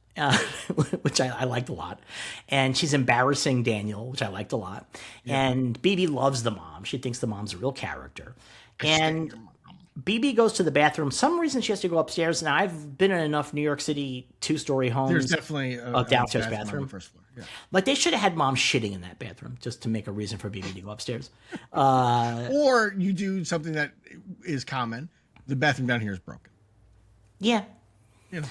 which I liked a lot. And she's embarrassing Daniel, which I liked a lot. Yeah. And BB loves the mom. She thinks the mom's a real character. And BB goes to the bathroom. Some reason she has to go upstairs. Now, I've been in enough New York City 2-story homes. There's definitely a downstairs bathroom. On the first floor. Yeah. Like, they should have had mom shitting in that bathroom just to make a reason for BB to go upstairs. Or you do something that is common. The bathroom down here is broken. Yeah. You know,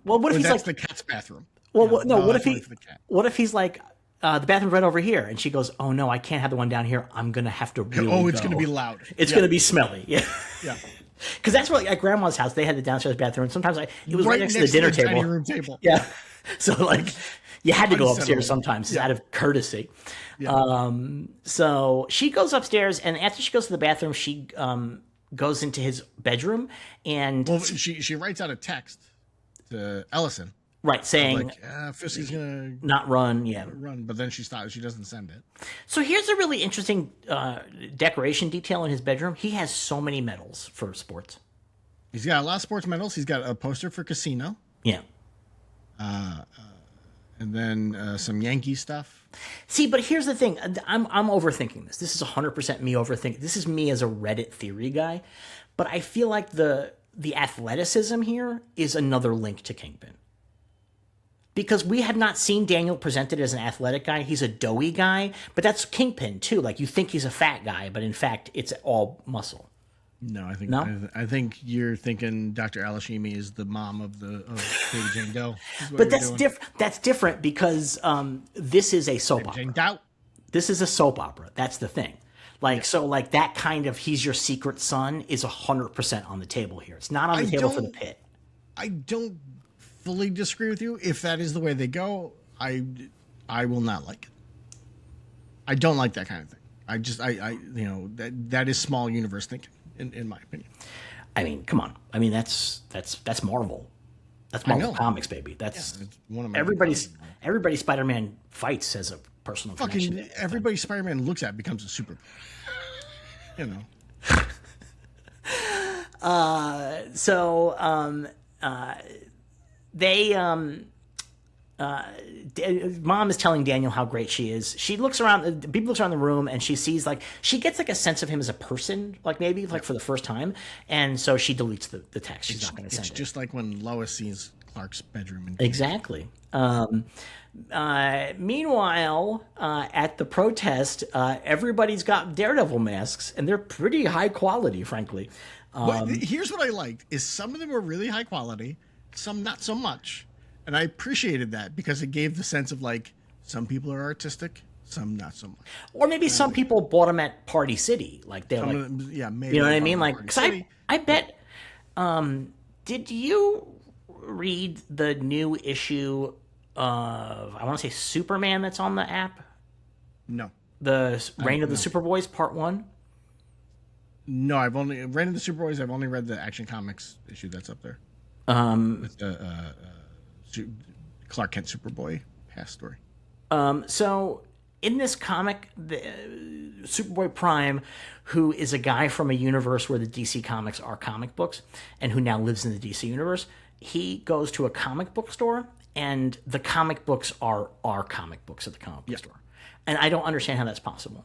well, what if he's that's like the cat's bathroom? Well, no. What if that's only for the cat. What if he's like, the bathroom's right over here, and she goes, "Oh no, I can't have the one down here. I'm gonna have to really it's gonna be loud. It's gonna be smelly." Yeah. Yeah. Because that's what at grandma's house they had the downstairs bathroom. And sometimes it was right next to the dinner table. Dining room table. Yeah. So like you had to go upstairs sometimes out of courtesy. Yeah. So she goes upstairs, and after she goes to the bathroom, she goes into his bedroom, and she writes out a text to Ellison. Right, saying like, Fisk is gonna not run, run, but then she stops. She doesn't send it. So here's a really interesting decoration detail in his bedroom. He has so many medals for sports. He's got a lot of sports medals. He's got a poster for Casino. Yeah. And then some Yankee stuff. See, but here's the thing. I'm overthinking this. This is 100% me overthinking. This is me as a Reddit theory guy. But I feel like the athleticism here is another link to Kingpin. Because we have not seen Daniel presented as an athletic guy. He's a doughy guy, but that's Kingpin too. Like you think he's a fat guy, but in fact, it's all muscle. No, I think you're thinking Dr. Alashimi is the mom of Baby Jane Doe. But that's different. That's different because this is a soap opera. Jane Doe. This is a soap opera. That's the thing. Like so, like that kind of he's your secret son is 100% on the table here. It's not on the table for the pit. I don't fully disagree with you. If that is the way they go, I will not like it. I don't like that kind of thing. That is small universe thinking, in my opinion. I mean, come on. I mean, that's Marvel. That's Marvel Comics, baby. That's one of my everybody Spider-Man fights has a personal connection. Fucking everybody Spider-Man looks at becomes a super. Mom is telling Daniel how great she is. She looks around, people looks around the room, and she sees she gets a sense of him as a person, maybe for the first time, and so she deletes the text. She's not going to send it. It's just like when Lois sees Clark's bedroom. Exactly. Meanwhile, at the protest, everybody's got Daredevil masks, and they're pretty high quality, frankly. But here's what I liked: is some of them were really high quality, some not so much. And I appreciated that because it gave the sense of some people are artistic, some not so much. Or maybe some people bought them at Party City, maybe. You know what I mean? Because I bet. Did you read the new issue of I want to say Superman that's on the app? No. The Reign of the Superboys Part 1. No, Reign of the Superboys. I've only read the Action Comics issue that's up there. With the Clark Kent Superboy past story. So in this comic, the Superboy Prime, who is a guy from a universe where the DC comics are comic books and who now lives in the DC universe, he goes to a comic book store and the comic books are comic books at the comic book store. And I don't understand how that's possible.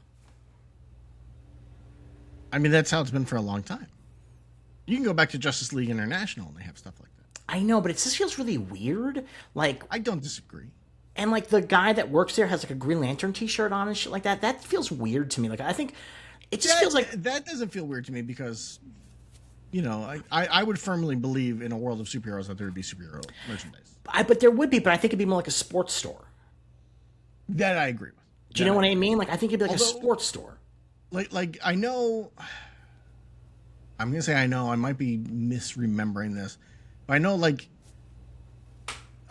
I mean, that's how it's been for a long time. You can go back to Justice League International and they have stuff like that. I know, but it just feels really weird. I don't disagree. And the guy that works there has a Green Lantern t-shirt on and shit like that. That feels weird to me. I think it just feels like that doesn't feel weird to me because, I would firmly believe in a world of superheroes that there would be superhero merchandise. But there would be, but I think it'd be more like a sports store. That I agree with. Do you know what I mean? I think it'd be a sports store. I know. I'm gonna say I know. I might be misremembering this. I know,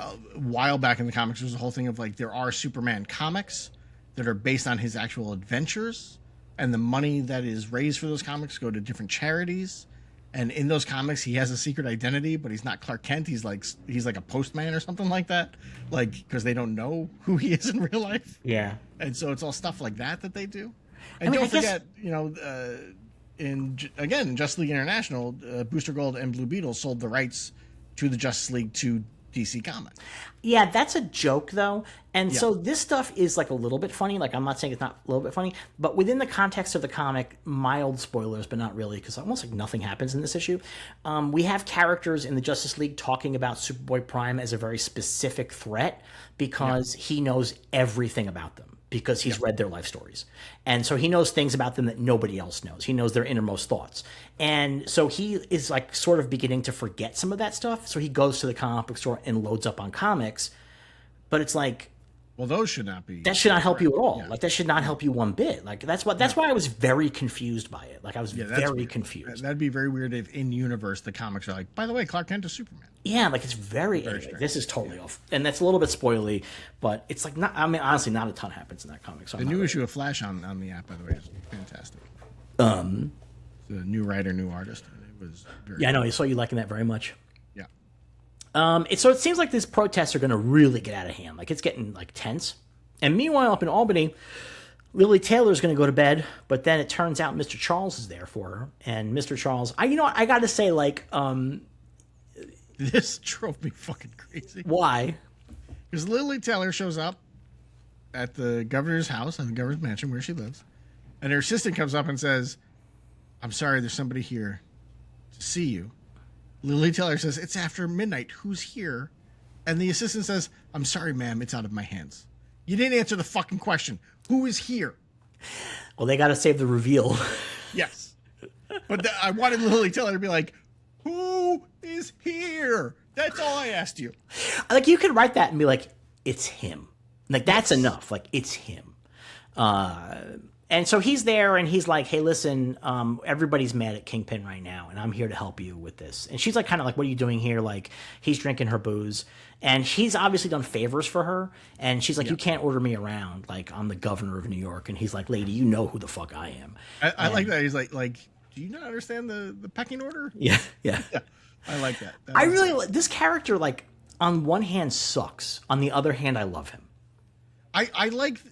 a while back in the comics, there was a whole thing of, there are Superman comics that are based on his actual adventures, and the money that is raised for those comics go to different charities. And in those comics, he has a secret identity, but he's not Clark Kent. He's like a postman or something like that, because they don't know who he is in real life. Yeah. And so it's all stuff like that they do. And don't forget, in Justice League International, Booster Gold and Blue Beetle sold the rights to the Justice League to DC Comics. Yeah, that's a joke though. And so this stuff is a little bit funny. I'm not saying it's not a little bit funny, but within the context of the comic, mild spoilers, but not really, because almost nothing happens in this issue. We have characters in the Justice League talking about Superboy Prime as a very specific threat because he knows everything about them. Because he's read their life stories. And so he knows things about them that nobody else knows. He knows their innermost thoughts. And so he is sort of beginning to forget some of that stuff. So he goes to the comic book store and loads up on comics but it's like, well, those should not be. That should not help you at all. Yeah. Like that should not help you one bit. Like that's why I was very confused by it. Like I was very confused. That'd be very weird if in universe the comics are like, by the way, Clark Kent is Superman. Yeah, like it's very anyway, this is totally off, and that's a little bit spoily, but it's like not. I mean, honestly, not a ton happens in that comic. So the new issue of Flash on the app, by the way, is fantastic. The new writer, new artist. It was very I know. I saw you liking that very much. Yeah. So it seems like these protests are going to really get out of hand. Like it's getting like tense. And meanwhile, up in Albany, Lily Taylor's going to go to bed, but then it turns out Mr. Charles is there for her. And Mr. Charles, I got to say, like, this drove me fucking crazy. Why? Because Lily Taylor shows up at the governor's house, in the governor's mansion where she lives, and her assistant comes up and says, "I'm sorry, there's somebody here to see you." Lily Taylor says, "It's after midnight. Who's here?" And the assistant says, "I'm sorry, ma'am. It's out of my hands." You didn't answer the fucking question. Who is here? Well, they got to save the reveal. Yes. But I wanted Lily Taylor to be like, who is here? That's all I asked you. Like, you could write that and be like, it's him. Like, that's enough. Like, it's him. And so he's there, and he's like, hey, listen, everybody's mad at Kingpin right now, and I'm here to help you with this. And she's like, kind of like, what are you doing here? Like, he's drinking her booze. And he's obviously done favors for her. And she's like, you can't order me around. Like, I'm the governor of New York. And he's like, lady, you know who the fuck I am. I like that. He's like, do you not understand the pecking order? Yeah. I like that. I really, this character, like, on one hand sucks. On the other hand, I love him. I like...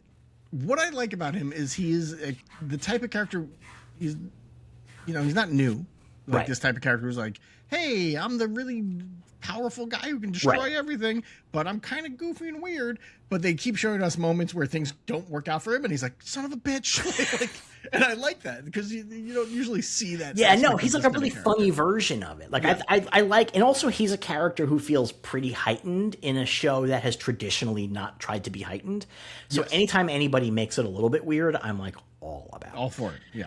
What I like about him is he is the type of character. He's not new. Like this type of character who's like, hey, I'm the really powerful guy who can destroy everything, but I'm kind of goofy and weird. But they keep showing us moments where things don't work out for him, and he's like, son of a bitch. And I like that because you don't usually see that. Yeah, no, he's like a really funny version of it. Like I like, and also he's a character who feels pretty heightened in a show that has traditionally not tried to be heightened. So anytime anybody makes it a little bit weird, I'm like all about it. All for it. Yeah.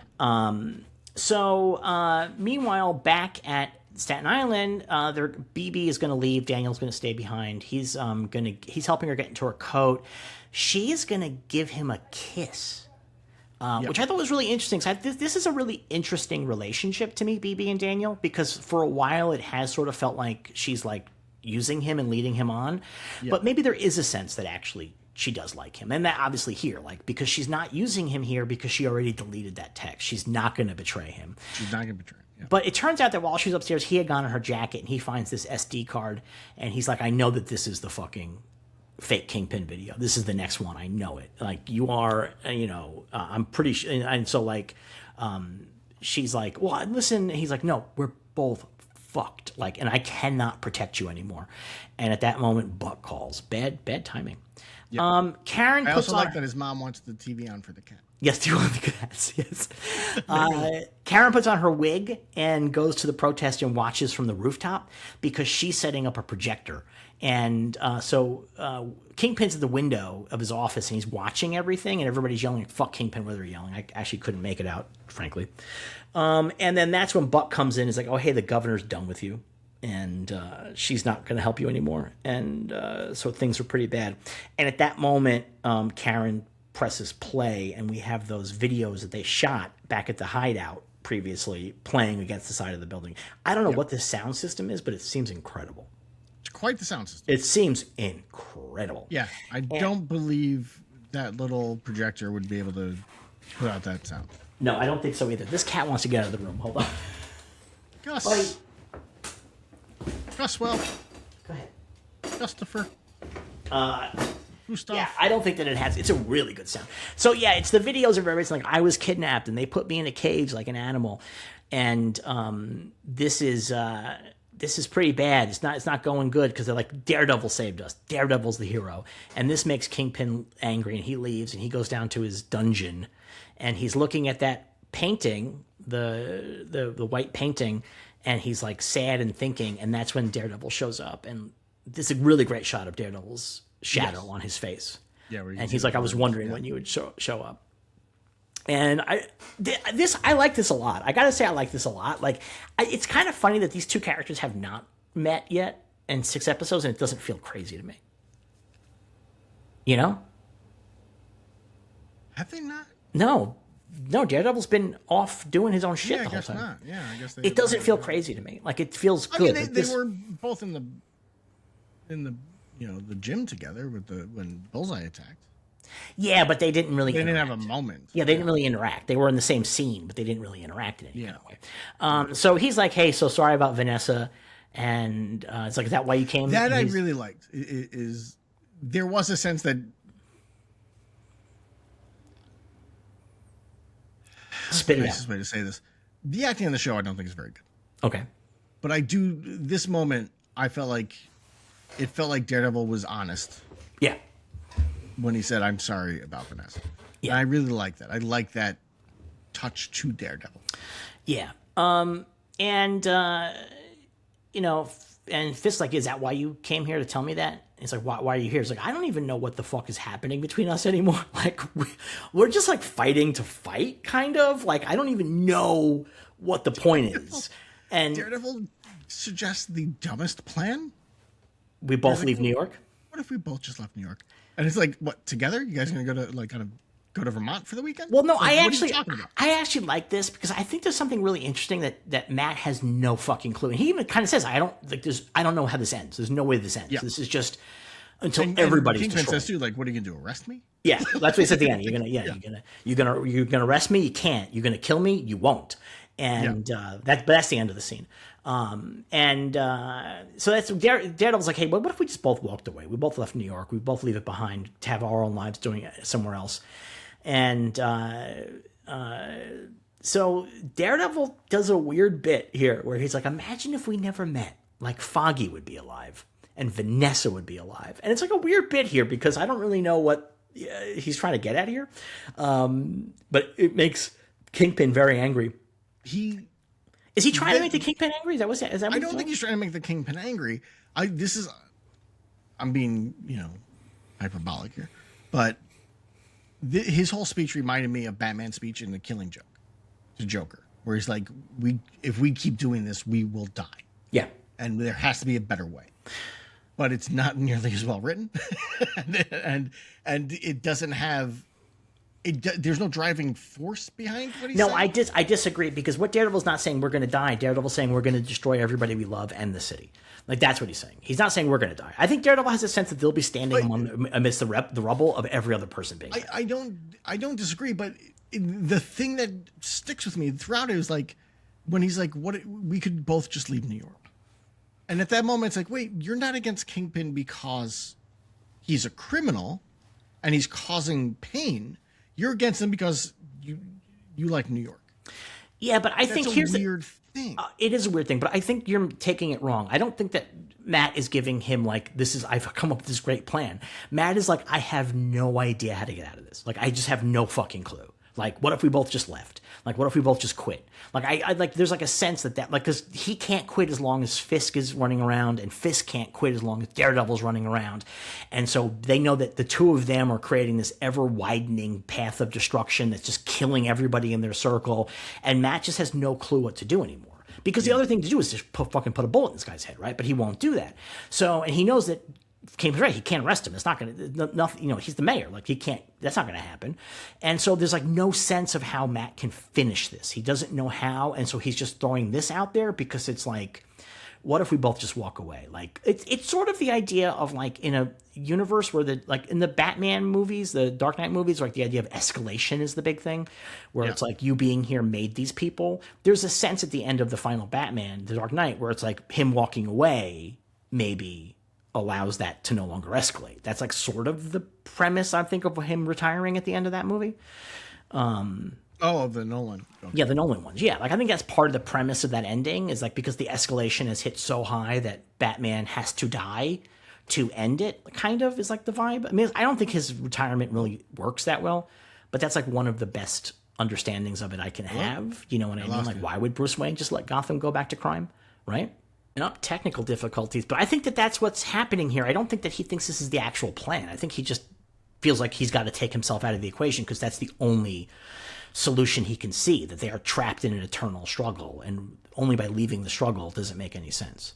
So meanwhile, back at Staten Island, BB is going to leave. Daniel's going to stay behind. He's helping her get into her coat. She's going to give him a kiss. Which I thought was really interesting. So this is a really interesting relationship to me, BB and Daniel, because for a while it has sort of felt like she's like using him and leading him on. But maybe there is a sense that actually she does like him. And that obviously here, like, because she's not using him here because she already deleted that text. She's not going to betray him. She's not going to betray him. Yeah. But it turns out that while she's upstairs, he had gone in her jacket and he finds this SD card and he's like, I know that this is the fucking fake Kingpin video. This is the next one. I know it. Like, you are, I'm pretty sure. And so, like, she's like, well, listen. He's like, no, we're both fucked. Like, and I cannot protect you anymore. And at that moment, Buck calls. Bad timing. Yep. Karen puts I also like that his mom wants the TV on for the cat. Yes, do you want the cats? Yes. Karen puts on her wig and goes to the protest and watches from the rooftop because she's setting up a projector. And so Kingpin's at the window of his office and he's watching everything and everybody's yelling, fuck Kingpin, where they're yelling. I actually couldn't make it out, frankly. And then that's when Buck comes in and is like, oh, hey, the governor's done with you. And she's not going to help you anymore. And so things are pretty bad. And at that moment, Karen presses play and we have those videos that they shot back at the hideout previously playing against the side of the building. I don't know what this sound system is, but it seems incredible. It's quite the sound system. It seems incredible. Yeah, I don't believe that little projector would be able to put out that sound. No, I don't think so either. This cat wants to get out of the room. Hold on. Gus. Buddy. Gus, well. Go ahead. Gustafer. Yeah, I don't think that it has. It's a really good sound. So yeah, it's the videos of everybody's like, I was kidnapped and they put me in a cage like an animal, and this is pretty bad. It's not going good because they're like, Daredevil saved us. Daredevil's the hero, and this makes Kingpin angry, and he leaves and he goes down to his dungeon, and he's looking at that painting, the white painting, and he's like sad and thinking, and that's when Daredevil shows up, and this is a really great shot of Daredevil's shadow on his face. Yeah, and he's like, I was wondering when you would show up. And I like this a lot. I gotta say, I like this a lot. Like, it's kind of funny that these two characters have not met yet in 6 episodes, and it doesn't feel crazy to me. You know? Have they not? No, Daredevil's been off doing his own shit Yeah, the I whole guess time. not. Yeah, I guess they. It doesn't feel crazy to me. Like, it feels good. I mean, they were both in the the gym together when Bullseye attacked. Yeah, but they didn't really. They didn't have a moment. Yeah, they didn't really interact. They were in the same scene, but they didn't really interact in any kind Yeah. of way. So he's like, "Hey, so sorry about Vanessa," and it's like, "Is that why you came?" That And I he's- really liked. Is there was a sense that spit it out. nicest way to say this. The acting on the show I don't think is very good. Okay. But I do this moment I felt like Daredevil was honest Yeah. when he said I'm sorry about Vanessa. Yeah. And I really like that. I like that touch to Daredevil. Yeah. And and Fisk's like, "Is that why you came here to tell me that?" And he's like, why are you here? He's like, "I don't even know what the fuck is happening between us anymore. Like, we're just like fighting to fight, kind of. Like, I don't even know what the point is." And Daredevil suggests the dumbest plan. we both leave New York. What if we both just left New York? And it's like, what, together? You guys gonna go to go to Vermont for the weekend? Well, no, Like, I what are you talking about? actually like this because I think there's something really interesting that Matt has no fucking clue. And he even kind of says, I don't know how this ends. There's no way this ends. Yeah. This is just until And everybody's Kingpin destroyed. says too, like, what are you gonna do? Arrest me? Yeah, that's what he said at the end. You're gonna arrest me. You can't. You're gonna kill me. You won't. And that's the end of the scene. So that's Daredevil's like, "Hey, what if we just both walked away? We both left New York. We both leave it behind to have our own lives doing it somewhere else." And so Daredevil does a weird bit here where he's like, "Imagine if we never met. Like, Foggy would be alive and Vanessa would be alive." And it's like a weird bit here because I don't really know what he's trying to get at here. But it makes Kingpin very angry. Is he trying to make the Kingpin angry? Is that what I don't think he's trying to make the Kingpin angry. I'm being, hyperbolic here, but his whole speech reminded me of Batman's speech in The Killing Joke to Joker, where he's like, if we keep doing this, we will die. Yeah. And there has to be a better way. But it's not nearly as well written. and it doesn't have... there's no driving force behind what he's saying. No, I disagree because what Daredevil's not saying we're going to die. Daredevil's saying we're going to destroy everybody we love and the city. Like, that's what he's saying. He's not saying we're going to die. I think Daredevil has a sense that they'll be standing amidst the rubble of every other person being dead. I don't disagree, but the thing that sticks with me throughout it is like when he's like, "What? We could both just leave New York." And at that moment, it's like, wait, you're not against Kingpin because he's a criminal and he's causing pain. You're against him because you like New York. Yeah, but I think here's a weird thing. It is a weird thing, but I think you're taking it wrong. I don't think that Matt is giving him like, I've come up with this great plan. Matt is like, I have no idea how to get out of this. Like, I just have no fucking clue. Like, what if we both just left? Like, what if we both just quit? Like, I like, there's like a sense that like, because he can't quit as long as Fisk is running around, and Fisk can't quit as long as Daredevil's running around. And so they know that the two of them are creating this ever widening path of destruction that's just killing everybody in their circle. And Matt just has no clue what to do anymore. Because the other thing to do is just fucking put a bullet in this guy's head, right? But he won't do that. So, and he knows that Kingpin's right. He can't arrest him. It's not going to, nothing, he's the mayor. Like, he can't, that's not going to happen. And so there's like no sense of how Matt can finish this. He doesn't know how. And so he's just throwing this out there because it's like, what if we both just walk away? Like, it's sort of the idea of like in a universe where like in the Batman movies, the Dark Knight movies, like the idea of escalation is the big thing, where it's like you being here made these people. There's a sense at the end of the final Batman, the Dark Knight, where it's like him walking away maybe allows that to no longer escalate. That's like sort of the premise, I think, of him retiring at the end of that movie. Of the Nolan. Okay. Yeah, the Nolan ones. Yeah, like I think that's part of the premise of that ending is like because the escalation has hit so high that Batman has to die to end it, kind of is like the vibe. I mean, I don't think his retirement really works that well, but that's like one of the best understandings of it I can have. You know what I mean? Like, why would Bruce Wayne just let Gotham go back to crime, right? Not technical difficulties, but I think that that's what's happening here. I don't think that he thinks this is the actual plan. I think he just feels like he's got to take himself out of the equation because that's the only solution he can see, that they are trapped in an eternal struggle, and only by leaving the struggle does it make any sense.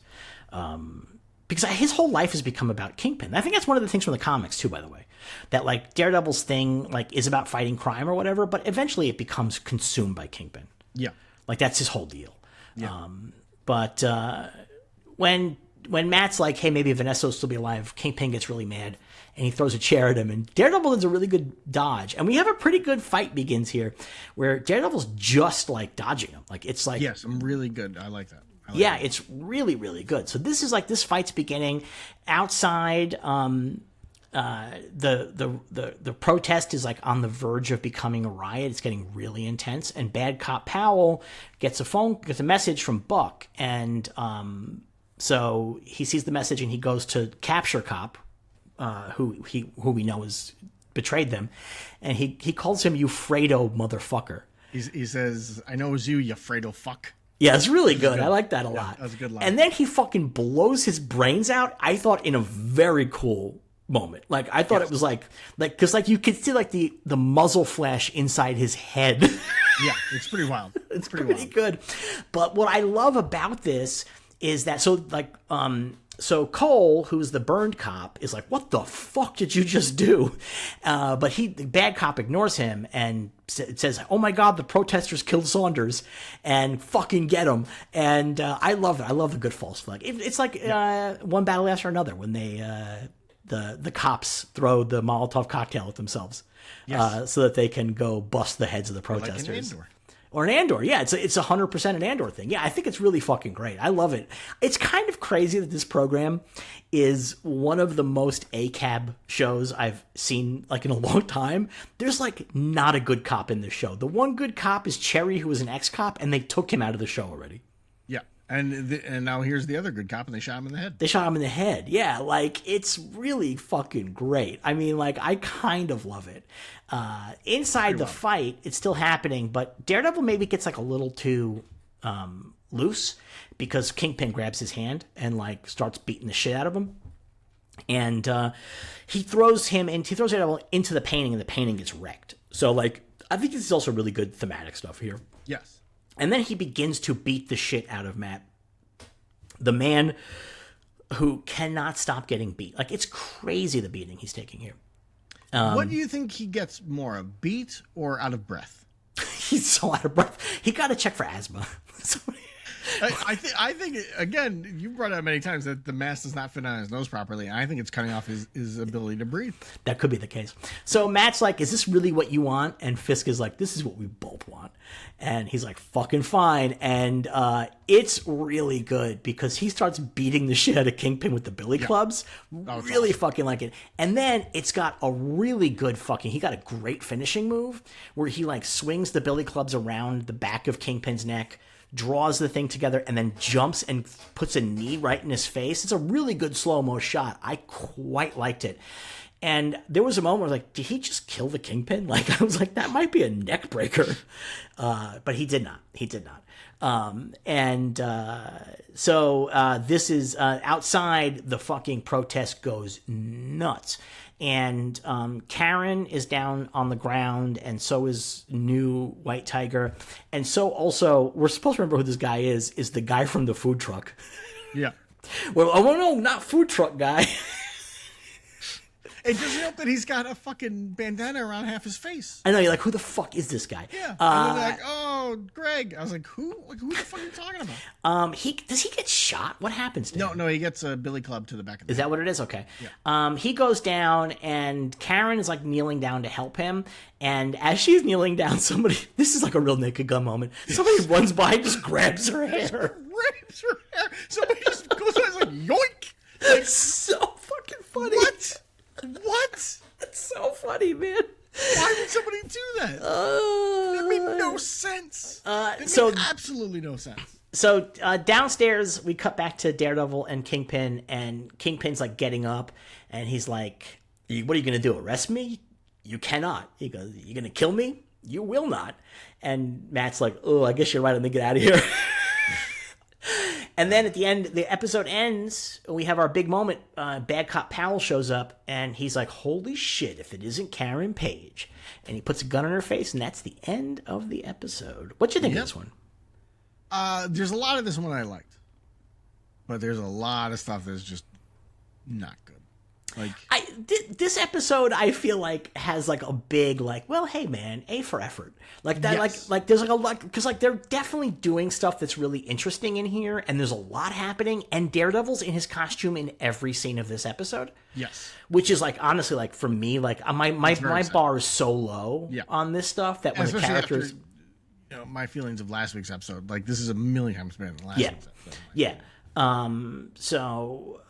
because his whole life has become about Kingpin. I think that's one of the things from the comics too, by the way, that like Daredevil's thing like is about fighting crime or whatever, but eventually it becomes consumed by Kingpin. Yeah, like that's his whole deal. Yeah. But when Matt's like, hey, maybe Vanessa will still be alive, Kingpin gets really mad and he throws a chair at him, and Daredevil does a really good dodge, and we have a pretty good fight begins here where Daredevil's just like dodging him. Like it's like, yes, I'm really good. I like that. Yeah, it's really, really good. So this is like this fight's beginning outside. The protest is like on the verge of becoming a riot. It's getting really intense, and Bad Cop Powell gets a message from Buck, and so he sees the message and he goes to capture Cop, who we know has betrayed them, and he calls him you Fredo motherfucker. He says, "I know it was you, you Fredo fuck." Yeah, it's really good. I like that a lot. That was a good line. And then he fucking blows his brains out, I thought, in a very cool moment. Like, I thought it was like, because like you could see like the muzzle flash inside his head. Yeah, it's pretty wild. It's pretty good. But what I love about this is that, so Cole, who's the burned cop, is like, what the fuck did you just do? But the bad cop ignores him and says, oh my God, the protesters killed Saunders and fucking get him. And I love it. I love the good false flag. It's like one battle after another when they the cops throw the Molotov cocktail at themselves so that they can go bust the heads of the protesters. Or an Andor, yeah, it's 100% an Andor thing. Yeah, I think it's really fucking great. I love it. It's kind of crazy that this program is one of the most ACAB shows I've seen like in a long time. There's like not a good cop in this show. The one good cop is Cherry, who was an ex-cop, and they took him out of the show already. Yeah, and now here's the other good cop, and they shot him in the head. They shot him in the head. Yeah, like it's really fucking great. I mean, like I kind of love it. Inside the fight, it's still happening, but Daredevil maybe gets like a little too loose because Kingpin grabs his hand and like starts beating the shit out of him, and he throws Daredevil into the painting, and the painting gets wrecked. So like I think this is also really good thematic stuff here. Yes. And then he begins to beat the shit out of Matt, the man who cannot stop getting beat. Like, it's crazy the beating he's taking here. What do you think he gets more, a beat or out of breath? He's so out of breath. He got to check for asthma. I think again, you brought it up many times that the mask does not fit on his nose properly. I think it's cutting off his ability to breathe. That could be the case. So Matt's like, is this really what you want? And Fisk is like, this is what we both want. And he's like, fucking fine. And it's really good because he starts beating the shit out of Kingpin with the billy clubs. Really awesome. Fucking like it. And then it's got a really good he got a great finishing move where he like swings the billy clubs around the back of Kingpin's neck, draws the thing together, and then jumps and puts a knee right in his face. It's a really good slow-mo shot. I quite liked it. And there was a moment where I was like, did he just kill the Kingpin? Like, I was like, that might be a neck breaker. But he did not. He did not. So this is outside, the fucking protest goes nuts. And Karen is down on the ground, and so is New White Tiger. And so also, we're supposed to remember who this guy is the guy from the food truck. Yeah. Well, oh no, not food truck guy. It doesn't help that he's got a fucking bandana around half his face. I know, you're like, who the fuck is this guy? Yeah. And they're like, oh, Greg. I was like, who? Like, who the fuck are you talking about? Does he get shot? What happens to him? No, he gets a billy club to the back of the head. Is that what it is? Okay. Yeah. He goes down, and Karen is like kneeling down to help him. And as she's kneeling down, this is like a real Naked Gun moment. Somebody runs by and just grabs her hair. Grabs her hair. Somebody just goes by and is like, yoink. It's so fucking funny. What? That's so funny, man. Why would somebody do that? That made no sense. Absolutely no sense. So downstairs, we cut back to Daredevil and Kingpin, and Kingpin's like getting up, and he's like, what are you going to do, arrest me? You cannot. He goes, you going to kill me? You will not. And Matt's like, oh, I guess you're right. Let me get out of here. And then at the end, the episode ends, we have our big moment. Bad Cop Powell shows up, and he's like, holy shit, if it isn't Karen Page. And he puts a gun in her face, and that's the end of the episode. What do you think of this one? There's a lot of this one I liked. But there's a lot of stuff that's just not good. Like this episode, I feel like has like a big like, well, hey man, A for effort, like that, yes. like there's like a lot because like they're definitely doing stuff that's really interesting in here, and there's a lot happening, and Daredevil's in his costume in every scene of this episode. Yes, which is like honestly like for me like my bar is so low on this stuff that when the characters, after, my feelings of last week's episode, like this is a million times better than last week's episode. Yeah. So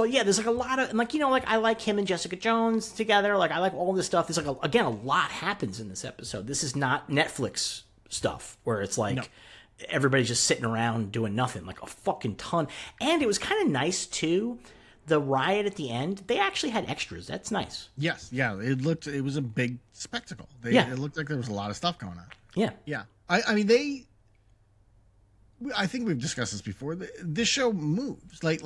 yeah, there's like a lot of, like, like I like him and Jessica Jones together. Like I like all this stuff. There's like, again, a lot happens in this episode. This is not Netflix stuff where it's like everybody's just sitting around doing nothing, like a fucking ton. And it was kind of nice too. The riot at the end, they actually had extras. That's nice. Yes. Yeah. It was a big spectacle. It looked like there was a lot of stuff going on. Yeah. Yeah. I mean, I think we've discussed this before. This show moves like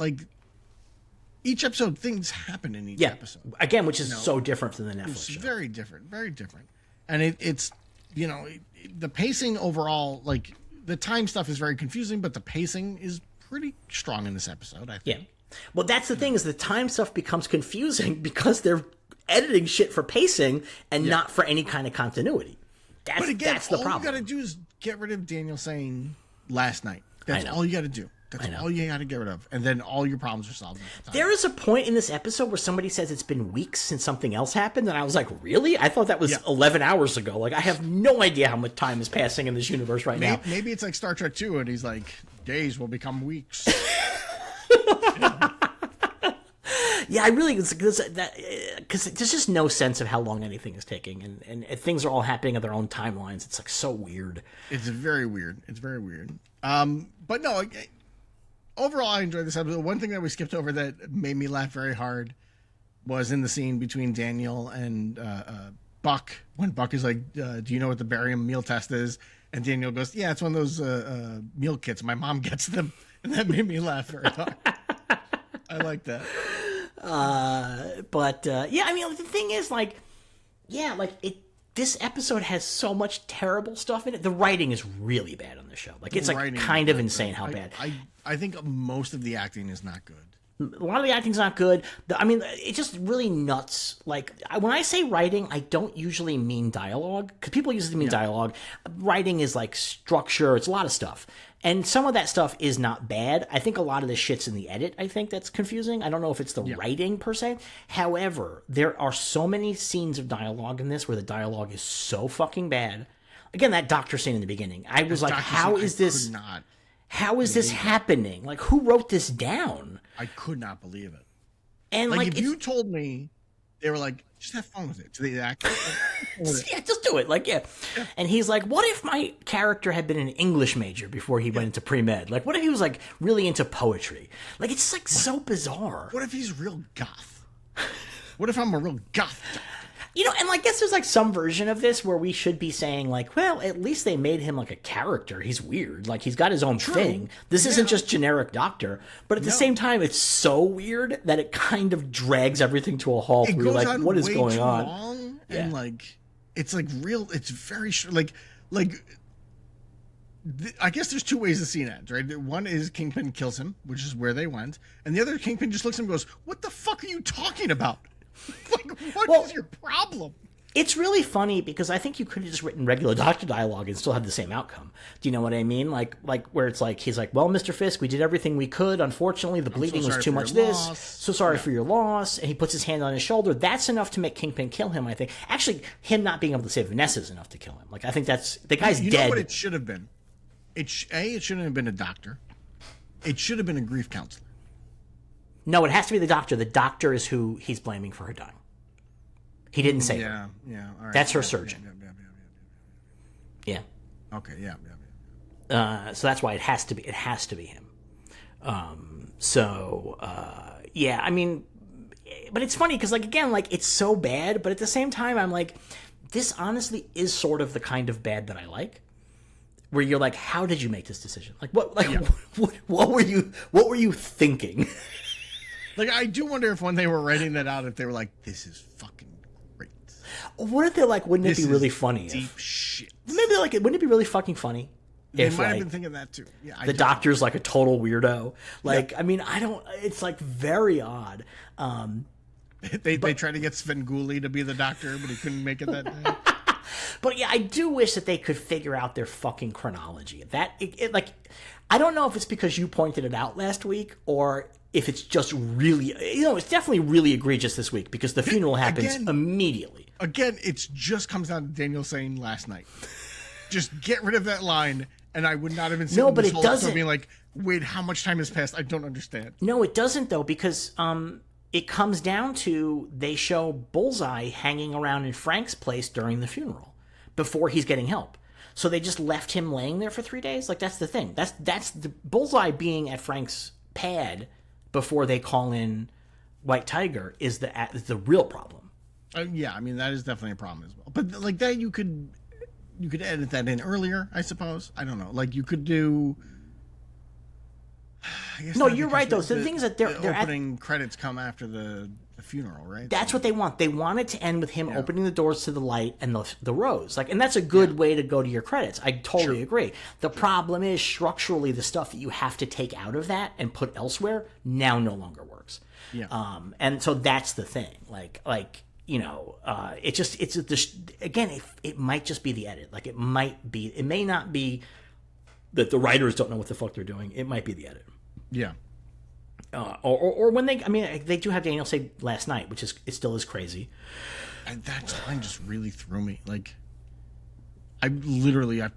each episode. Things happen in each episode. Again, which is so different than the Netflix show. Very different, very different. And it's the pacing overall. Like the time stuff is very confusing, but the pacing is pretty strong in this episode, I think. Yeah. Well, that's the thing is the time stuff becomes confusing because they're editing shit for pacing and not for any kind of continuity. But again, that's the problem. All you got to do is get rid of Daniel saying last night. That's all you got to do. That's all you got to get rid of. And then all your problems are solved. There is a point in this episode where somebody says it's been weeks since something else happened. And I was like, really? I thought that was 11 hours ago. Like, I have no idea how much time is passing in this universe right now. Maybe it's like Star Trek 2 and he's like, days will become weeks. Yeah, I really, because there's just no sense of how long anything is taking, and things are all happening at their own timelines. It's like so weird. It's very weird. But no, overall, I enjoyed this episode. One thing that we skipped over that made me laugh very hard was in the scene between Daniel and Buck, when Buck is like, do you know what the barium meal test is? And Daniel goes, yeah, it's one of those meal kits. My mom gets them. And that made me laugh very hard. I like that. Yeah, I mean, the thing is, like, this episode has so much terrible stuff in it. The writing is really bad on the show. Like, it's like kind of insane how bad. I think most of the acting is not good. A lot of the acting's not good. It's just really nuts. Like, when I say writing, I don't usually mean dialogue, because people usually mean dialogue. Writing is like structure. It's a lot of stuff. And some of that stuff is not bad. I think a lot of the shit's in the edit, I think, that's confusing. I don't know if it's the writing per se. However, there are so many scenes of dialogue in this where the dialogue is so fucking bad. Again, that doctor scene in the beginning. I was like, how is this happening? Like, who wrote this down? I could not believe it. And like if you told me, they were like, just have fun with it. To the actor, yeah, just do it. Like, yeah. And he's like, what if my character had been an English major before he went into pre-med? Like, what if he was like really into poetry? Like, it's like so bizarre. What if he's real goth? What if I'm a real goth doctor? And I guess there's like some version of this where we should be saying like, well, at least they made him like a character. He's weird. Like, he's got his own thing. This isn't just generic doctor. But at the same time, it's so weird that it kind of drags everything to a halt. We're like, what is going on? Long, and like, it's like real. It's very I guess there's two ways the scene ends, right? One is Kingpin kills him, which is where they went. And the other, Kingpin just looks at him and goes, what the fuck are you talking about? Like, what is your problem? It's really funny because I think you could have just written regular doctor dialogue and still had the same outcome. Do you know what I mean? Like where it's like, he's like, well, Mr. Fisk, we did everything we could. Unfortunately, the bleeding was too much this. So sorry for your loss. And he puts his hand on his shoulder. That's enough to make Kingpin kill him, I think. Actually, him not being able to save Vanessa is enough to kill him. Like, I think that's, the guy's dead. You know what it should have been? It shouldn't have been a doctor. It should have been a grief counselor. No, it has to be the doctor. The doctor is who he's blaming for her dying. He didn't say her. Yeah. All right. That's her surgeon. Yeah. Okay. Yeah. So that's why it has to be. It has to be him. Yeah. I mean, but it's funny because, like, again, like, it's so bad, but at the same time, I'm like, this honestly is sort of the kind of bad that I like. Where you're like, how did you make this decision? Like, what? Like, what were you thinking? Like, I do wonder if when they were writing that out, if they were like, this is fucking great. What if they're like, wouldn't it be really funny? Deep shit. Maybe like, wouldn't it be really fucking funny They might have been thinking that too. Yeah, the doctor's like a total weirdo. Like, I mean, it's like very odd. They tried to get Svengoolie to be the doctor, but he couldn't make it that day. But yeah, I do wish that they could figure out their fucking chronology. Like, I don't know if it's because you pointed it out last week or if it's just really, it's definitely really egregious this week because the funeral happens immediately. Again, it just comes down to Daniel saying last night. Just get rid of that line, and I would not have been sitting this whole episode being like, wait, how much time has passed? I don't understand. No, it doesn't, though, because it comes down to they show Bullseye hanging around in Frank's place during the funeral before he's getting help. So they just left him laying there for 3 days? Like, that's the thing. That's the Bullseye being at Frank's pad before they call in White Tiger is the real problem. Yeah, I mean, that is definitely a problem as well. But, like, that you could edit that in earlier, I suppose. I don't know. Like, you could do... No, you're right, though. So the thing is that they're opening credits come after the funeral, right? That's what they want. They want it to end with him opening the doors to the light and the rose. Like, and that's a good way to go to your credits. I totally agree. The problem is, structurally, the stuff that you have to take out of that and put elsewhere now no longer works. Yeah. And so that's the thing. It might just be the edit. Like, it may not be that the writers don't know what the fuck they're doing. It might be the edit. Yeah. Or when they do have Daniel say last night, which it still is crazy. And that line just really threw me. Like, I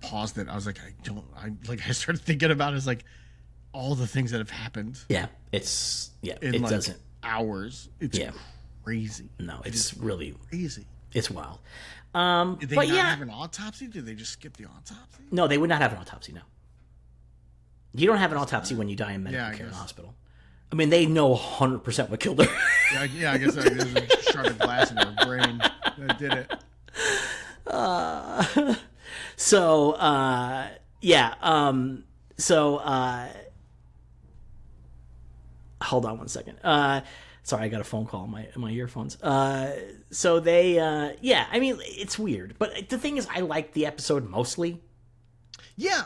paused it. I was like, I started thinking about it as like all the things that have happened. Yeah. It doesn't. Hours. It's crazy. No, it's really crazy. It's wild. Did they not have an autopsy? Did they just skip the autopsy? No, they would not have an autopsy, no. You don't have an autopsy when you die in medical care in the hospital. I mean, they know 100% what killed her. I guess there's a shard of glass in her brain that did it. Hold on one second. Sorry, I got a phone call in my earphones. So they, I mean, it's weird. But the thing is, I like the episode mostly. Yeah,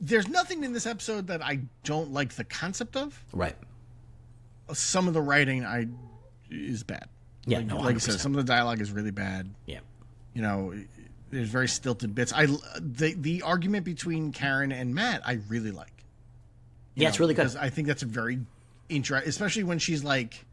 there's nothing in this episode that I don't like the concept of. Right. Some of the writing is bad. Yeah, like I said, some of the dialogue is really bad. Yeah. There's very stilted bits. The argument between Karen and Matt, I really like. It's really good. I think that's a very interesting, especially when she's like,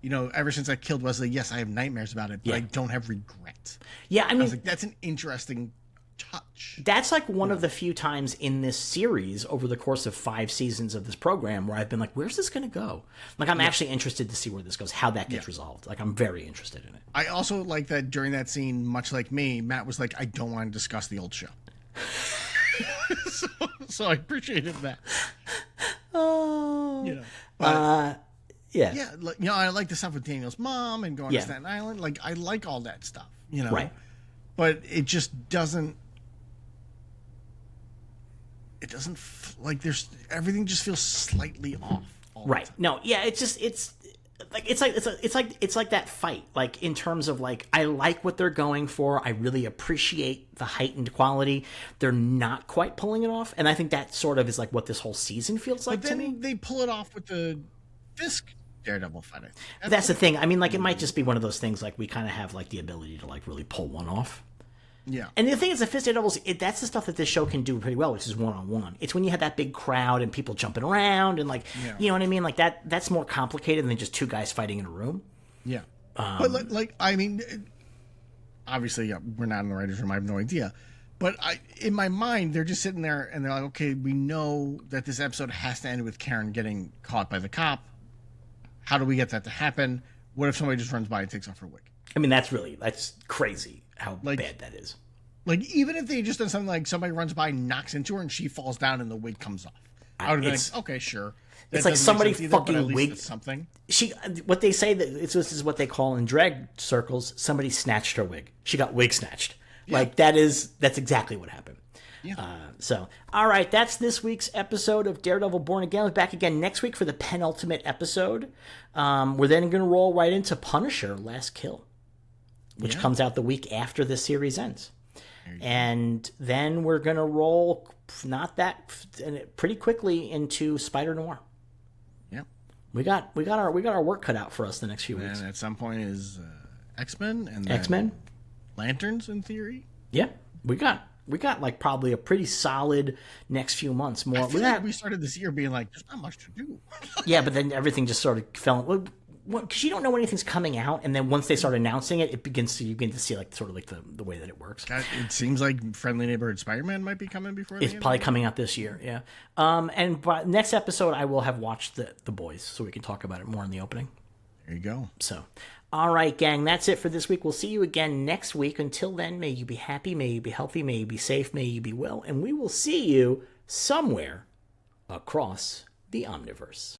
ever since I killed Wesley, yes, I have nightmares about it, but I don't have regret. Yeah, I mean, I was like, that's an interesting touch. That's like one of the few times in this series over the course of 5 seasons of this program where I've been like, where's this going to go? Like, I'm actually interested to see where this goes, how that gets resolved. Like, I'm very interested in it. I also like that during that scene, much like me, Matt was like, I don't want to discuss the old show. so I appreciated that. Oh. Yeah, I like the stuff with Daniel's mom and going to Staten Island. Like, I like all that stuff, Right. But it just doesn't. It doesn't there's everything just feels slightly off. Right. No. Yeah. It's like that fight. Like, in terms of like, I like what they're going for. I really appreciate the heightened quality. They're not quite pulling it off, and I think that sort of is like what this whole season feels like to me. They pull it off with the Fisk Daredevil fight. That's the thing. I mean, like, it might just be one of those things. Like, we kind of have like the ability to like really pull one off. Yeah. And the thing is, the Fisk Daredevils, that's the stuff that this show can do pretty well, which is one-on-one. It's when you have that big crowd and people jumping around and, like, you know what I mean? Like, that's more complicated than just 2 guys fighting in a room. Yeah. But, I mean, obviously, we're not in the writer's room. I have no idea. But in my mind, they're just sitting there and they're like, okay, we know that this episode has to end with Karen getting caught by the cop. How do we get that to happen? What if somebody just runs by and takes off her wig? I mean, that's crazy how bad that is. Like, even if they just done something like somebody runs by, knocks into her, and she falls down and the wig comes off, I would be like, okay, sure. That it's like somebody fucking wig something. What they say that this is what they call in drag circles, somebody snatched her wig. She got wig snatched. Yeah. Like, that's exactly what happened. Yeah. All right, that's this week's episode of Daredevil Born Again. We'll be back again next week for the penultimate episode. We're then going to roll right into Punisher: Last Kill, which comes out the week after this series ends. And then we're going to roll pretty quickly into Spider Noir. Yep. We got our work cut out for us the next few weeks. And at some point is X-Men and X-Men, Lanterns in theory. Yeah. We got like probably a pretty solid next few months more. We started this year being like, there's not much to do. Yeah, but then everything just sort of fell. Because you don't know when anything's coming out, and then once they start announcing it, you begin to see like sort of like the way that it works. It seems like Friendly Neighborhood Spider-Man might be coming before. It's probably coming out this year, yeah. And by next episode, I will have watched the Boys, so we can talk about it more in the opening. There you go. So, all right, gang, that's it for this week. We'll see you again next week. Until then, may you be happy, may you be healthy, may you be safe, may you be well, and we will see you somewhere across the Omniverse.